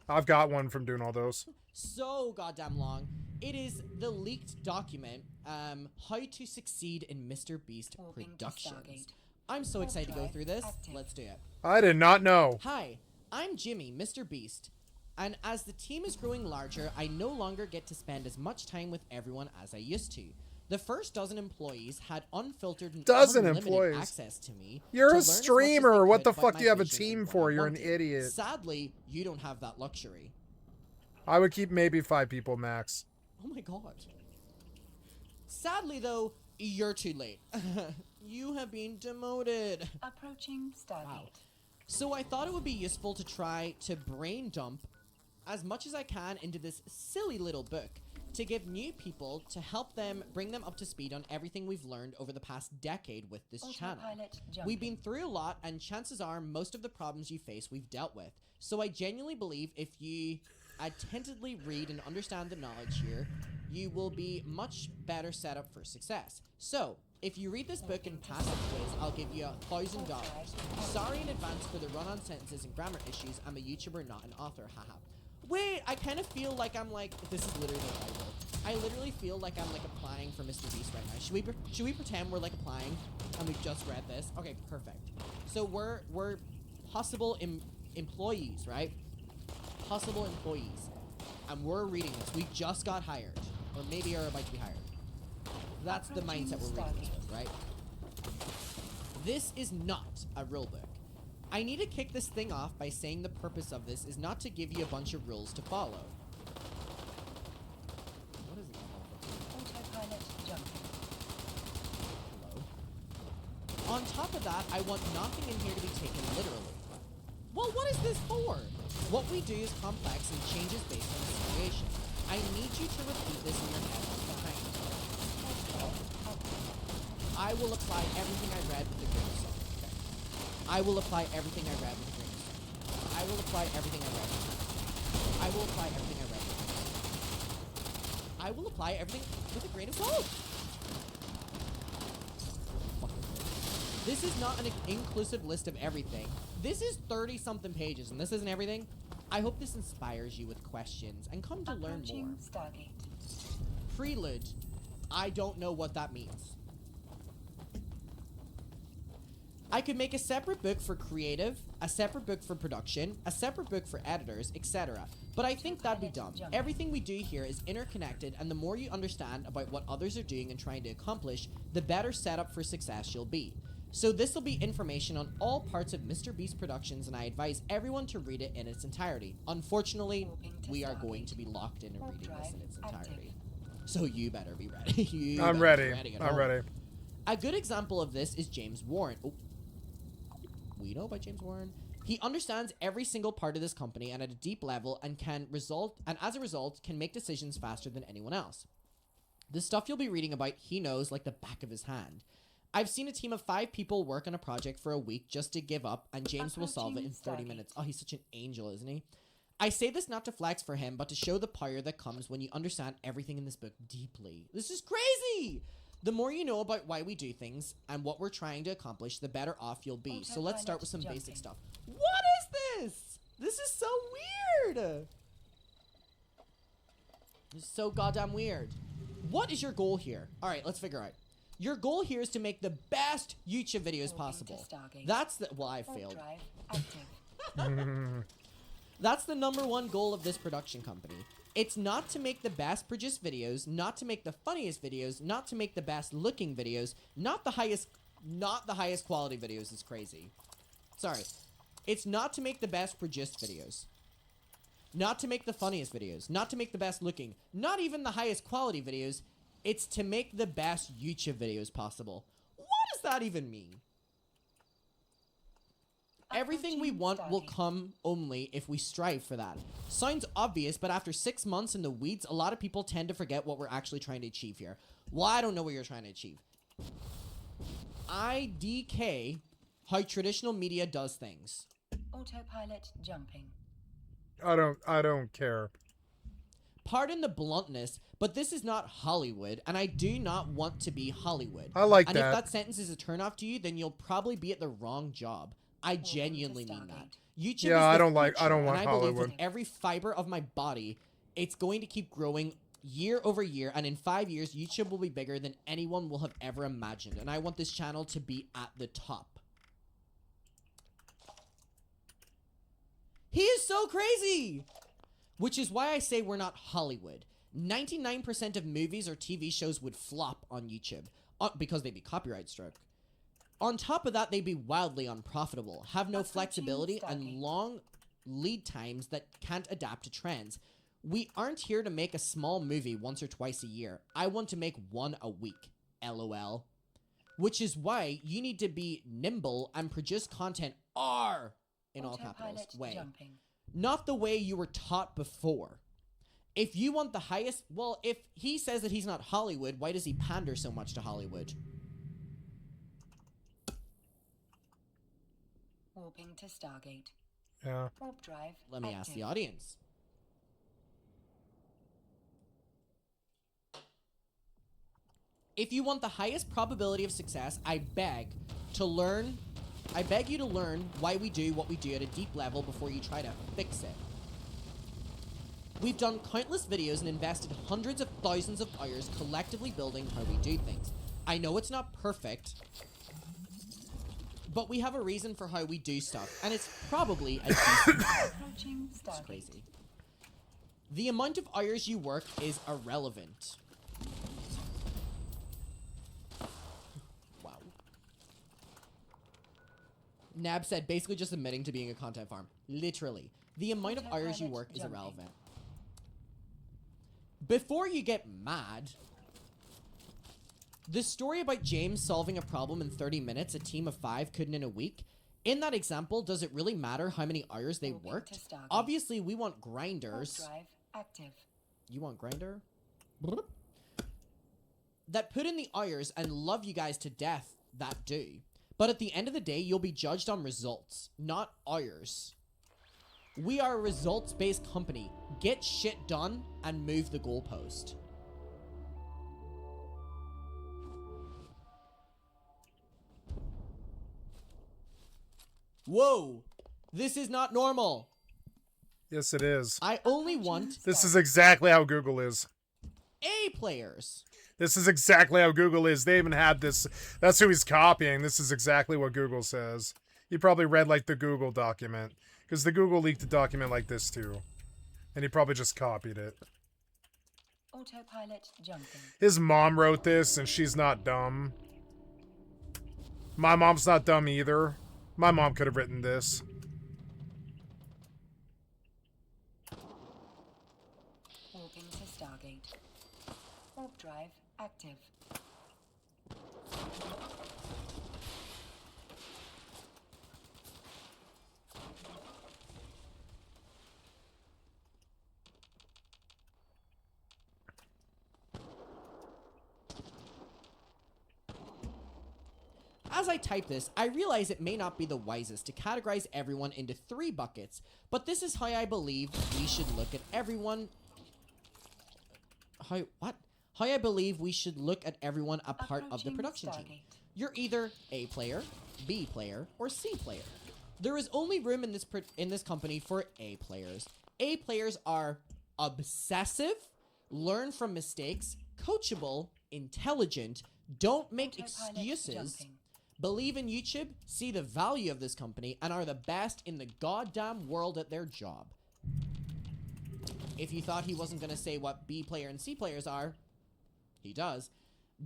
Speaker 1: I've got one from doing all those.
Speaker 6: So goddamn long. It is the leaked document, How to Succeed in Mr. Beast Productions. I'm so excited to go through this. Let's do it.
Speaker 1: I did not know.
Speaker 6: Hi, I'm Jimmy, Mr. Beast. And as the team is growing larger, I no longer get to spend as much time with everyone as I used to. The first dozen employees had unfiltered and unlimited access to me.
Speaker 1: You're
Speaker 6: to
Speaker 1: a
Speaker 6: learn as much as
Speaker 1: streamer.
Speaker 6: they
Speaker 1: What the
Speaker 6: could
Speaker 1: fuck
Speaker 6: about
Speaker 1: do you have
Speaker 6: my
Speaker 1: a
Speaker 6: vision
Speaker 1: team
Speaker 6: and what
Speaker 1: for?
Speaker 6: I
Speaker 1: You're an
Speaker 6: wanted.
Speaker 1: idiot.
Speaker 6: Sadly, you don't have that luxury.
Speaker 1: I would keep maybe 5 people max.
Speaker 6: Oh my god. Sadly, though, you're too late. You have been demoted.
Speaker 2: Approaching Stargate.
Speaker 6: Wow. So I thought it would be useful to try to brain dump as much as I can into this silly little book to give new people to help them bring them up to speed on everything we've learned over the past decade with this channel. We've been through a lot, and chances are most of the problems you face we've dealt with. So I genuinely believe if you attentively read and understand the knowledge here, you will be much better set up for success. So, if you read this book and pass the quiz, I'll give you $1,000. Sorry in advance for the run-on sentences and grammar issues. I'm a YouTuber, not an author, haha. Wait, I kind of feel like I'm like, this is literally the Bible. I literally feel like I'm like applying for Mr. Beast right now. Should we pretend we're like applying and we've just read this? Okay, perfect. So we're possible employees, right? Possible employees. And we're reading this. We just got hired. Or maybe are about to be hired. That's the mindset we're reading this with, right? This is not a rule book. I need to kick this thing off by saying the purpose of this is not to give you a bunch of rules to follow. What is it?
Speaker 2: Autopilot jumping.
Speaker 6: Hello? On top of that, I want nothing in here to be taken literally. Well, what is this for? What we do is complex and changes based on the situation. I need you to repeat this in your head behind. I will apply everything I read with a grain of salt. Okay. I will apply everything I read with a grain of salt. I will apply everything I read with a grain of salt. I will apply everything I read with a grain of salt. I will apply everything with a grain of salt. This is not an inclusive list of everything. This is 30-something pages, and this isn't everything. I hope this inspires you with questions and come to learn more.
Speaker 2: Stargate.
Speaker 6: Prelude. I don't know what that means. I could make a separate book for creative, a separate book for production, a separate book for editors, etc. But I think that'd be dumb. Everything we do here is interconnected, and the more you understand about what others are doing and trying to accomplish, the better setup for success you'll be. So this will be information on all parts of Mr. Beast Productions, and I advise everyone to read it in its entirety. Unfortunately, we are going to be locked into reading this in its entirety. So you better be ready.
Speaker 1: I'm ready. I'm ready.
Speaker 6: A good example of this is James Warren. Oh, we know about James Warren. He understands every single part of this company and at a deep level, and as a result can make decisions faster than anyone else. The stuff you'll be reading about, he knows like the back of his hand. I've seen a team of 5 people work on a project for a week just to give up, and James will solve it in 30 minutes. Oh, he's such an angel, isn't he? I say this not to flex for him, but to show the power that comes when you understand everything in this book deeply. This is crazy! The more you know about why we do things and what we're trying to accomplish, the better off you'll be. So let's start with some basic stuff. What is this? This is so weird! This is so goddamn weird. What is your goal here? Alright, let's figure out. Your goal here is to make the best YouTube videos possible. That's the... Well, I failed. That's the #1 goal of this production company. It's not to make the best produced videos, not to make the funniest videos, not to make the best looking videos, not the highest quality videos. Is crazy. Sorry. It's not to make the best produced videos. Not to make the funniest videos, not to make the best looking, not even the highest quality videos. It's to make the best YouTube videos possible. What does that even mean? Everything we want will come only if we strive for that. Sounds obvious, but after 6 months in the weeds, a lot of people tend to forget what we're actually trying to achieve here. Well, I don't know what you're trying to achieve. IDK, how traditional media does things.
Speaker 2: Autopilot jumping.
Speaker 1: I don't care.
Speaker 6: Pardon the bluntness, but this is not Hollywood, and I do not want to be Hollywood.
Speaker 1: I like that.
Speaker 6: And if that sentence is a turnoff to you, then you'll probably be at the wrong job. I genuinely mean that. YouTube is
Speaker 1: I
Speaker 6: the
Speaker 1: don't want
Speaker 6: future, and I believe
Speaker 1: Hollywood.
Speaker 6: with every fiber of my body, it's going to keep growing year over year, and in 5 years, YouTube will be bigger than anyone will have ever imagined, and I want this channel to be at the top. He is so crazy! Which is why I say we're not Hollywood. 99% of movies or TV shows would flop on YouTube because they'd be copyright struck. On top of that, they'd be wildly unprofitable, have no flexibility, and long lead times that can't adapt to trends. We aren't here to make a small movie once or twice a year. I want to make one a week. LOL. Which is why you need to be nimble and produce content in all capitals way.
Speaker 2: Jumping.
Speaker 6: Not the way you were taught before. If you want the highest... Well, if he says that he's not Hollywood, why does he pander so much to Hollywood?
Speaker 2: Warping to Stargate.
Speaker 1: Yeah.
Speaker 2: Warp drive.
Speaker 6: Let me ask the audience. If you want the highest probability of success, I beg you to learn why we do what we do at a deep level before you try to fix it. We've done countless videos and invested hundreds of thousands of hours collectively building how we do things. I know it's not perfect, but we have a reason for how we do stuff, and it's probably a decent It's crazy. The amount of hours you work is irrelevant. Wow. Nab said basically just admitting to being a content farm. Literally. The amount of hours you work is irrelevant. Before you get mad, the story about James solving a problem in 30 minutes, a team of 5 couldn't in a week, in that example, does it really matter how many hours they worked? Obviously, we want grinders.
Speaker 2: Drive active.
Speaker 6: You want grinder? That put in the hours and love you guys to death that do. But at the end of the day, you'll be judged on results, not hours. We are a results-based company. Get shit done and move the goalpost. Whoa! This is not normal.
Speaker 1: Yes, it is.
Speaker 6: I only want...
Speaker 1: This is exactly how Google is.
Speaker 6: A players.
Speaker 1: This is exactly how Google is. They even had this. That's who he's copying. This is exactly what Google says. He probably read like the Google document, because the Google leaked a document like this too, and he probably just copied it.
Speaker 2: Autopilot jumping.
Speaker 1: His mom wrote this, and she's not dumb. My mom's not dumb either. My mom could have written this.
Speaker 2: Warping to Stargate. Warp drive active.
Speaker 6: As I type this, I realize it may not be the wisest to categorize everyone into 3 buckets, but this is how I believe we should look at everyone. How I believe we should look at everyone a part of the production team. You're either A player, B player, or C player. There is only room in this company for A players. A players are obsessive, learn from mistakes, coachable, intelligent, don't make excuses, believe in YouTube, see the value of this company, and are the best in the goddamn world at their job. If you thought he wasn't going to say what B player and C players are, he does.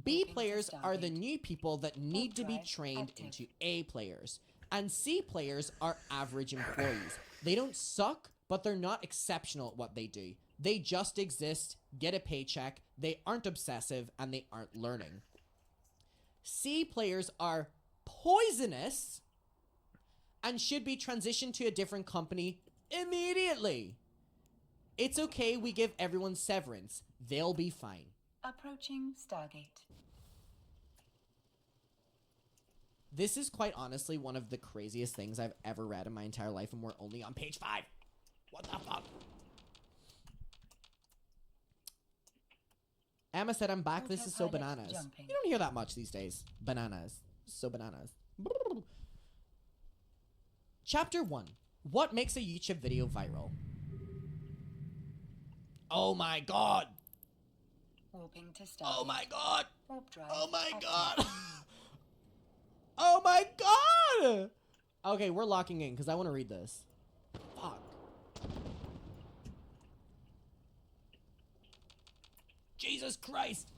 Speaker 6: B players are the new people that need to be trained into A players. And C players are average employees. They don't suck, but they're not exceptional at what they do. They just exist, get a paycheck, they aren't obsessive, and they aren't learning. C players are poisonous and should be transitioned to a different company immediately. It's okay, we give everyone severance. They'll be fine.
Speaker 2: Approaching Stargate.
Speaker 6: This is quite honestly one of the craziest things I've ever read in my entire life, and we're only on page 5. What the fuck? Emma said, I'm back. This is so bananas. You don't hear that much these days. Bananas. So bananas. Chapter 1. What makes a YouTube video viral? Oh my god.
Speaker 2: Warping to Stargate.
Speaker 6: Oh my god.
Speaker 2: Warp drive
Speaker 6: Oh my
Speaker 2: active.
Speaker 6: god. Oh my god. Okay, we're locking in because I want to read this. Fuck. Jesus Christ.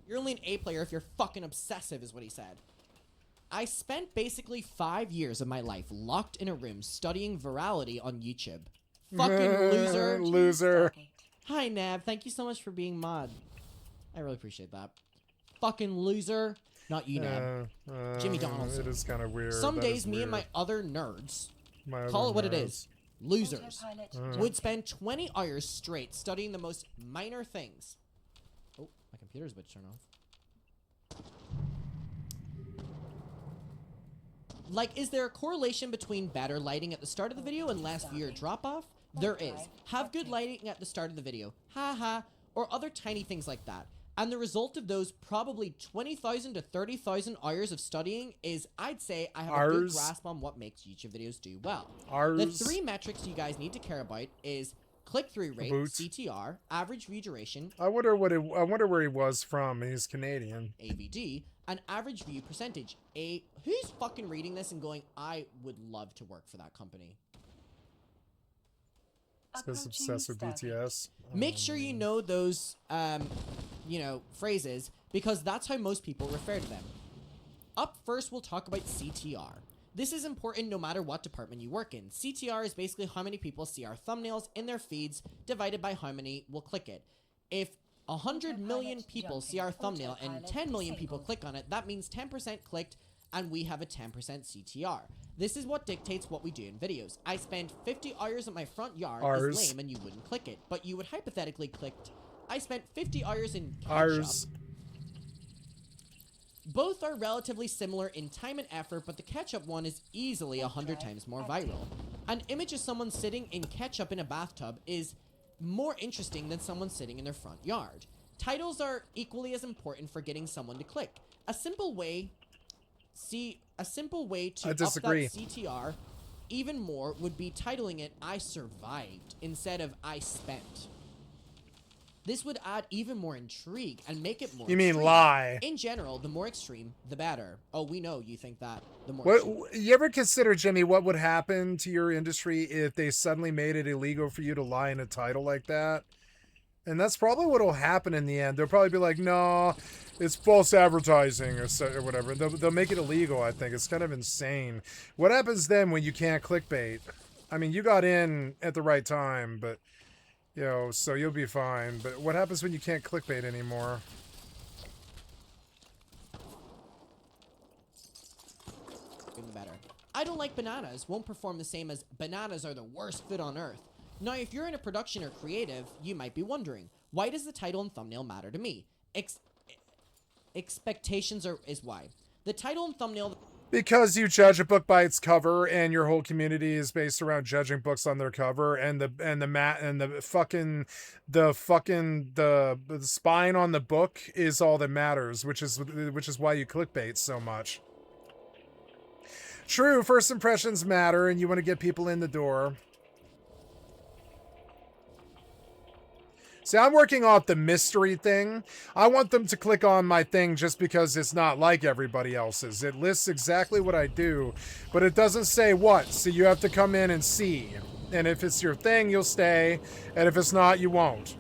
Speaker 6: You're only an A player if you're fucking obsessive, is what he said. I spent basically 5 years of my life locked in a room studying virality on YouTube. Fucking loser.
Speaker 1: Loser.
Speaker 6: Hi, Nab. Thank you so much for being mod. I really appreciate that. Fucking loser. Not you, Nab. Jimmy Donaldson.
Speaker 1: It is kind of weird.
Speaker 6: Some
Speaker 1: That
Speaker 6: days
Speaker 1: is
Speaker 6: me
Speaker 1: weird.
Speaker 6: and my other nerds,
Speaker 1: My
Speaker 6: call
Speaker 1: other
Speaker 6: it what it
Speaker 1: nerds.
Speaker 6: is, losers, would spend 20 hours straight studying the most minor things. Oh, my computer's about to turn off. Like, is there a correlation between better lighting at the start of the video and less viewer drop-off? There is. Have good lighting at the start of the video. Haha. Or other tiny things like that. And the result of those probably 20,000 to 30,000 hours of studying is, I'd say, I have a good grasp on what makes YouTube videos do well. The 3 metrics you guys need to care about is click-through rate, CTR, average view duration.
Speaker 1: I wonder where he was from. He's Canadian.
Speaker 6: AVD, and average view percentage. Who's fucking reading this and going, I would love to work for that company?
Speaker 1: Says obsessed with BTS.
Speaker 6: Make sure you know those, phrases, because that's how most people refer to them. Up first, we'll talk about CTR. This is important no matter what department you work in. CTR is basically how many people see our thumbnails in their feeds divided by how many will click it. If 100 million people see our thumbnail and 10 million people click on it, that means 10% clicked, and we have a 10% CTR. This is what dictates what we do in videos. I spend 50 hours at my front yard is lame and you wouldn't click it, but you would hypothetically click. I spent 50 hours in ketchup. Both are relatively similar in time and effort, but the ketchup one is easily 100 times more viral. An image of someone sitting in ketchup in a bathtub is more interesting than someone sitting in their front yard. Titles are equally as important for getting someone to click. A simple way to up that CTR even more would be titling it I survived instead of I spent. This would add even more intrigue and make it more
Speaker 1: You mean
Speaker 6: extreme.
Speaker 1: lie.
Speaker 6: In general, the more extreme, the better. Oh, we know you think that. The more
Speaker 1: What
Speaker 6: extreme.
Speaker 1: you ever consider, Jimmy, what would happen to your industry if they suddenly made it illegal for you to lie in a title like that? And that's probably what will happen in the end. They'll probably be like, no, it's false advertising or whatever. They'll make it illegal, I think. It's kind of insane. What happens then when you can't clickbait? I mean, you got in at the right time, but, you know, so you'll be fine. But what happens when you can't clickbait anymore?
Speaker 6: The better. I don't like bananas won't perform the same as bananas are the worst food on earth. Now, if you're in a production or creative, you might be wondering, why does the title and thumbnail matter to me? Expectations is why. The title and thumbnail...
Speaker 1: Because you judge a book by its cover, and your whole community is based around judging books on their cover, and the spine on the book is all that matters, which is why you clickbait so much. True, first impressions matter, and you want to get people in the door. See, I'm working off the mystery thing. I want them to click on my thing just because it's not like everybody else's. It lists exactly what I do, but it doesn't say what, so you have to come in and see. And if it's your thing, you'll stay, and if it's not, you won't.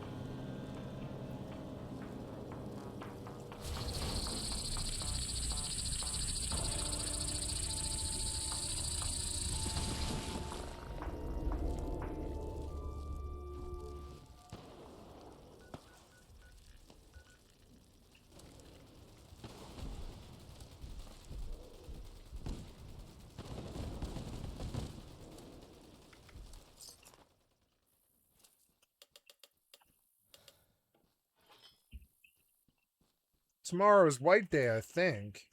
Speaker 1: Tomorrow is White Day, I think.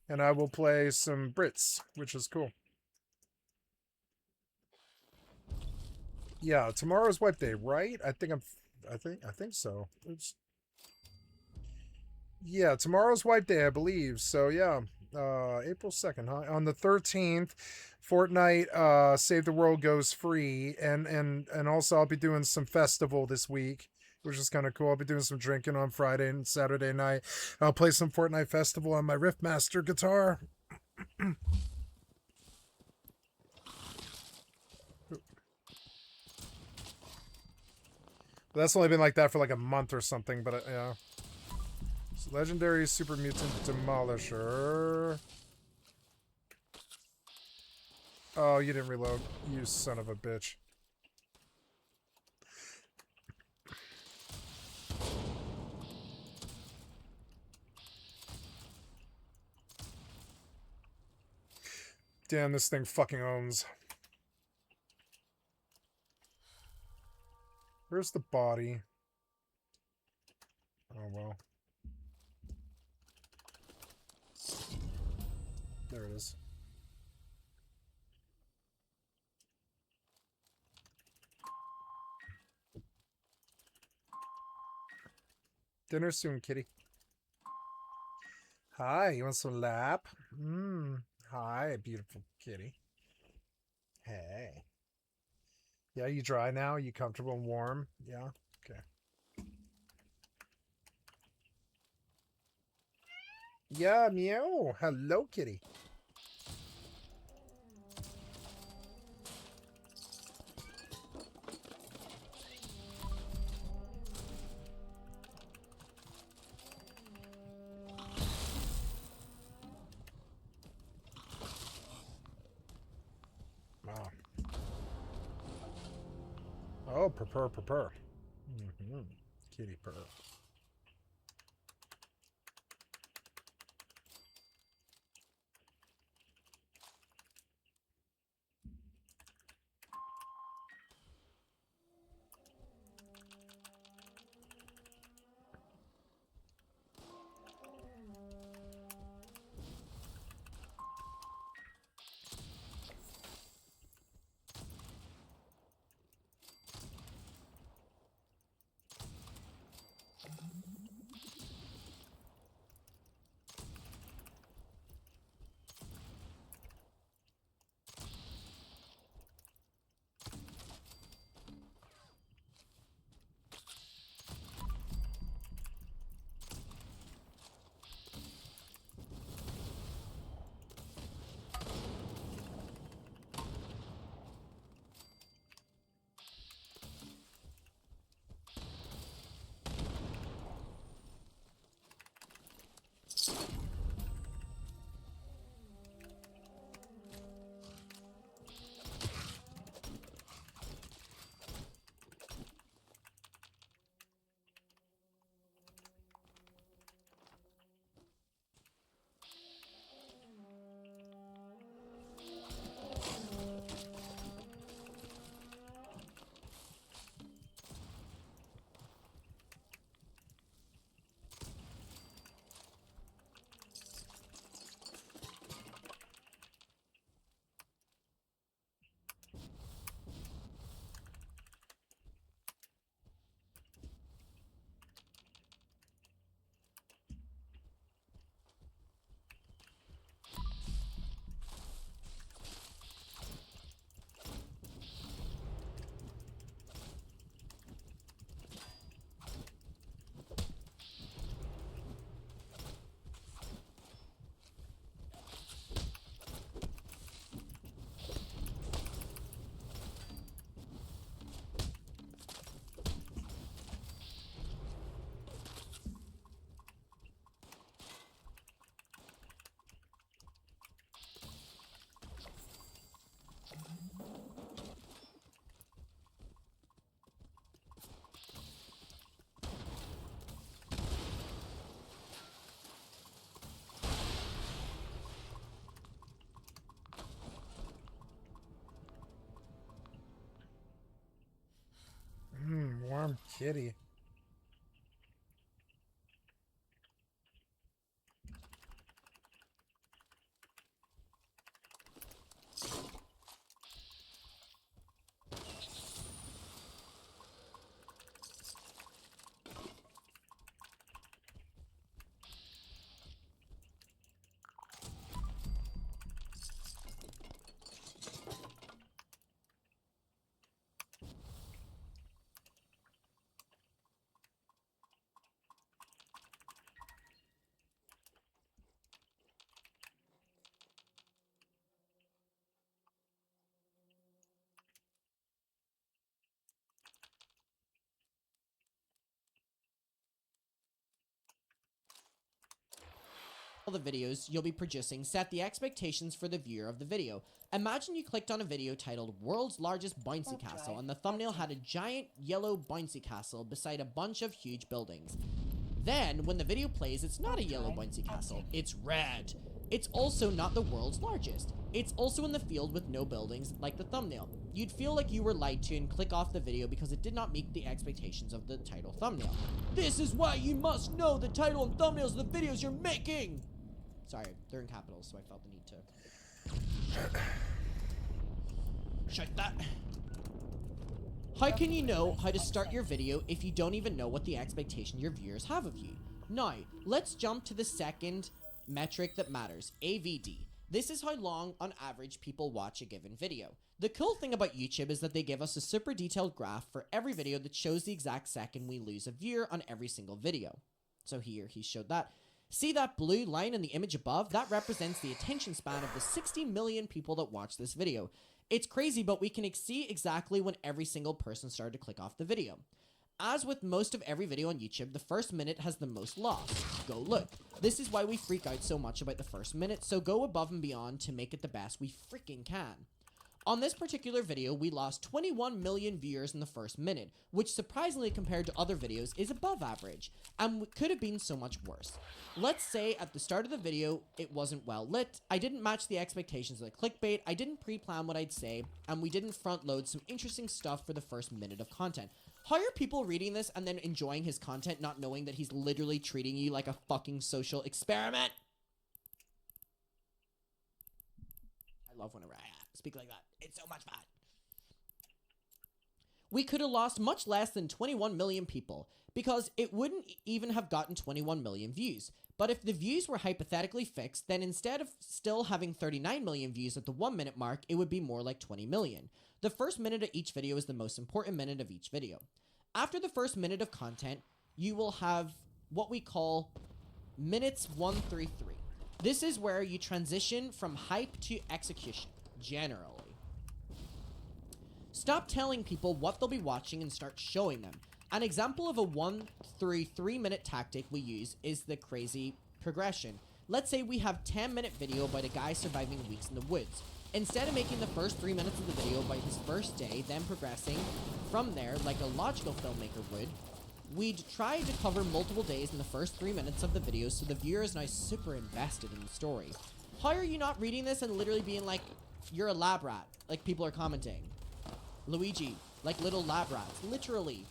Speaker 1: And I will play some Brits, which is cool. Yeah, tomorrow's White Day, right? I think so. Oops. Yeah, tomorrow's White Day, I believe. So yeah, April 2nd, huh? On the 13th, Fortnite Save the World goes free, and also I'll be doing some festival this week, which is kind of cool. I'll be doing some drinking on Friday and Saturday night. I'll play some Fortnite Festival on my Riffmaster guitar. That's only been like that for like a month or something, but yeah. So Legendary Super Mutant Demolisher. Oh, you didn't reload, you son of a bitch. Damn, this thing fucking owns. Where's the body? Oh, well. There it is. Dinner soon, kitty. Hi, you want some lap? Hi, beautiful kitty. Hey. Yeah, you dry now? You comfortable and warm? Yeah? Okay. Yeah, meow. Hello, kitty. Wow. Oh, purr. Kitty purr. Kitty.
Speaker 6: All the videos you'll be producing, set the expectations for the viewer of the video. Imagine you clicked on a video titled World's Largest Bouncy Castle, and the thumbnail had a giant yellow bouncy castle beside a bunch of huge buildings. Then, when the video plays, it's not a yellow bouncy castle, it's red. It's also not the world's largest. It's also in the field with no buildings, like the thumbnail. You'd feel like you were lied to and click off the video because it did not meet the expectations of the title thumbnail. This is why you must know the title and thumbnails of the videos you're making! Sorry, they're in capitals, so I felt the need to shut that. How can you know how to start your video if you don't even know what the expectation your viewers have of you? Now, let's jump to the second metric that matters, AVD. This is how long, on average, people watch a given video. The cool thing about YouTube is that they give us a super detailed graph for every video that shows the exact second we lose a viewer on every single video. So here, he showed that. See that blue line in the image above? That represents the attention span of the 60 million people that watch this video. It's crazy, but we can see exactly when every single person started to click off the video. As with most of every video on YouTube, the first minute has the most loss. Go look. This is why we freak out so much about the first minute, so go above and beyond to make it the best we freaking can. On this particular video, we lost 21 million viewers in the first minute, which surprisingly compared to other videos is above average, and could have been so much worse. Let's say at the start of the video, it wasn't well lit, I didn't match the expectations of the clickbait, I didn't pre-plan what I'd say, and we didn't front load some interesting stuff for the first minute of content. How are people reading this and then enjoying his content, not knowing that he's literally treating you like a fucking social experiment? I love whenever I speak like that. It's so much fun. We could have lost much less than 21 million people, because it wouldn't even have gotten 21 million views. But if the views were hypothetically fixed, then instead of still having 39 million views at the 1 minute mark, it would be more like 20 million. The first minute of each video is the most important minute of each video. After the first minute of content, you will have what we call minutes 1 through 3. This is where you transition from hype to execution, generally. Stop telling people what they'll be watching and start showing them. An example of a 1 through 3 minute tactic we use is the crazy progression. Let's say we have a 10-minute video about a guy surviving weeks in the woods. Instead of making the first 3 minutes of the video about his first day, then progressing from there like a logical filmmaker would, we'd try to cover multiple days in the first 3 minutes of the video so the viewer is now super invested in the story. How are you not reading this and literally being like, you're a lab rat, like people are commenting? Luigi, like little lab rats, literally.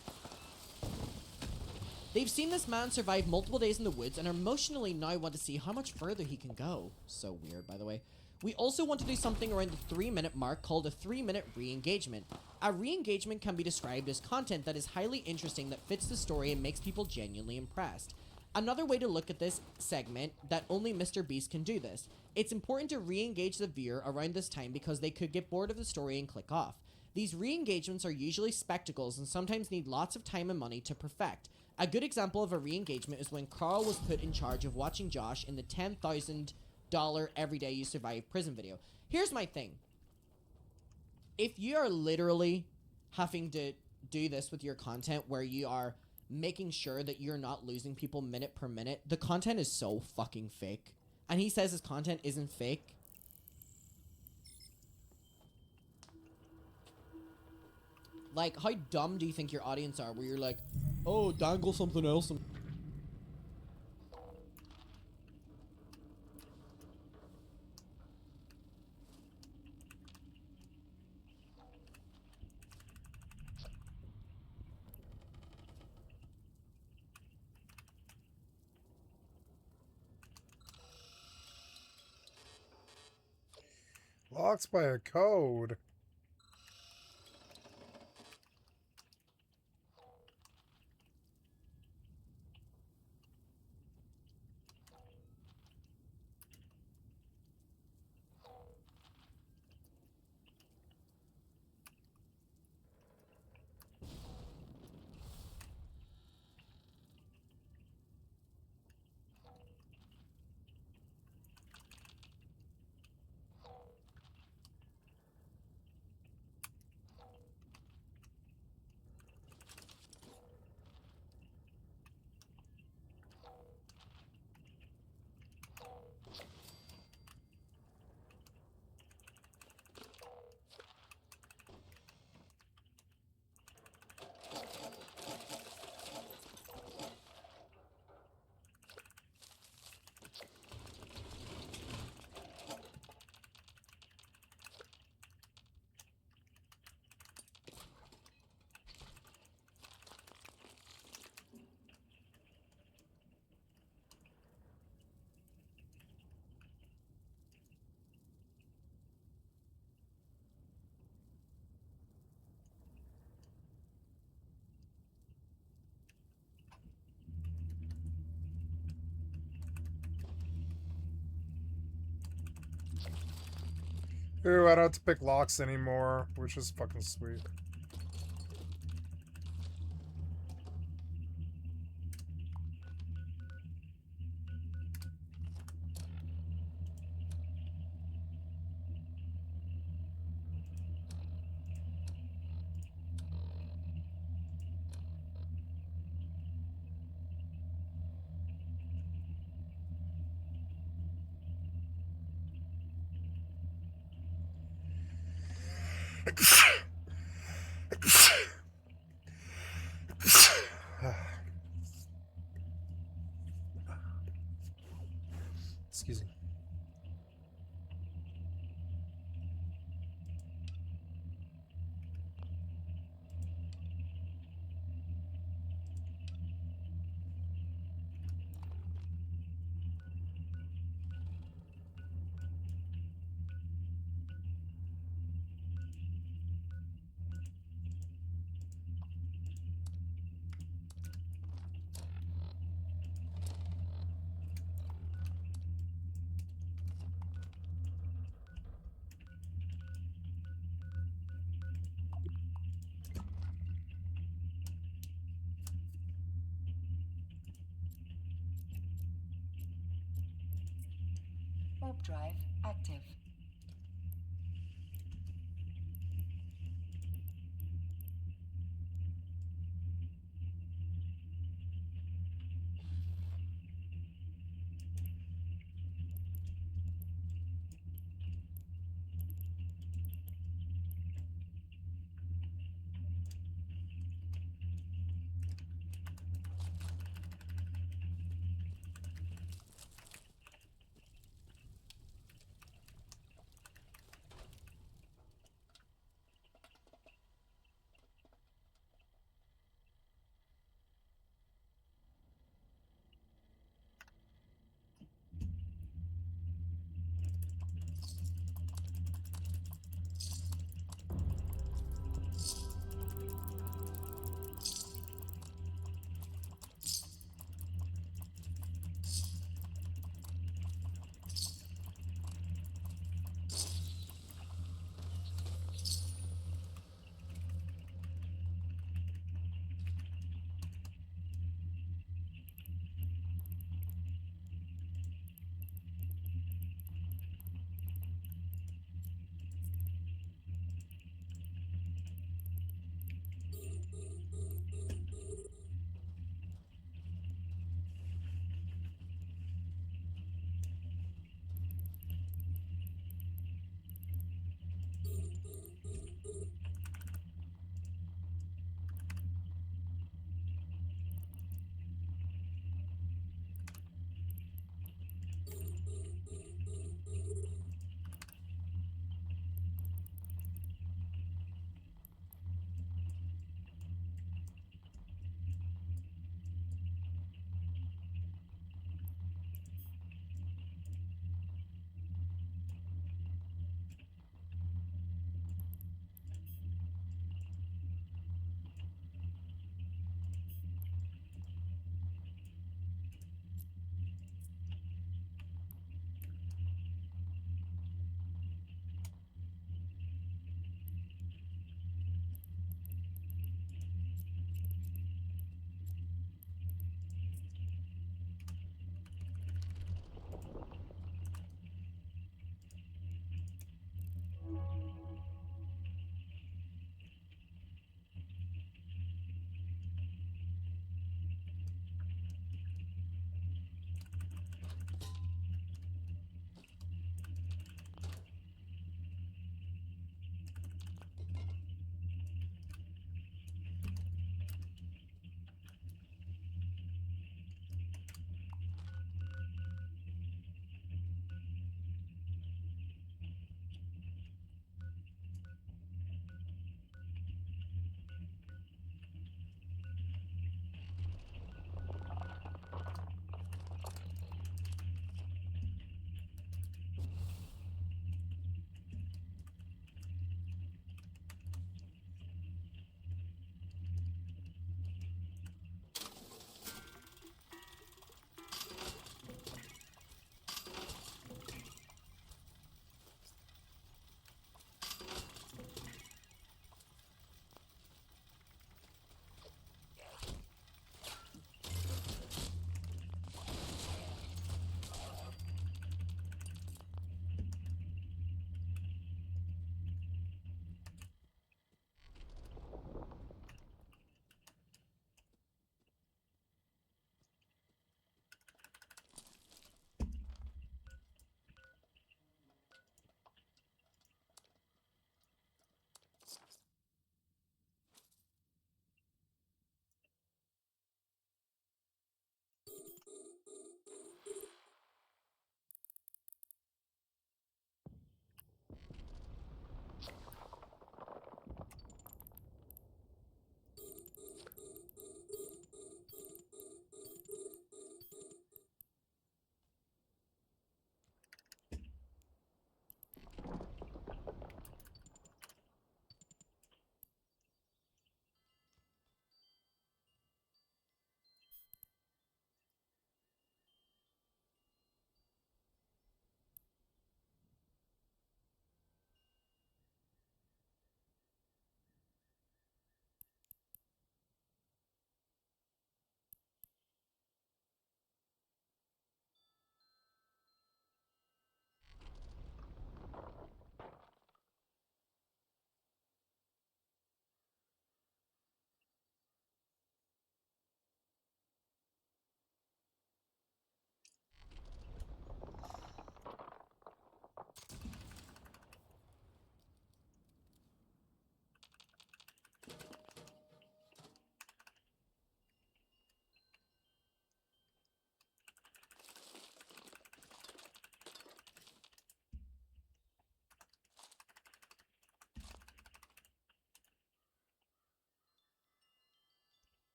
Speaker 6: They've seen this man survive multiple days in the woods and emotionally now want to see how much further he can go. So weird, by the way. We also want to do something around the 3-minute mark called a 3-minute re-engagement. A re-engagement can be described as content that is highly interesting, that fits the story and makes people genuinely impressed. Another way to look at this segment that only Mr. Beast can do this. It's important to re-engage the viewer around this time because they could get bored of the story and click off. These re-engagements are usually spectacles and sometimes need lots of time and money to perfect. A good example of a re-engagement is when Carl was put in charge of watching Josh in the $10,000 Everyday You Survive prison video. Here's my thing. If you are literally having to do this with your content where you are making sure that you're not losing people minute per minute, the content is so fucking fake. And he says his content isn't fake. Like, how dumb do you think your audience are where you're like, oh, dangle something else?
Speaker 1: Locks by a code. Ooh, I don't have to pick locks anymore, which is fucking sweet. Excuse me.
Speaker 2: Warp drive active.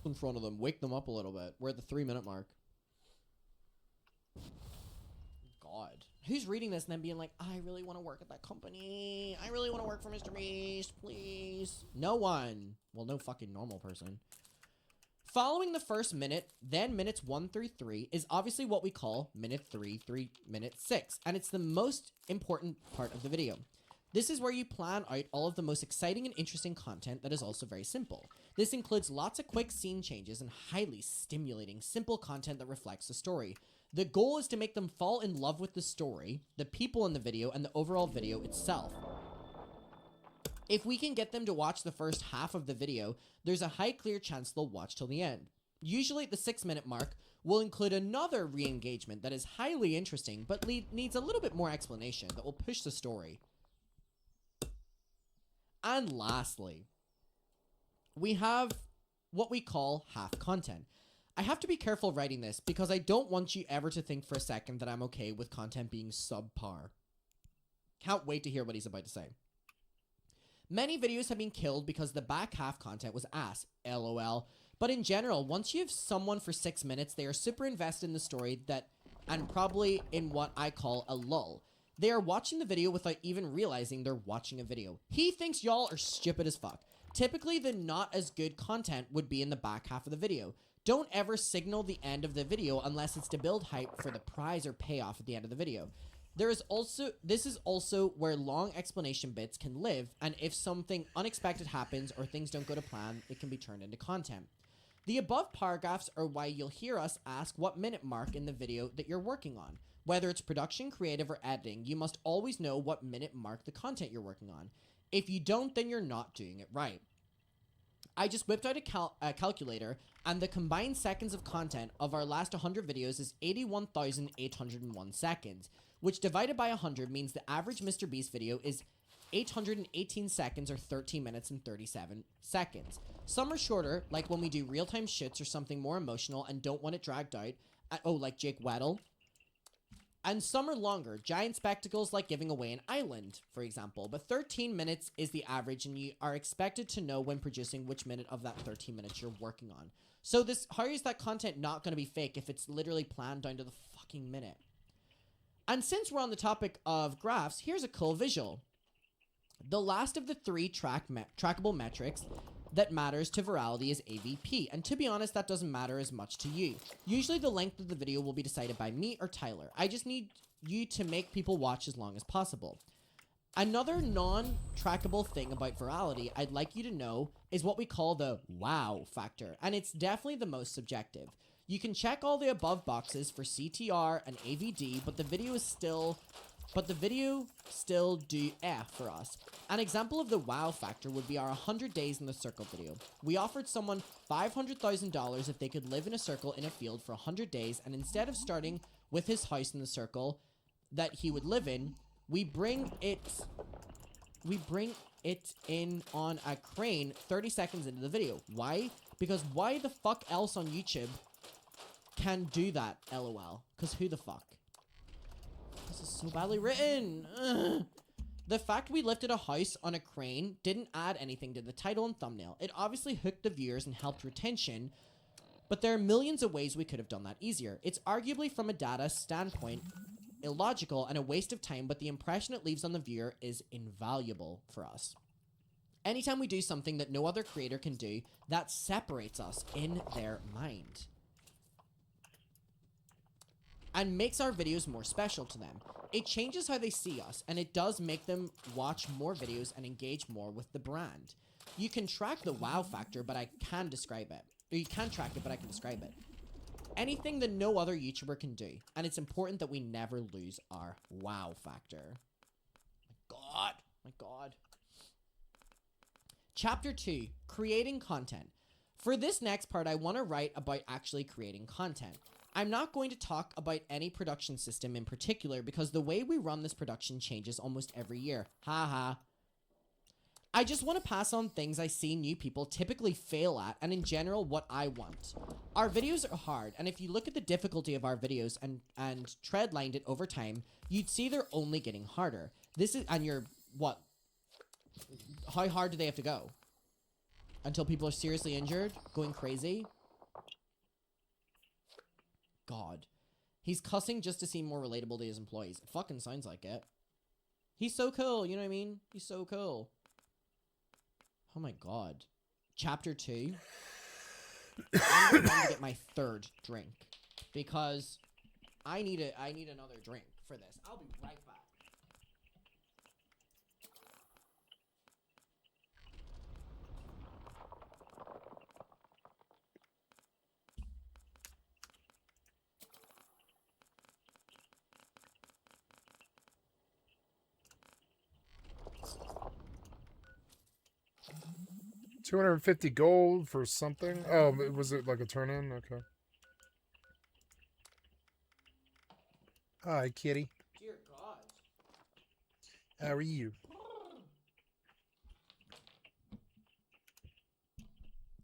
Speaker 6: in front of them. Wake them up a little bit. We're at the 3-minute mark. God. Who's reading this and then being like, I really want to work at that company. I really want to work for Mr. Beast, please. No one. Well, no fucking normal person. Following the first minute, then minutes 1 through 3, is obviously what we call minute 3 through minute 6, and it's the most important part of the video. This is where you plan out all of the most exciting and interesting content that is also very simple. This includes lots of quick scene changes and highly stimulating, simple content that reflects the story. The goal is to make them fall in love with the story, the people in the video, and the overall video itself. If we can get them to watch the first half of the video, there's a high clear chance they'll watch till the end. Usually at the 6-minute mark, we'll include another re-engagement that is highly interesting, but needs a little bit more explanation that will push the story. And lastly, we have what we call half content. I have to be careful writing this because I don't want you ever to think for a second that I'm okay with content being subpar. Can't wait to hear what he's about to say. Many videos have been killed because the back half content was ass, lol. But in general, once you have someone for 6 minutes, they are super invested in the story and probably in what I call a lull. They are watching the video without even realizing they're watching a video. He thinks y'all are stupid as fuck. Typically, the not as good content would be in the back half of the video. Don't ever signal the end of the video unless it's to build hype for the prize or payoff at the end of the video. This is also where long explanation bits can live, and if something unexpected happens or things don't go to plan, it can be turned into content. The above paragraphs are why you'll hear us ask what minute mark in the video that you're working on. Whether it's production, creative, or editing, you must always know what minute mark the content you're working on. If you don't, then you're not doing it right. I just whipped out a calculator, and the combined seconds of content of our last 100 videos is 81,801 seconds, which divided by 100 means the average Mr. Beast video is 818 seconds or 13 minutes and 37 seconds. Some are shorter, like when we do real-time shits or something more emotional and don't want it dragged out, like Jake Weddle. And some are longer, giant spectacles like giving away an island, for example. But 13 minutes is the average, and you are expected to know when producing which minute of that 13 minutes you're working on. So how is that content not going to be fake if it's literally planned down to the fucking minute? And since we're on the topic of graphs, here's a cool visual. The last of the 3 trackable metrics that matters to virality is AVP, and to be honest, that doesn't matter as much to you. Usually the length of the video will be decided by me or Tyler. I just need you to make people watch as long as possible. Another non-trackable thing about virality I'd like you to know is what we call the wow factor, and it's definitely the most subjective. You can check all the above boxes for CTR and AVD, but the video still do for us. An example of the wow factor would be our 100 days in the circle video. We offered someone $500,000 if they could live in a circle in a field for 100 days, and instead of starting with his house in the circle that he would live in, we bring it in on a crane 30 seconds into the video. Why? Because why the fuck else on YouTube can do that, lol? Because who the fuck? This is so badly written. Ugh. The fact we lifted a house on a crane didn't add anything to the title and thumbnail. It obviously hooked the viewers and helped retention, but there are millions of ways we could have done that easier. It's arguably, from a data standpoint, illogical and a waste of time, but the impression it leaves on the viewer is invaluable for us. Anytime we do something that no other creator can do, that separates us in their mind and makes our videos more special to them. It changes how they see us, and it does make them watch more videos and engage more with the brand. You can track the wow factor, but I can describe it. Or you can track it, but I can describe it. Anything that no other YouTuber can do, and it's important that we never lose our wow factor. My God. Chapter 2, creating content. For this next part, I want to write about actually creating content. I'm not going to talk about any production system in particular because the way we run this production changes almost every year. Haha. I just want to pass on things I see new people typically fail at, and in general, what I want. Our videos are hard, and if you look at the difficulty of our videos and treadlined it over time, you'd see they're only getting harder. How hard do they have to go? Until people are seriously injured? Going crazy? god. He's cussing just to seem more relatable to his employees. It fucking sounds like it. He's so cool, you know what I mean? He's so cool. Oh my god. Chapter 2. I'm going to get my 3rd drink. Because I need another drink for this. I'll be right back.
Speaker 1: $250 gold for something. Oh, was it like a turn-in? Okay. Hi, kitty.
Speaker 6: Dear God.
Speaker 1: How are you?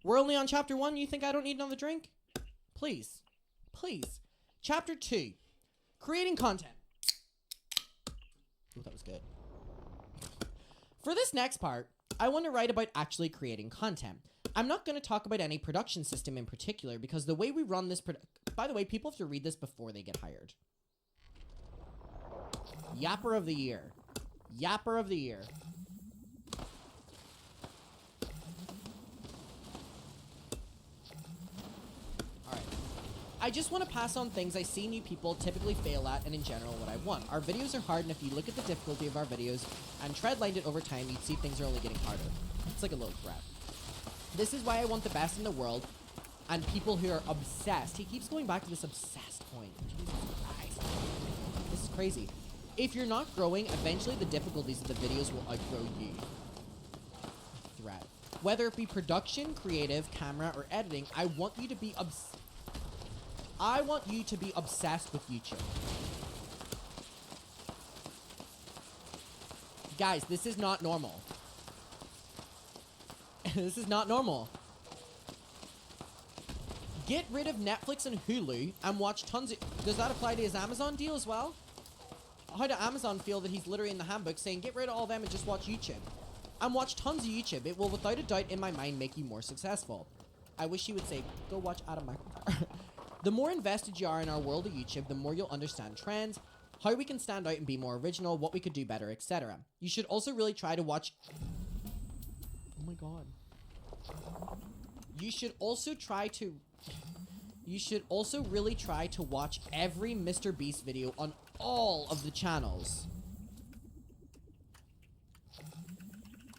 Speaker 6: We're only on chapter 1. You think I don't need another drink? Please. Please. Chapter 2. Creating content. Ooh, that was good. For this next part, I want to write about actually creating content. I'm not going to talk about any production system in particular because the way we run this by the way, people have to read this before they get hired. Yapper of the year. Yapper of the year. Alright. I just want to pass on things I see new people typically fail at and in general what I want. Our videos are hard, and if you look at the difficulty of our videos and treadlined it over time, you'd see things are only getting harder. It's like a little threat. This is why I want the best in the world and people who are obsessed. He keeps going back to this obsessed point. Jesus Christ. This is crazy. If you're not growing, eventually the difficulties of the videos will outgrow you. Threat. Whether it be production, creative, camera, or editing, I want you to be obsessed with YouTube. Guys, this is not normal. This is not normal. Get rid of Netflix and Hulu and watch tons of... Does that apply to his Amazon deal as well? How does Amazon feel that he's literally in the handbook saying get rid of all them and just watch YouTube? And watch tons of YouTube. It will without a doubt in my mind make you more successful. I wish you would say, go watch Adam McIntyre. The more invested you are in our world of YouTube, the more you'll understand trends, how we can stand out and be more original, what we could do better, etc. You should also really try to watch... Oh my god. You should also really try to watch every Mr. Beast video on all of the channels.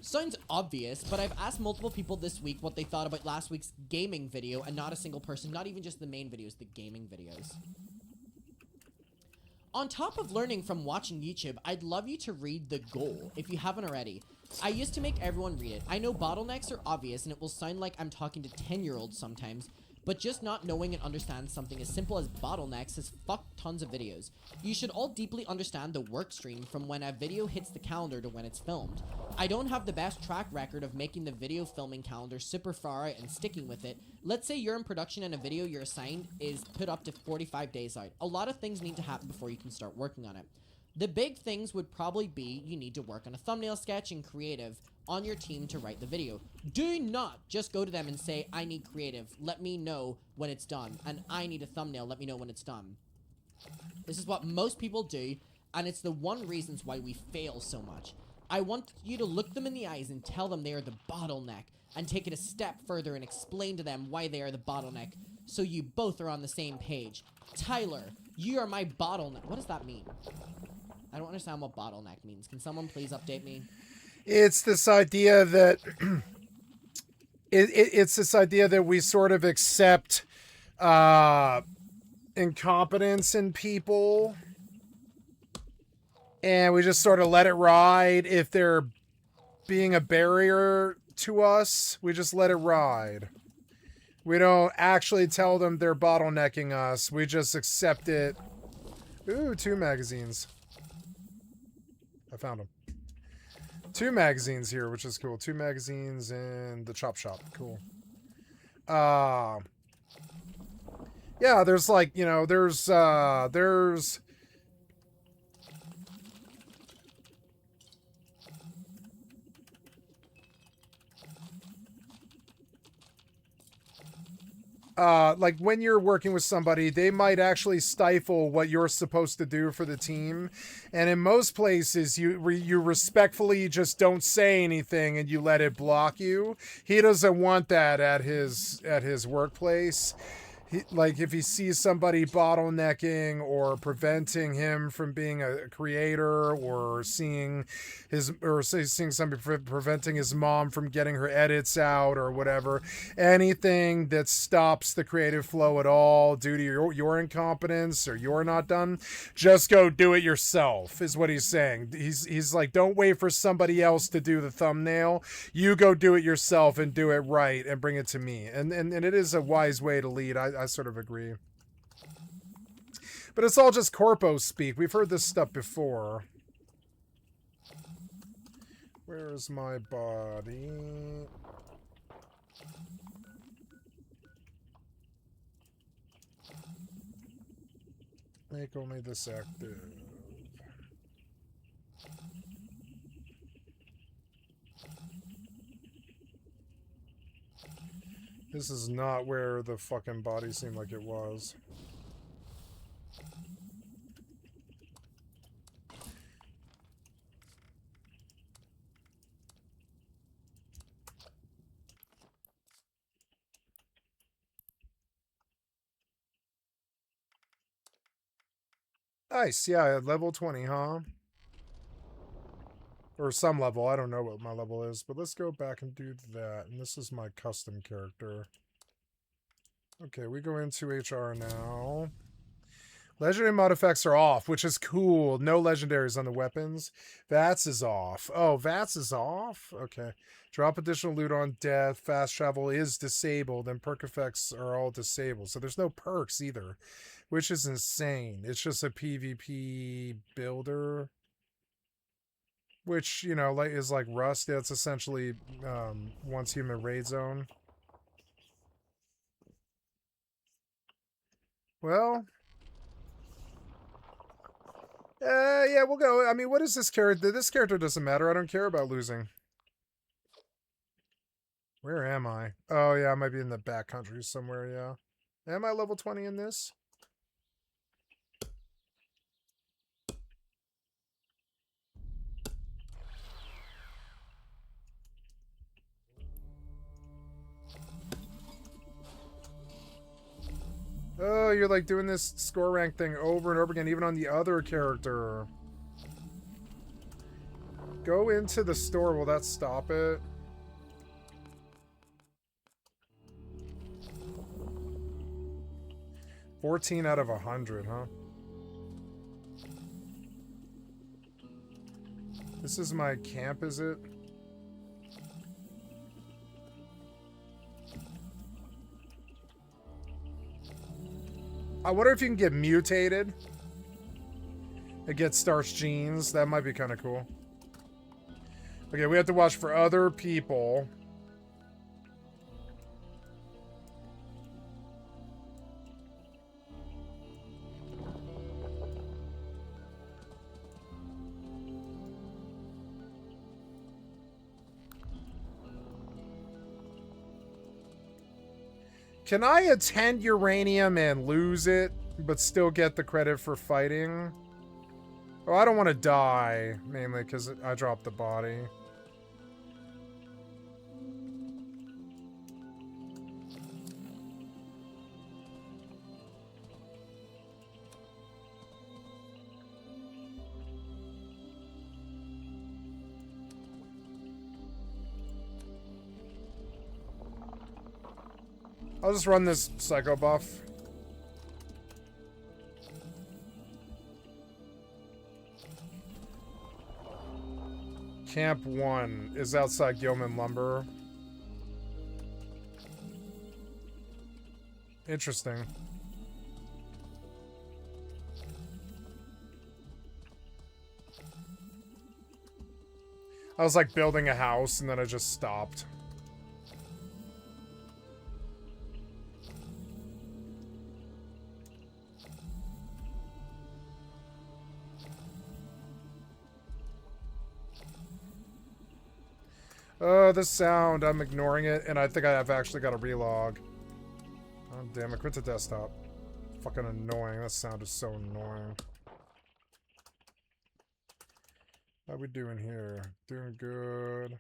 Speaker 6: Sounds obvious, but I've asked multiple people this week what they thought about last week's gaming video, and not a single person, not even just the main videos, the gaming videos. On top of learning from watching YouTube, I'd love you to read the goal, if you haven't already. I used to make everyone read it. I know bottlenecks are obvious, and it will sound like I'm talking to 10-year-olds sometimes, but just not knowing and understand something as simple as bottlenecks has fucked tons of videos. You should all deeply understand the work stream from when a video hits the calendar to when it's filmed. I don't have the best track record of making the video filming calendar super far out and sticking with it. Let's say you're in production and a video you're assigned is put up to 45 days out. A lot of things need to happen before you can start working on it. The big things would probably be you need to work on a thumbnail sketch and creative on your team to write the video. Do not just go to them and say, I need creative, let me know when it's done, and I need a thumbnail, let me know when it's done. This is what most people do, and it's the one reasons why we fail so much. I want you to look them in the eyes and tell them they are the bottleneck, and take it a step further and explain to them why they are the bottleneck, so you both are on the same page. Tyler, you are my bottleneck. What does that mean? I don't understand what bottleneck means. Can someone please update me?
Speaker 1: It's this idea that it's this idea that we sort of accept incompetence in people, and we just sort of let it ride. If they're being a barrier to us, we just let it ride. We don't actually tell them they're bottlenecking us. We just accept it. Ooh, 2 magazines. I found them. 2 magazines here, which is cool. 2 magazines and the chop shop. Cool. Yeah, there's like, you know, there's like when you're working with somebody, they might actually stifle what you're supposed to do for the team. And in most places, you respectfully just don't say anything and you let it block you. He doesn't want that at his workplace. Like if he sees somebody bottlenecking or preventing him from being a creator, or seeing somebody preventing his mom from getting her edits out or whatever, anything that stops the creative flow at all due to your incompetence or you're not done, just go do it yourself, is what he's saying. He's like, don't wait for somebody else to do the thumbnail. You go do it yourself and do it right and bring it to me. And it is a wise way to lead. I sort of agree. But it's all just corpo speak. We've heard this stuff before. Where is my body? Make only this active. This is not where the fucking body seemed like it was. Nice, yeah, level 20, huh? Or some level, I don't know what my level is, but let's go back and do that. And this is my custom character. Okay, we go into HR now. Legendary mod effects are off, which is cool. No legendaries on the weapons. VATS is off. Oh, VATS is off? Okay. Drop additional loot on death. Fast travel is disabled, and perk effects are all disabled. So there's no perks either, which is insane. It's just a PvP builder, which, you know, like is like Rust. Yeah, it's essentially once human raid zone. Well, yeah, we'll go. I mean, what is this character? This character doesn't matter. I don't care about losing. Where am I? Oh, yeah, I might be in the back country somewhere, yeah. Am I level 20 in this? Oh, you're like doing this score rank thing over and over again, even on the other character. Go into the store. Will that stop it? $14 out of 100, huh? This is my camp, is it? I wonder if you can get mutated and get starch genes. That might be kind of cool. Okay, we have to watch for other people. Can I attend uranium and lose it, but still get the credit for fighting? Oh, I don't want to die, mainly because I dropped the body. I'll just run this psycho buff. Camp 1 is outside Gilman Lumber. Interesting. I was like building a house and then I just stopped. Oh, the sound. I'm ignoring it, and I think I've actually got to relog. Oh, damn it, quit the desktop. Fucking annoying. That sound is so annoying. How we doing here? Doing good.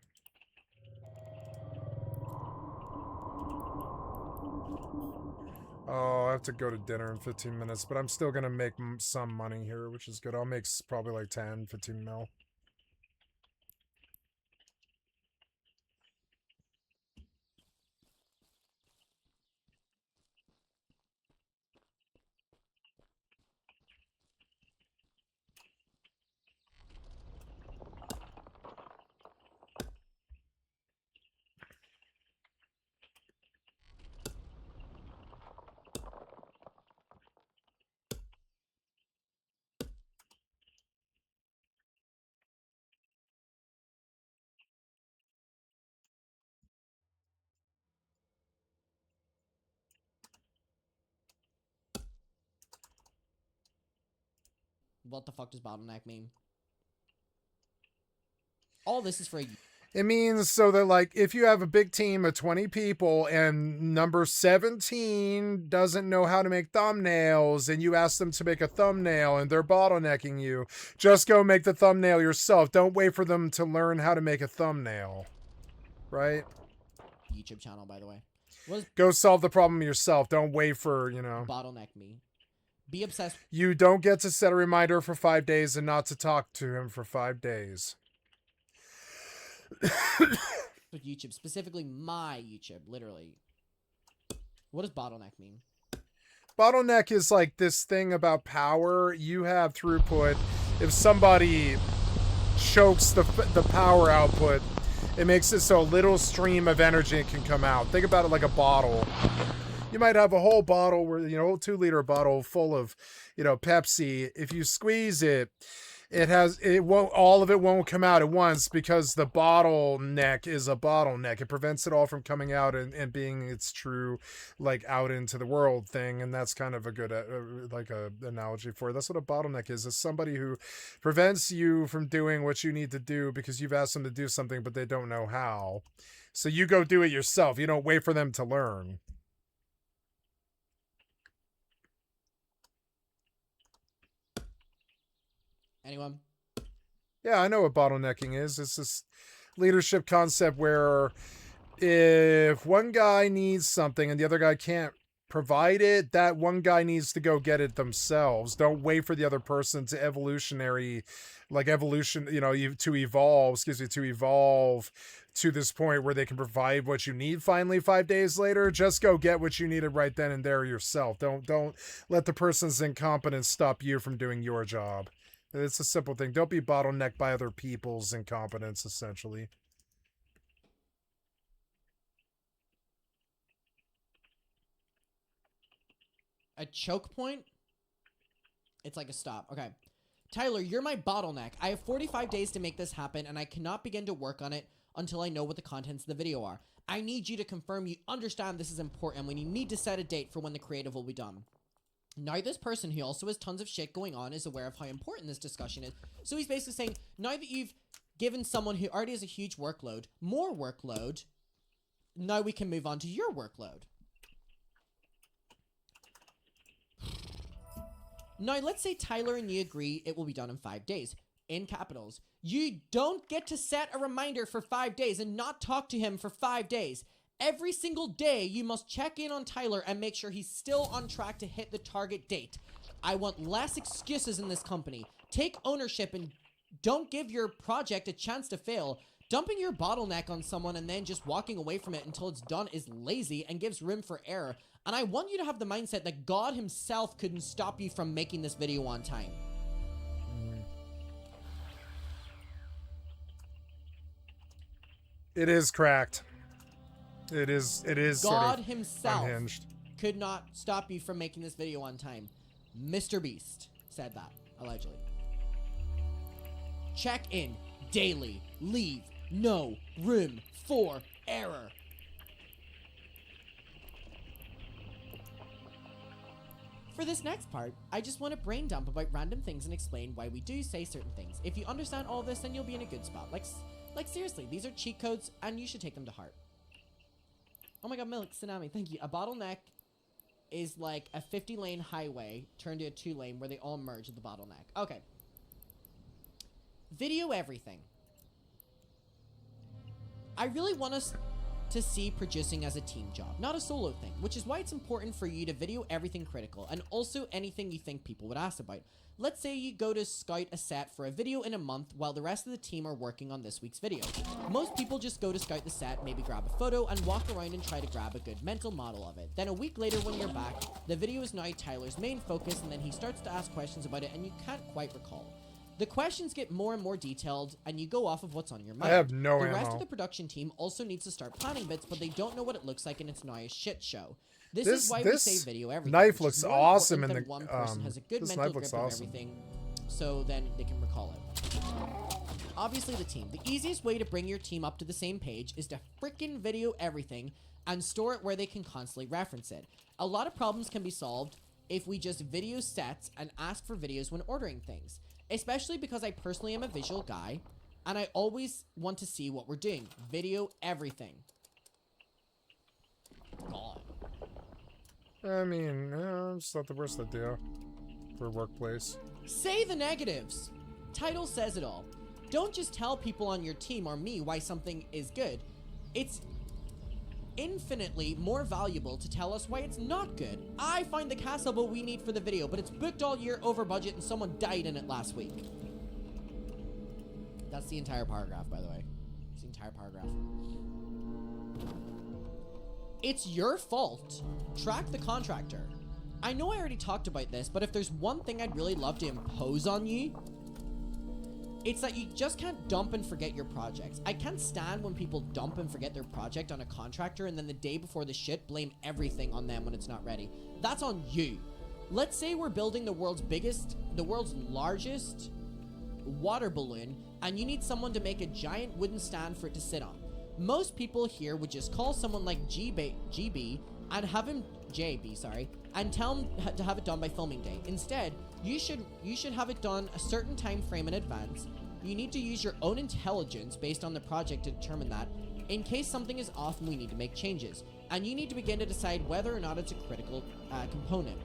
Speaker 1: Oh, I have to go to dinner in 15 minutes, but I'm still gonna make some money here, which is good. I'll make probably like 10, 15 mil.
Speaker 6: What the fuck does bottleneck mean? All this is for a...
Speaker 1: It means so that, like, if you have a big team of 20 people and number 17 doesn't know how to make thumbnails and you ask them to make a thumbnail and they're bottlenecking you, just go make the thumbnail yourself. Don't wait for them to learn how to make a thumbnail. Right?
Speaker 6: YouTube channel, by the way.
Speaker 1: Go solve the problem yourself. Don't wait for, you know.
Speaker 6: Bottleneck me. Be obsessed.
Speaker 1: You don't get to set a reminder for 5 days and not to talk to him for 5 days.
Speaker 6: With YouTube, specifically my YouTube, literally. What does bottleneck mean?
Speaker 1: Bottleneck is like this thing about power. You have throughput. If somebody chokes the power output, it makes it so a little stream of energy can come out. Think about it like a bottle. You might have a whole bottle where, you know, a 2-liter bottle full of, you know, Pepsi. If you squeeze it, all of it won't come out at once because the bottleneck is a bottleneck. It prevents it all from coming out and being its true, like, out into the world thing. And that's kind of a good, like, a analogy for it. That's what a bottleneck is somebody who prevents you from doing what you need to do because you've asked them to do something, but they don't know how. So you go do it yourself. You don't wait for them to learn.
Speaker 6: Anyone?
Speaker 1: Yeah, I know what bottlenecking is. It's this leadership concept where if one guy needs something and the other guy can't provide it, that one guy needs to go get it themselves. Don't wait for the other person to evolve to this point where they can provide what you need finally 5 days later. Just go get what you needed right then and there yourself. Don't let the person's incompetence stop you from doing your job. It's a simple thing. Don't be bottlenecked by other people's incompetence, essentially.
Speaker 6: A choke point? It's like a stop. Okay. Tyler, you're my bottleneck. I have 45 days to make this happen, and I cannot begin to work on it until I know what the contents of the video are. I need you to confirm you understand this is important when you need to set a date for when the creative will be done. Now, this person, who also has tons of shit going on, is aware of how important this discussion is. So he's basically saying, now that you've given someone who already has a huge workload more workload, now we can move on to your workload. Now, let's say Tyler and you agree it will be done in 5 days. In capitals. You don't get to set a reminder for 5 days and not talk to him for 5 days. Every single day, you must check in on Tyler and make sure he's still on track to hit the target date. I want less excuses in this company. Take ownership and don't give your project a chance to fail. Dumping your bottleneck on someone and then just walking away from it until it's done is lazy and gives room for error. And I want you to have the mindset that God himself couldn't stop you from making this video on time.
Speaker 1: It is cracked. It is
Speaker 6: God
Speaker 1: sort of
Speaker 6: himself
Speaker 1: unhinged.
Speaker 6: could not stop you from making this video on time. Mr. Beast said that, allegedly. Check in daily. Leave no room for error. For this next part, I just want to brain dump about random things and explain why we do say certain things. If you understand all this, then you'll be in a good spot. Like seriously, these are cheat codes and you should take them to heart. Oh my god, Milk, Tsunami, thank you. A bottleneck is like a 50-lane highway turned to a 2-lane where they all merge at the bottleneck. Okay. Video everything. I really want us to see producing as a team job, not a solo thing, which is why it's important for you to video everything critical and also anything you think people would ask about. Let's say you go to scout a set for a video in a month while the rest of the team are working on this week's video. Most people just go to scout the set, maybe grab a photo, and walk around and try to grab a good mental model of it. Then a week later when you're back, the video is now Tyler's main focus, and then he starts to ask questions about it and you can't quite recall. The questions get more and more detailed, and you go off of what's on your mind.
Speaker 1: I have no
Speaker 6: The rest
Speaker 1: ammo.
Speaker 6: of the production team also needs to start planning bits, but they don't know what it looks like, and it's now a shit show. This is why we say video everything.
Speaker 1: Knife
Speaker 6: which
Speaker 1: looks
Speaker 6: is more
Speaker 1: awesome in
Speaker 6: important
Speaker 1: the
Speaker 6: than one person has a good
Speaker 1: this
Speaker 6: mental
Speaker 1: knife
Speaker 6: grip
Speaker 1: looks
Speaker 6: of
Speaker 1: awesome.
Speaker 6: everything, so then they can recall it. Obviously, the team. The easiest way to bring your team up to the same page is to frickin' video everything and store it where they can constantly reference it. A lot of problems can be solved if we just video sets and ask for videos when ordering things. Especially because I personally am a visual guy, and I always want to see what we're doing. Video everything. God.
Speaker 1: I mean, it's not the worst idea for a workplace.
Speaker 6: Say the negatives. Title says it all. Don't just tell people on your team or me why something is good. It's infinitely more valuable to tell us why it's not good. I find the castle boat we need for the video, but it's booked all year over budget and someone died in it last week. That's the entire paragraph, by the way. It's the entire paragraph. It's your fault. Track the contractor. I know I already talked about this, but if there's one thing I'd really love to impose on you, it's that you just can't dump and forget your projects. I can't stand when people dump and forget their project on a contractor and then the day before the shit blame everything on them when it's not ready. That's on you. Let's say we're building the world's largest water balloon and you need someone to make a giant wooden stand for it to sit on. Most people here would just call someone like JB and have him and tell him to have it done by filming day. Instead, you should have it done a certain time frame in advance. You need to use your own intelligence based on the project to determine that, in case something is off and we need to make changes. And you need to begin to decide whether or not it's a critical component.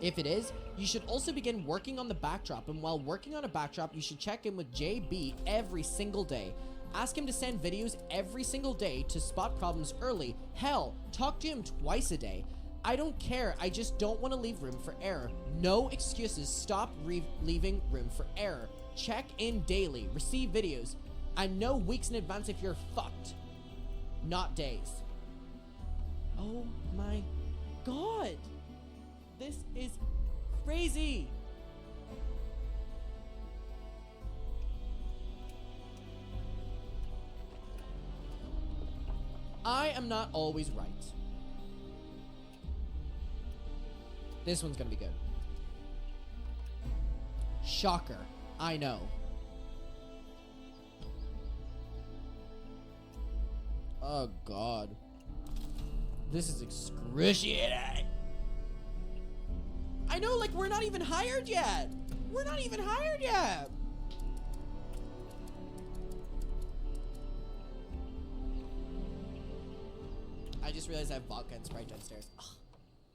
Speaker 6: If it is, you should also begin working on the backdrop, and while working on a backdrop, you should check in with JB every single day. Ask him to send videos every single day to spot problems early. Hell, talk to him twice a day. I don't care, I just don't want to leave room for error. No excuses, stop leaving room for error. Check in daily, receive videos, and know weeks in advance if you're fucked. Not days. Oh my god. This is crazy. I am not always right. This one's gonna be good. Shocker. I know. Oh god. This is excruciating. I know, like, we're not even hired yet. We're not even hired yet. I just realized I have vodka and Sprite downstairs. Ugh.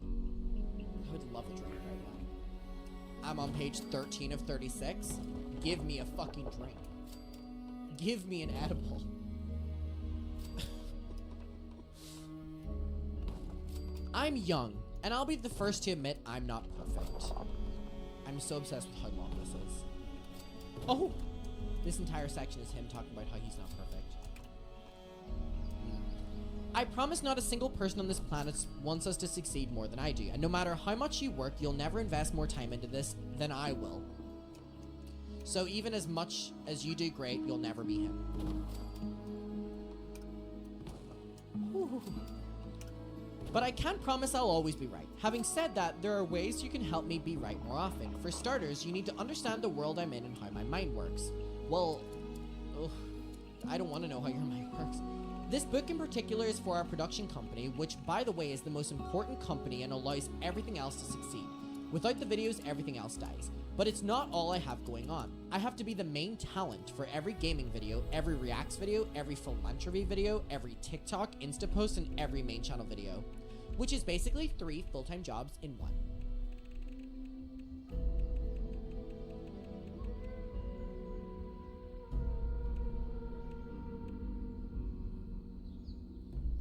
Speaker 6: I would love a drink right now. I'm on page 13 of 36. Give me a fucking drink. Give me an edible. I'm young, and I'll be the first to admit I'm not perfect. I'm so obsessed with how long this is. Oh! This entire section is him talking about how he's not perfect. I promise not a single person on this planet wants us to succeed more than I do, and no matter how much you work, you'll never invest more time into this than I will. So even as much as you do great, you'll never be him. Whew. But I can't promise I'll always be right. Having said that, there are ways you can help me be right more often. For starters, you need to understand the world I'm in and how my mind works. Well, I don't want to know how your mind works. This book in particular is for our production company, which, by the way, is the most important company and allows everything else to succeed. Without the videos, everything else dies. But it's not all I have going on. I have to be the main talent for every gaming video, every Reacts video, every philanthropy video, every TikTok, Insta post, and every main channel video. which is basically 3 full-time jobs in one.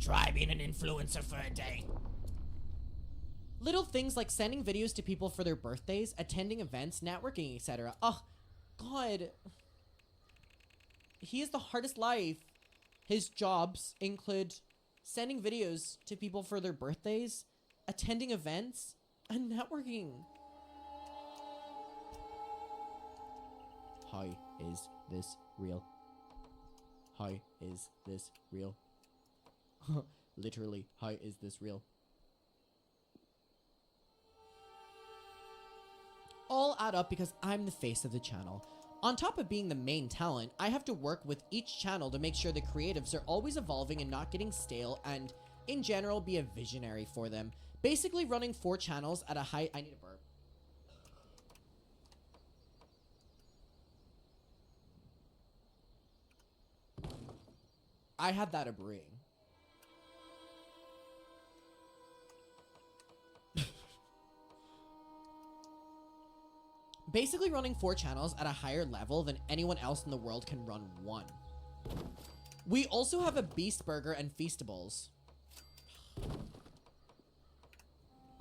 Speaker 7: Try being an influencer for a day.
Speaker 6: Little things like sending videos to people for their birthdays, attending events, networking, etc. Oh, God. He has the hardest life. His jobs include sending videos to people for their birthdays, attending events, and networking. How is this real? How is this real? Literally, how is this real? All add up because I'm the face of the channel. On top of being the main talent, I have to work with each channel to make sure the creatives are always evolving and not getting stale, and in general be a visionary for them. Basically running 4 channels at a high— I need a burp. I had that a brewing. Basically running 4 channels at a higher level than anyone else in the world can run 1. We also have a Beast Burger and Feastables.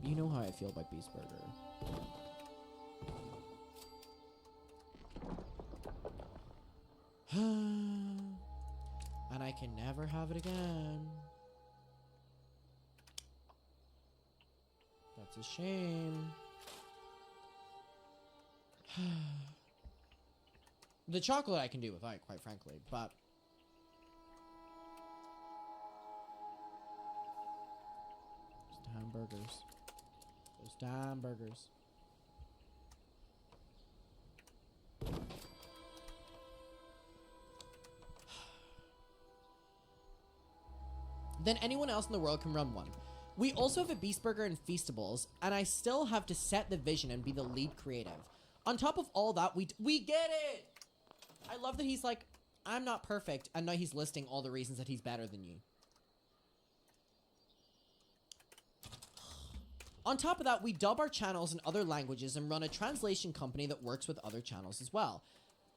Speaker 6: You know how I feel about Beast Burger. And I can never have it again. That's a shame. The chocolate I can do without, quite frankly, but those damn burgers. Those damn burgers. Then anyone else in the world can run 1. We also have a Beast Burger and Feastables, and I still have to set the vision and be the lead creative. On top of all that, we get it! I love that he's like, I'm not perfect, and now he's listing all the reasons that he's better than you. On top of that, we dub our channels in other languages and run a translation company that works with other channels as well.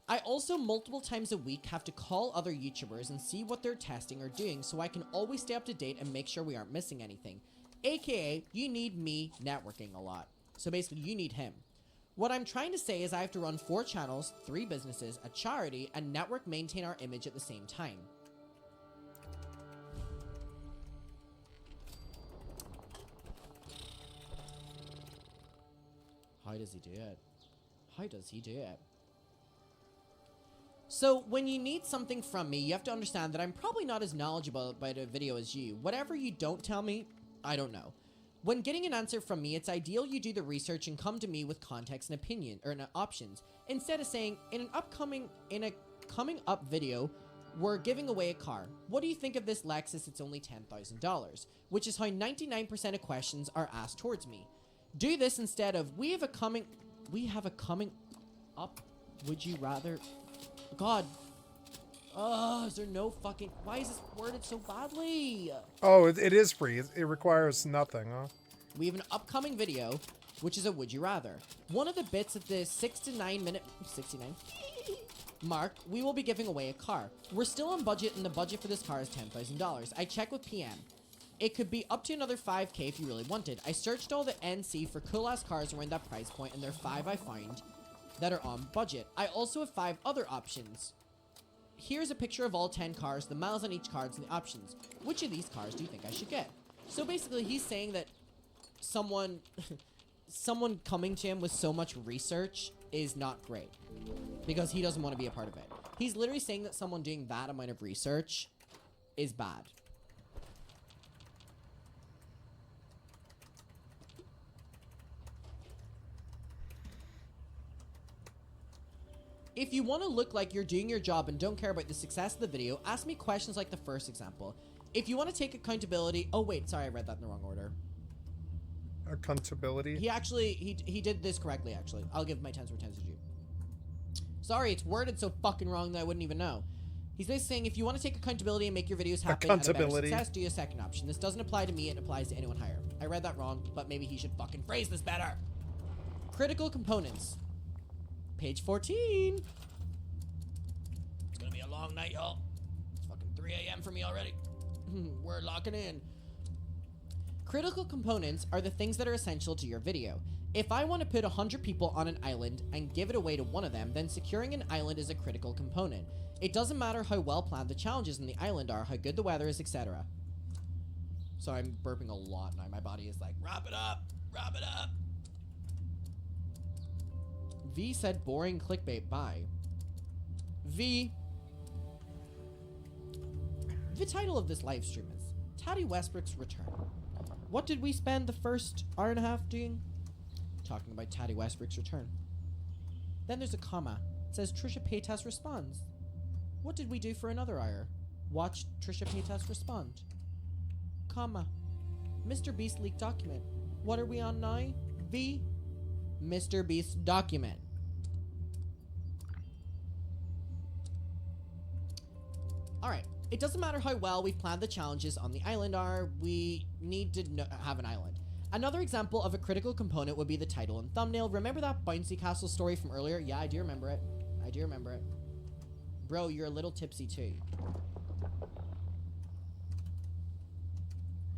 Speaker 6: I also multiple times a week have to call other YouTubers and see what they're testing or doing so I can always stay up to date and make sure we aren't missing anything. AKA, you need me networking a lot. So basically, you need him. What I'm trying to say is I have to run 4 channels, 3 businesses, a charity, and network maintain our image at the same time. How does he do it? How does he do it? So, when you need something from me, you have to understand that I'm probably not as knowledgeable about a video as you. Whatever you don't tell me, I don't know. When getting an answer from me, it's ideal you do the research and come to me with context and opinion, or options, instead of saying, in a coming up video, we're giving away a car. What do you think of this Lexus? It's only $10,000, which is how 99% of questions are asked towards me. Do this instead of, we have a coming up, would you rather? God. Is there no fucking... Why is this worded so badly?
Speaker 1: Oh, it is free. It requires nothing, huh?
Speaker 6: We have an upcoming video, which is a Would You Rather. One of the bits at the 6 to 9 minute... 69... mark, we will be giving away a car. We're still on budget, and the budget for this car is $10,000. I checked with PM. It could be up to another $5K if you really wanted. I searched all the NC for cool-ass cars around that price point, and there are 5 I found that are on budget. I also have 5 other options. Here's a picture of all 10 cars, the miles on each card, and the options. Which of these cars do you think I should get? So basically, he's saying that someone coming to him with so much research is not great. Because he doesn't want to be a part of it. He's literally saying that someone doing that amount of research is bad. If you want to look like you're doing your job and don't care about the success of the video, ask me questions like the first example. If you want to take accountability... Oh, wait. Sorry, I read that in the wrong order.
Speaker 1: Accountability?
Speaker 6: He did this correctly, actually. I'll give my 10s for 10s to you. Sorry, it's worded so fucking wrong that I wouldn't even know. He's basically saying if you want to take accountability and make your videos happen at a better success, do a second option. This doesn't apply to me, it applies to anyone higher. I read that wrong, but maybe he should fucking phrase this better. Critical components. Page 14.
Speaker 7: It's gonna be a long night, y'all. It's fucking 3 a.m. for me already.
Speaker 6: We're locking in. Critical components are the things that are essential to your video. If I want to put 100 people on an island and give it away to one of them, then securing an island is a critical component. It doesn't matter how well planned the challenges in the island are, how good the weather is, etc. So I'm burping a lot now. My body is like, wrap it up, wrap it up. V said boring clickbait, bye. V. The title of this live stream is Taddy Westbrook's Return. What did we spend the first hour and a half doing? Talking about Taddy Westbrook's return. Then there's a comma. It says Trisha Paytas responds. What did we do for another hour? Watch Trisha Paytas respond. Comma. Mr. Beast leaked document. What are we on now? V. Mr. Beast document. Alright. It doesn't matter how well we've planned the challenges on the island are, we need to have an island. Another example of a critical component would be the title and thumbnail. Remember that bouncy castle story from earlier? Yeah, I do remember it. I do remember it. Bro, you're a little tipsy too.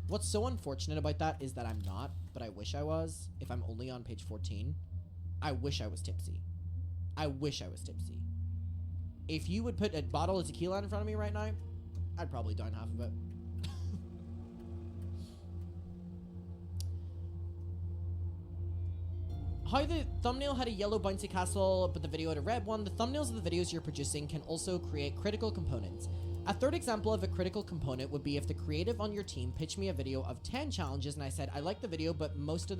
Speaker 6: What's so unfortunate about that is that I'm not, but I wish I was. If I'm only on page 14, I wish I was tipsy. I wish I was tipsy. If you would put a bottle of tequila in front of me right now, I'd probably down half of it. How the thumbnail had a yellow bouncy castle, but the video had a red one. The thumbnails of the videos you're producing can also create critical components. A third example of a critical component would be if the creative on your team pitched me a video of 10 challenges and I said, I like the video, but mostly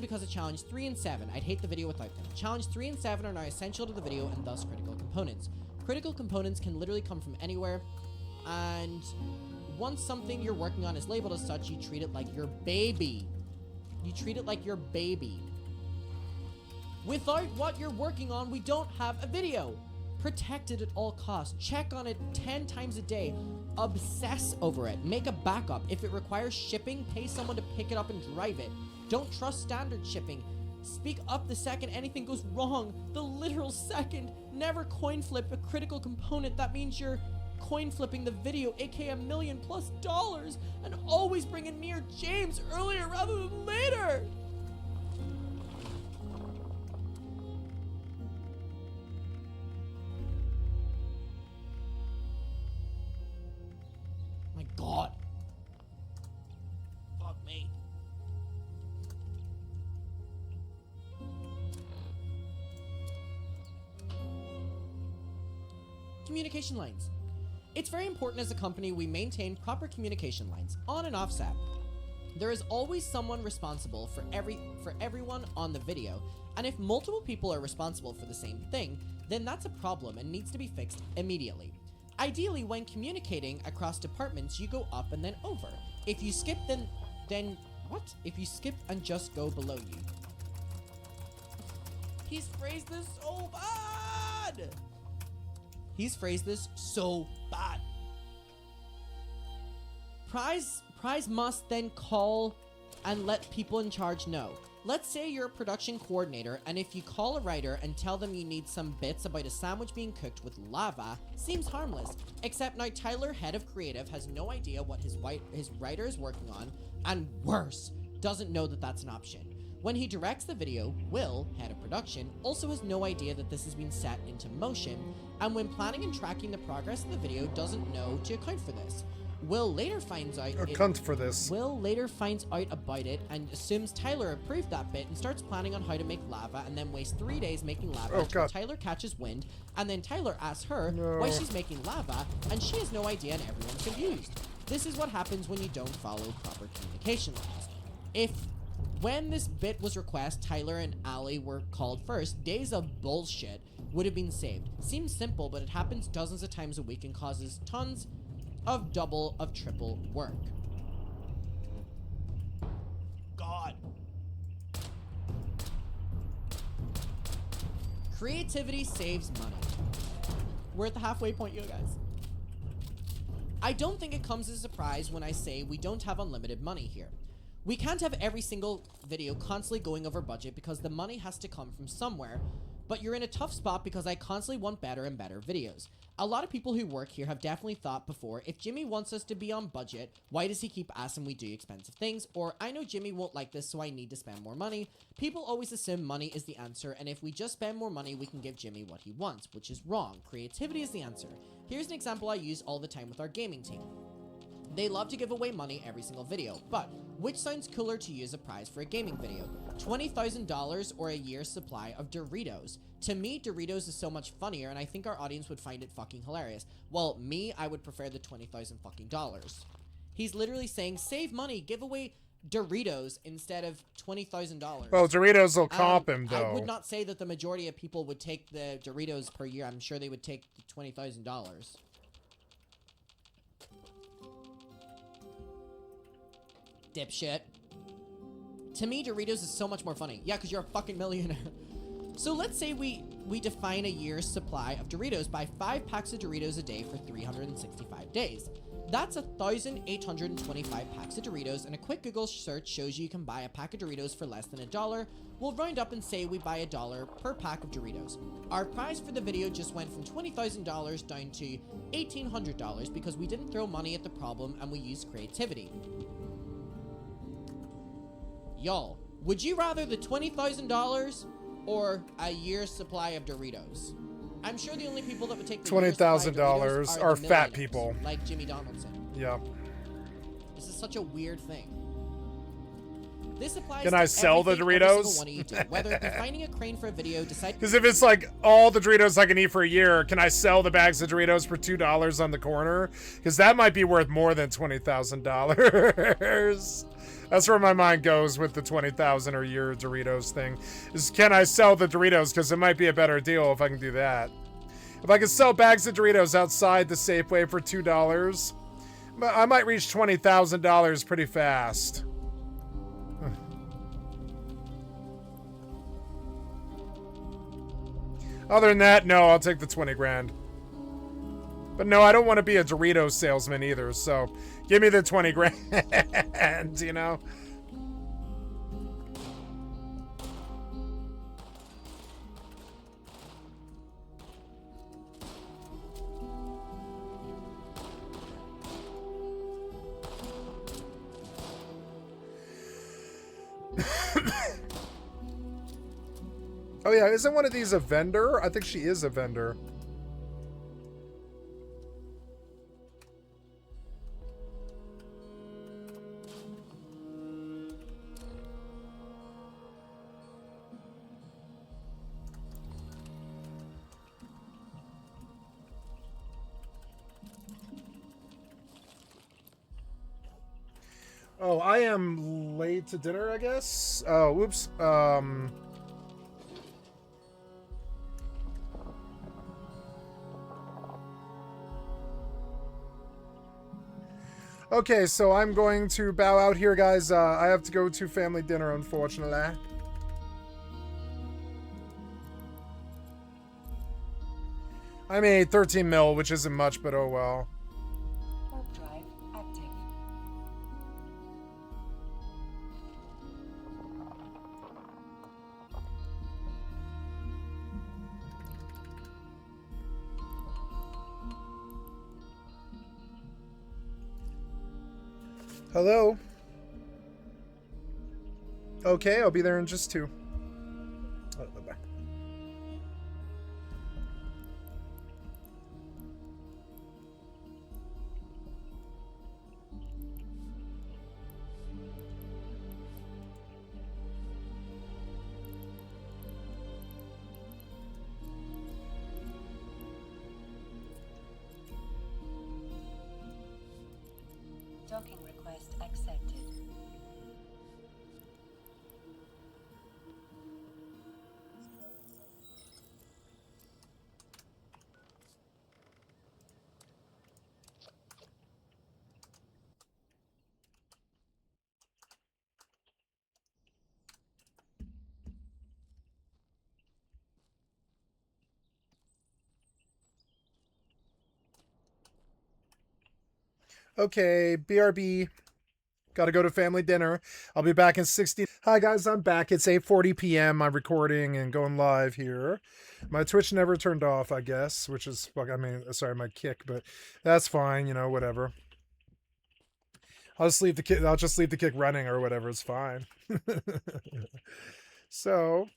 Speaker 6: because of challenge 3 and 7. I'd hate the video without them. Challenge 3 and 7 are now essential to the video and thus critical components. Critical components can literally come from anywhere, and once something you're working on is labeled as such, you treat it like your baby. You treat it like your baby. Without what you're working on, we don't have a video. Protect it at all costs. Check on it 10 times a day. Obsess over it. Make a backup. If it requires shipping, pay someone to pick it up and drive it. Don't trust standard shipping. Speak up the second anything goes wrong. The literal second. Never coin flip a critical component. That means you're coin flipping the video, aka $1 million+, and always bring in near James earlier rather than later. My God. Fuck me. Communication lines. It's very important as a company we maintain proper communication lines, on and off set. There is always someone responsible for everyone on the video, and if multiple people are responsible for the same thing, then that's a problem and needs to be fixed immediately. Ideally, when communicating across departments, you go up and then over. If you skip, then what? If you skip and just go below you. He's phrased this so bad! He's phrased this so bad. Prize must then call and let people in charge know. Let's say you're a production coordinator, and if you call a writer and tell them you need some bits about a sandwich being cooked with lava, seems harmless. Except now Tyler, head of creative, has no idea what his writer is working on, and worse, doesn't know that that's an option. When he directs the video, Will, head of production, also has no idea that this has been set into motion, and when planning and tracking the progress of the video, doesn't know to account for this. Will later finds out Will later finds out about it and assumes Tyler approved that bit and starts planning on how to make lava, and then wastes 3 days making lava until Tyler catches wind, and then Tyler asks her why she's making lava, and she has no idea and everyone's confused. This is what happens when you don't follow proper communication lines. When this bit was requested, Tyler and Allie were called first, days of bullshit would have been saved. Seems simple, but it happens dozens of times a week and causes tons of double of triple work. God. Creativity saves money. We're at the halfway point, you guys. I don't think it comes as a surprise when I say we don't have unlimited money here. We can't have every single video constantly going over budget because the money has to come from somewhere, but you're in a tough spot because I constantly want better and better videos. A lot of people who work here have definitely thought before, if Jimmy wants us to be on budget, why does he keep asking we do expensive things? Or, I know Jimmy won't like this, so I need to spend more money. People always assume money is the answer, and if we just spend more money, we can give Jimmy what he wants, which is wrong. Creativity is the answer. Here's an example I use all the time with our gaming team. They love to give away money every single video, but which sounds cooler to you as a prize for a gaming video? $20,000 or a year's supply of Doritos? To me, Doritos is so much funnier, and I think our audience would find it fucking hilarious. Well, me, I would prefer the $20,000 fucking dollars. He's literally saying, save money, give away Doritos instead of $20,000.
Speaker 1: Well, Doritos will comp him, though.
Speaker 6: I would not say that the majority of people would take the Doritos per year. I'm sure they would take the $20,000. Dipshit. To me, Doritos is so much more funny. Yeah, because you're a fucking millionaire. So let's say we define a year's supply of Doritos by 5 packs of Doritos a day for 365 days. That's 1,825 packs of Doritos, and a quick Google search shows you can buy a pack of Doritos for less than $1. We'll round up and say we buy $1 per pack of Doritos. Our price for the video just went from $20,000 down to $1,800 because we didn't throw money at the problem and we used creativity. Y'all, would you rather the $20,000 or a year's supply of Doritos? I'm sure the only people that would take the
Speaker 1: $20,000 are fat people.
Speaker 6: Like Jimmy Donaldson.
Speaker 1: Yeah.
Speaker 6: This is such a weird thing. This applies
Speaker 1: Can I sell the Doritos?
Speaker 6: Whether it be finding a crane for a video,
Speaker 1: because if it's like all the Doritos I can eat for a year, can I sell the bags of Doritos for $2 on the corner? Because that might be worth more than $20,000. That's where my mind goes with the 20,000 or year Doritos thing. Is can I sell the Doritos? Because it might be a better deal if I can do that. If I could sell bags of Doritos outside the Safeway for $2, I might reach $20,000 pretty fast. Other than that, no, I'll take the 20 grand. But no, I don't want to be a Doritos salesman either, so give me the 20 grand, you know? Oh yeah, isn't one of these a vendor? I think she is a vendor. Oh, I am late to dinner, I guess. Oh, whoops. Okay, so I'm going to bow out here, guys. I have to go to family dinner, unfortunately. I made 13 mil, which isn't much, but oh well.
Speaker 2: Warp drive active.
Speaker 1: Hello? Okay, I'll be there in just 2. Oh, bye-bye.
Speaker 2: Docking request accepted.
Speaker 1: Okay, BRB. Got to go to family dinner. I'll be back in 60. Hi guys, I'm back. It's 8:40 p.m. I'm recording and going live here. My Twitch never turned off, I guess, which is, I mean, sorry, my kick, but that's fine, you know, whatever. I'll just leave the kick running or whatever. It's fine. So,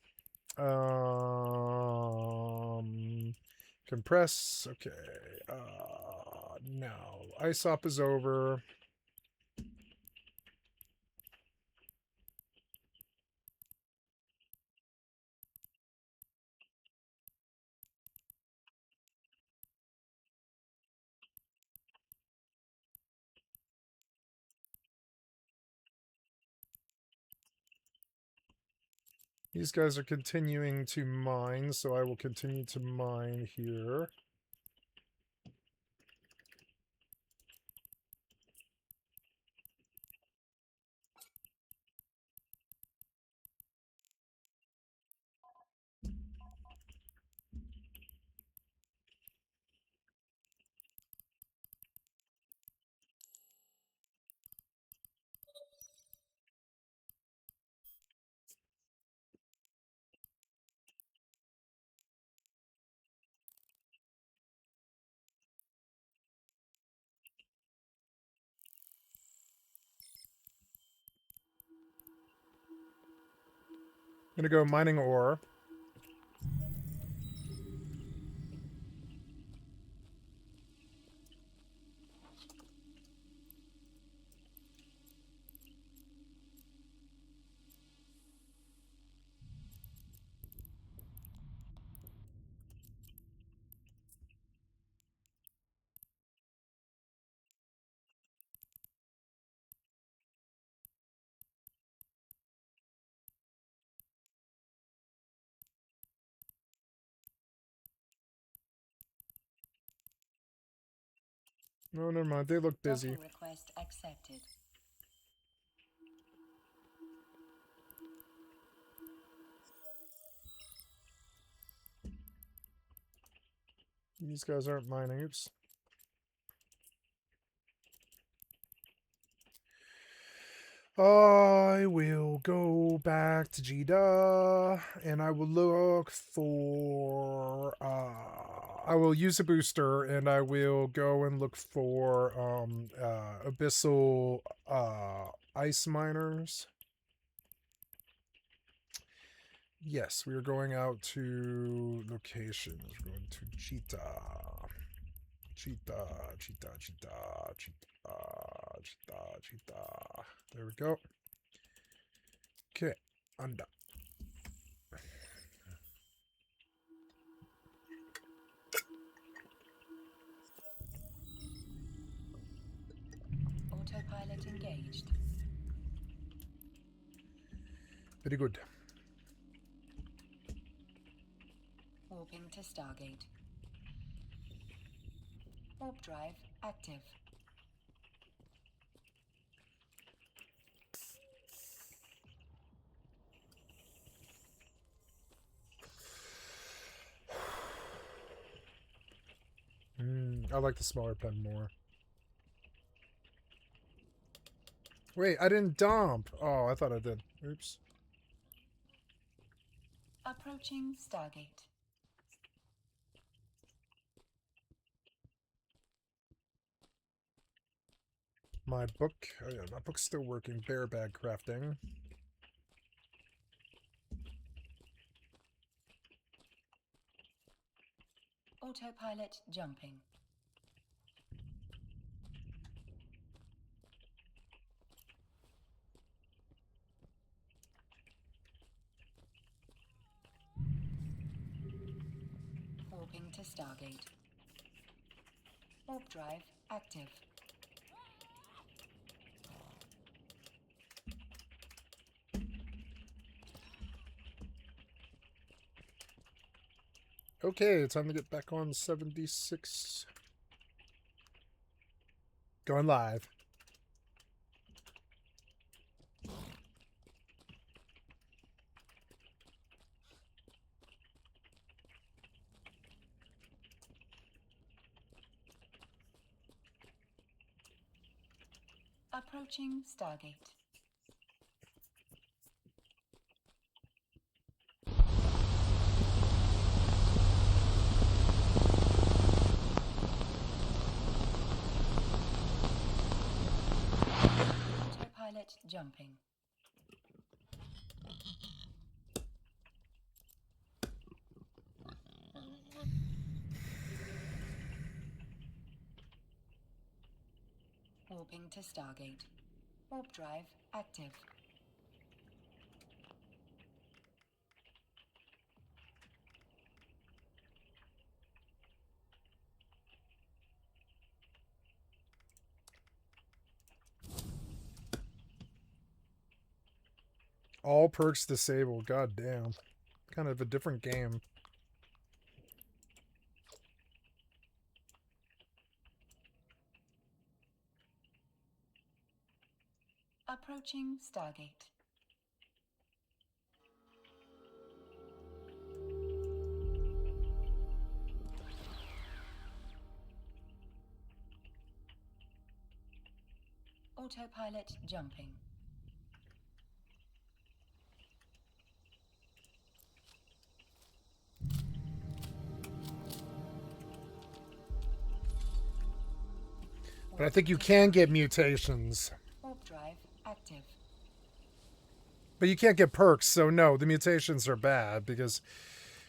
Speaker 1: compress. Okay. Now ISOP is over. These guys are continuing to mine, so I will continue to mine here. I'm gonna go mining ore. No, never mind. They look busy.
Speaker 2: Docking request accepted.
Speaker 1: These guys aren't mining. Oops. I will go back to Jeddah and I will look for I will use a booster and I will go and look for abyssal ice miners. Yes, we are going out to locations. We're going to Cheetah. Cheetah. There we go. Okay, I'm done.
Speaker 2: Autopilot engaged.
Speaker 1: Very good.
Speaker 2: Warping to Stargate. Warp drive active.
Speaker 1: I like the smaller pen more. Wait, I didn't dump. Oh, I thought I did. Oops.
Speaker 2: Approaching Stargate.
Speaker 1: My book. Oh yeah, my book's still working. Bear bag crafting.
Speaker 2: Autopilot jumping. Warping to Stargate. Warp drive active.
Speaker 1: Okay, time to get back on 76. Going live.
Speaker 2: Approaching Stargate. Autopilot jumping. Warping to Stargate. Warp drive active.
Speaker 1: All perks disabled. God damn. Kind of a different game.
Speaker 2: Approaching Stargate. Autopilot jumping.
Speaker 1: But I think you can get mutations.
Speaker 2: Warp drive active.
Speaker 1: But you can't get perks, so no, the mutations are bad because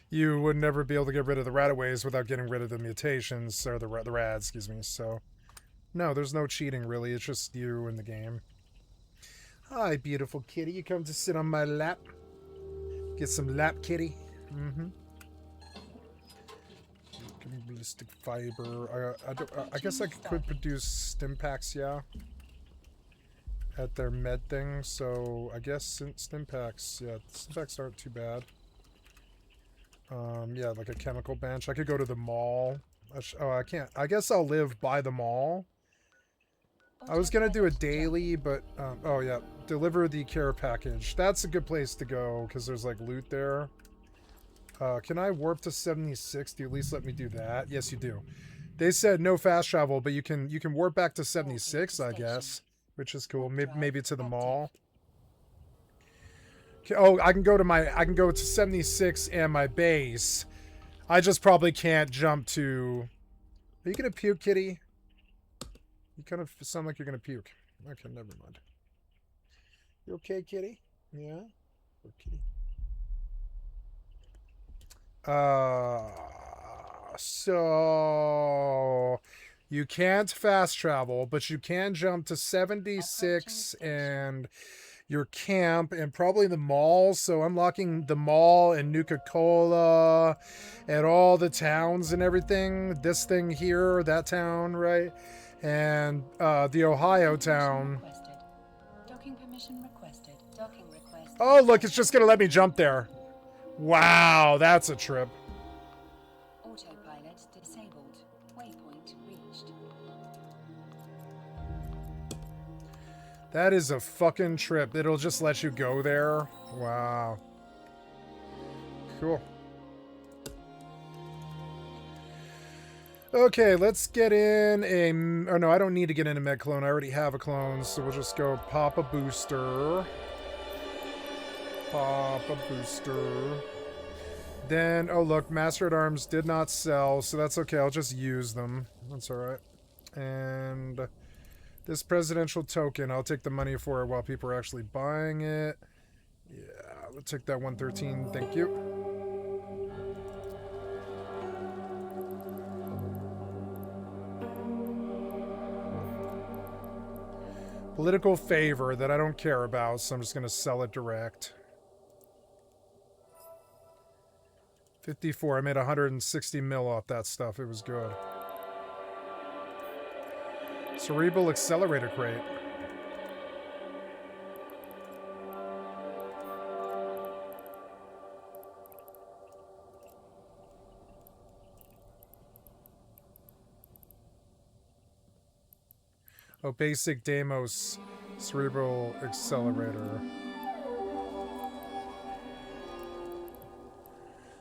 Speaker 1: you would never be able to get rid of the rataways without getting rid of the mutations, or the rads, excuse me. So, no, there's no cheating really. It's just you in the game. Hi, beautiful kitty. You come to sit on my lap. Get some lap kitty. Mm-hmm. Give me ballistic fiber. I guess I could produce stim packs, yeah. At their med thing, so I guess stim packs, yeah, stim packs aren't too bad. Yeah, like a chemical bench. I could go to the mall. Oh, I can't. I guess I'll live by the mall. I was gonna do a daily, but oh yeah, deliver the care package. That's a good place to go because there's like loot there. Can I warp to 76? Do you at least let me do that? Yes, you do. They said no fast travel, but you can warp back to 76, I guess. Which is cool. Maybe to the mall. Okay, oh, I can go to 76 and my base. I just probably can't jump to. Are you gonna puke, kitty? You kind of sound like you're gonna puke. Okay, never mind. You okay, kitty? Yeah. Poor kitty. So you can't fast travel, but you can jump to 76 and your camp and probably the mall. So unlocking the mall and Nuka-Cola and all the towns and everything. This thing here, that town, right? And the Ohio town.
Speaker 2: Docking permission requested. Docking request.
Speaker 1: Oh, look, it's just going to let me jump there. Wow, that's a trip.
Speaker 2: Autopilot disabled. Waypoint reached.
Speaker 1: That is a fucking trip. It'll just let you go there. Wow. Cool. Okay, let's get in a... Oh, no, I don't need to get in a med clone. I already have a clone, so we'll just go pop a booster. Pop a booster. Then, oh look, Master at Arms did not sell, so that's okay. I'll just use them. That's alright. And this presidential token, I'll take the money for it while people are actually buying it. Yeah, we'll take that 113. Thank you. Political favor that I don't care about, so I'm just going to sell it direct. 54. I made 160 mil off that stuff. It was good. Cerebral accelerator crate. Oh, basic Deimos cerebral accelerator.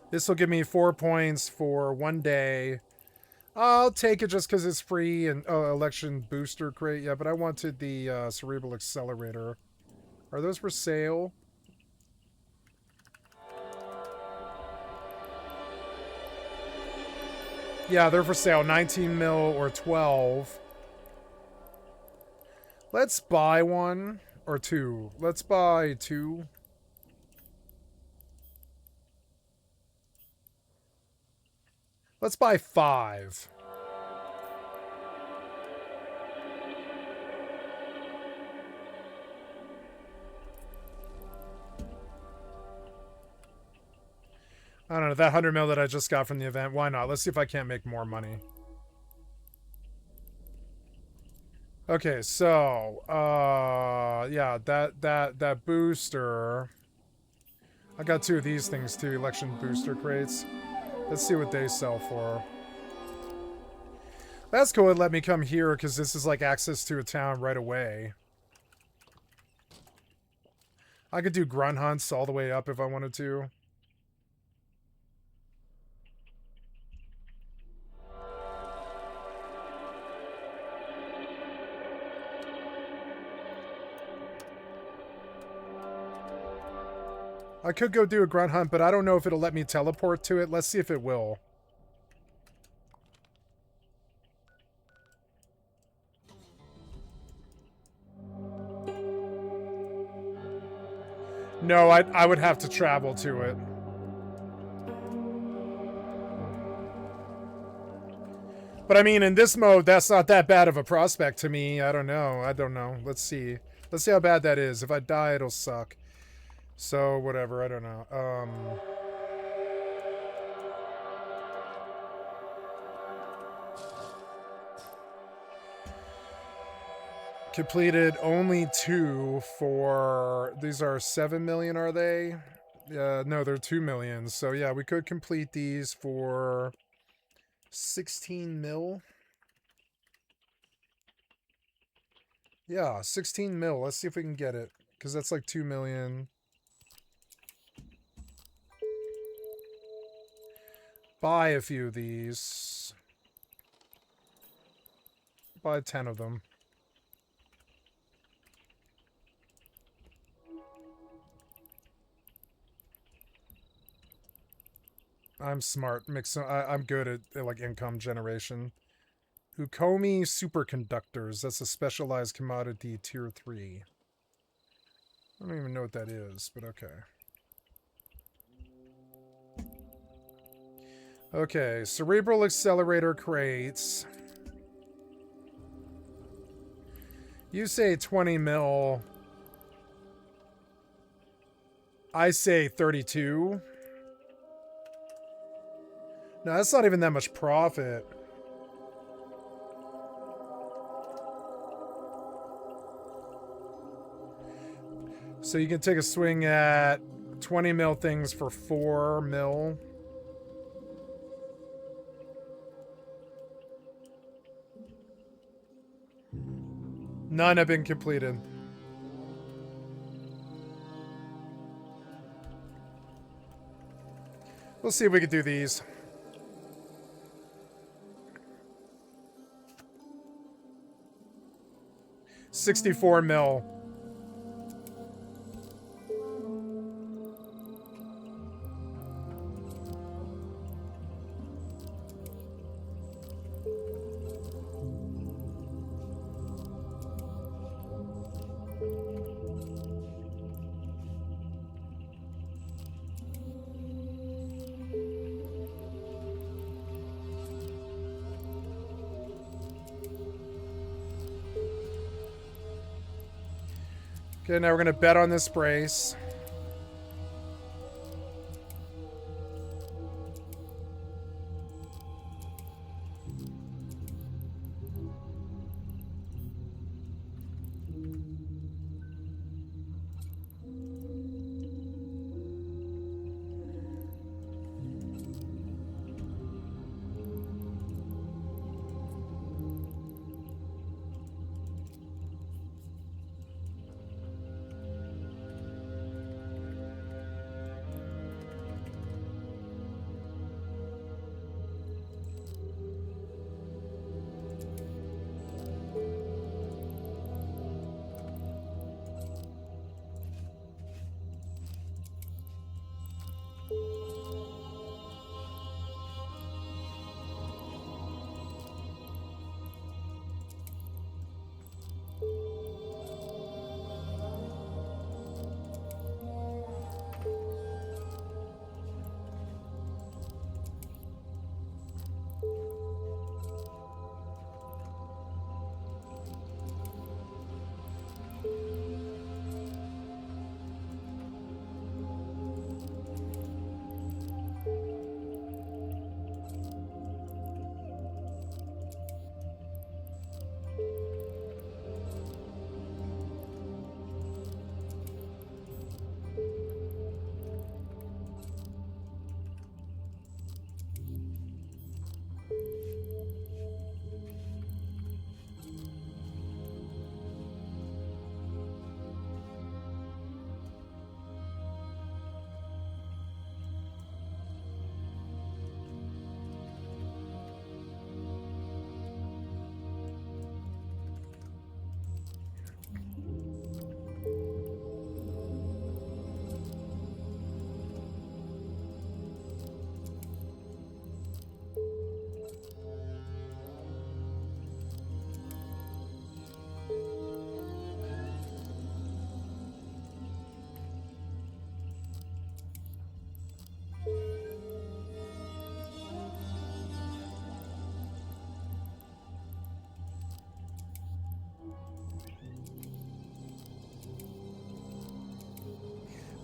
Speaker 1: This will give me 4 points for 1 day. I'll take it just because it's free and election booster crate. Yeah, but I wanted the cerebral accelerator. Are those for sale? Yeah, they're for sale. 19 mil or 12. Let's buy one or two. Let's buy two. Let's buy 5. I don't know, that 100 mil that I just got from the event, why not? Let's see if I can't make more money. Okay, so, yeah, that booster. I got 2 of these things too, election booster crates. Let's see what they sell for. That's cool, it let me come here because this is like access to a town right away. I could do grunt hunts all the way up if I wanted to. I could go do a grunt hunt, but I don't know if it'll let me teleport to it. Let's see if it will. No, I would have to travel to it. But I mean, in this mode, that's not that bad of a prospect to me. I don't know. I don't know. Let's see. Let's see how bad that is. If I die, it'll suck. So, whatever. I don't know. Completed only 2 for... These are 7 million, are they? No, they're 2 million. So, yeah, we could complete these for 16 mil. Yeah, 16 mil. Let's see if we can get it. Because that's like 2 million. Buy a few of these. Buy 10 of them. I'm smart. I'm good at like income generation. Ukomi superconductors. That's a specialized commodity tier 3. I don't even know what that is, but okay. Okay, cerebral accelerator crates. You say 20 mil. I say 32. No, that's not even that much profit. So you can take a swing at 20 mil things for 4 mil. None have been completed. We'll see if we can do these. $64 mil. Okay, now we're going to bet on this brace.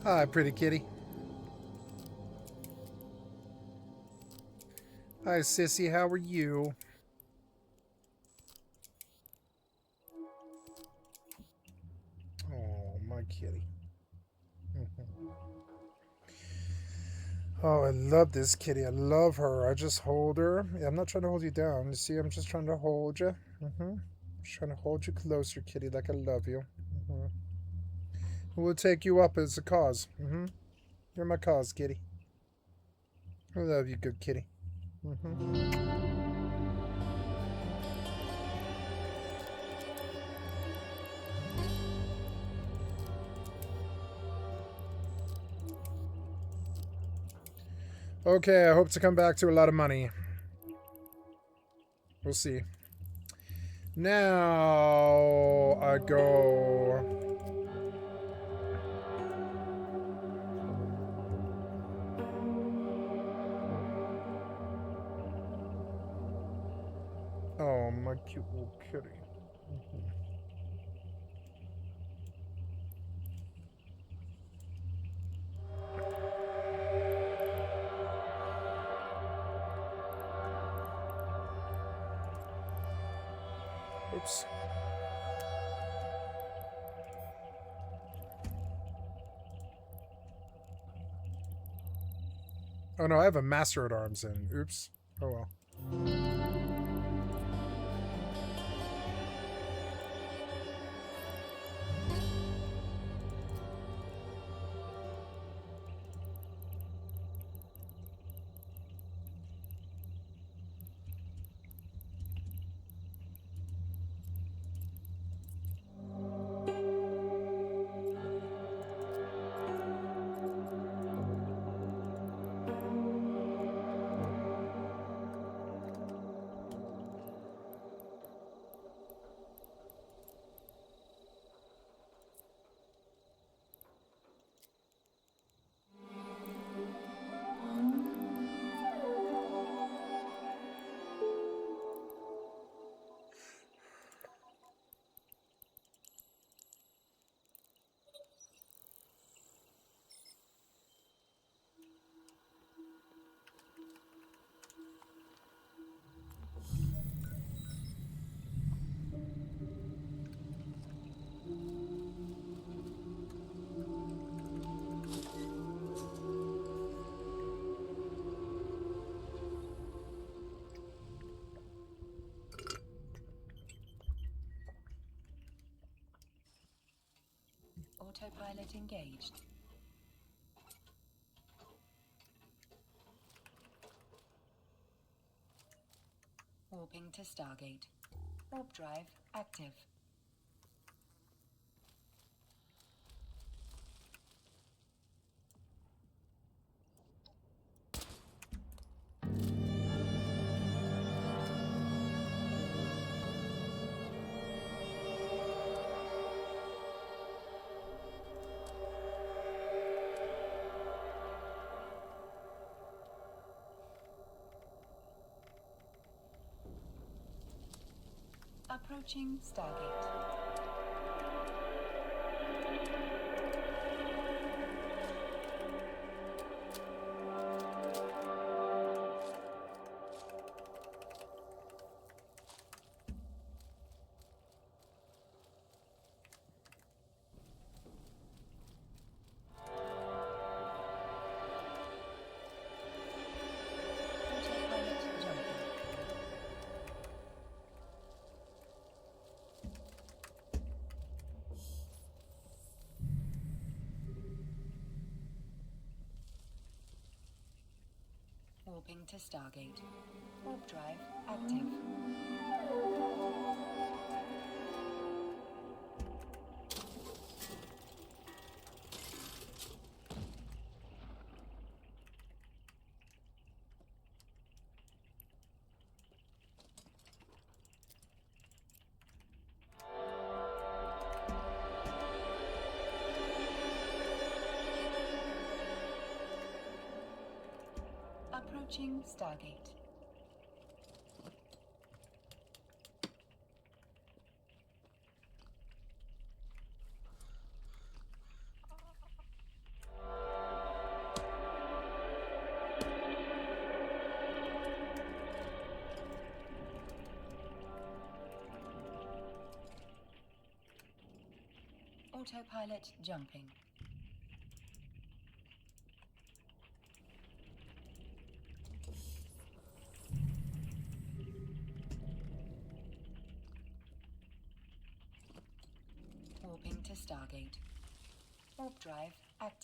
Speaker 1: Hi, pretty kitty. Hi, sissy. How are you? Oh, my kitty. Oh, I love this kitty. I love her. I just hold her. Yeah, I'm not trying to hold you down. You see, I'm just trying to hold you. Just trying to hold you closer, kitty, like I love you. We'll take you up as a cause. You're my cause, kitty. I love you, good kitty. Okay, I hope to come back to a lot of money. We'll see. Now I go. Oh, my cute little kitty. Oops. Oh no, I have a Master at Arms in. Oops. Oh well.
Speaker 2: Autopilot engaged. Warping to Stargate. Warp drive active. Approaching Stargate. Autopilot jumping. Warping to Stargate. Warp drive active. Approaching Stargate. Autopilot jumping. Warping to Stargate. Warp drive active.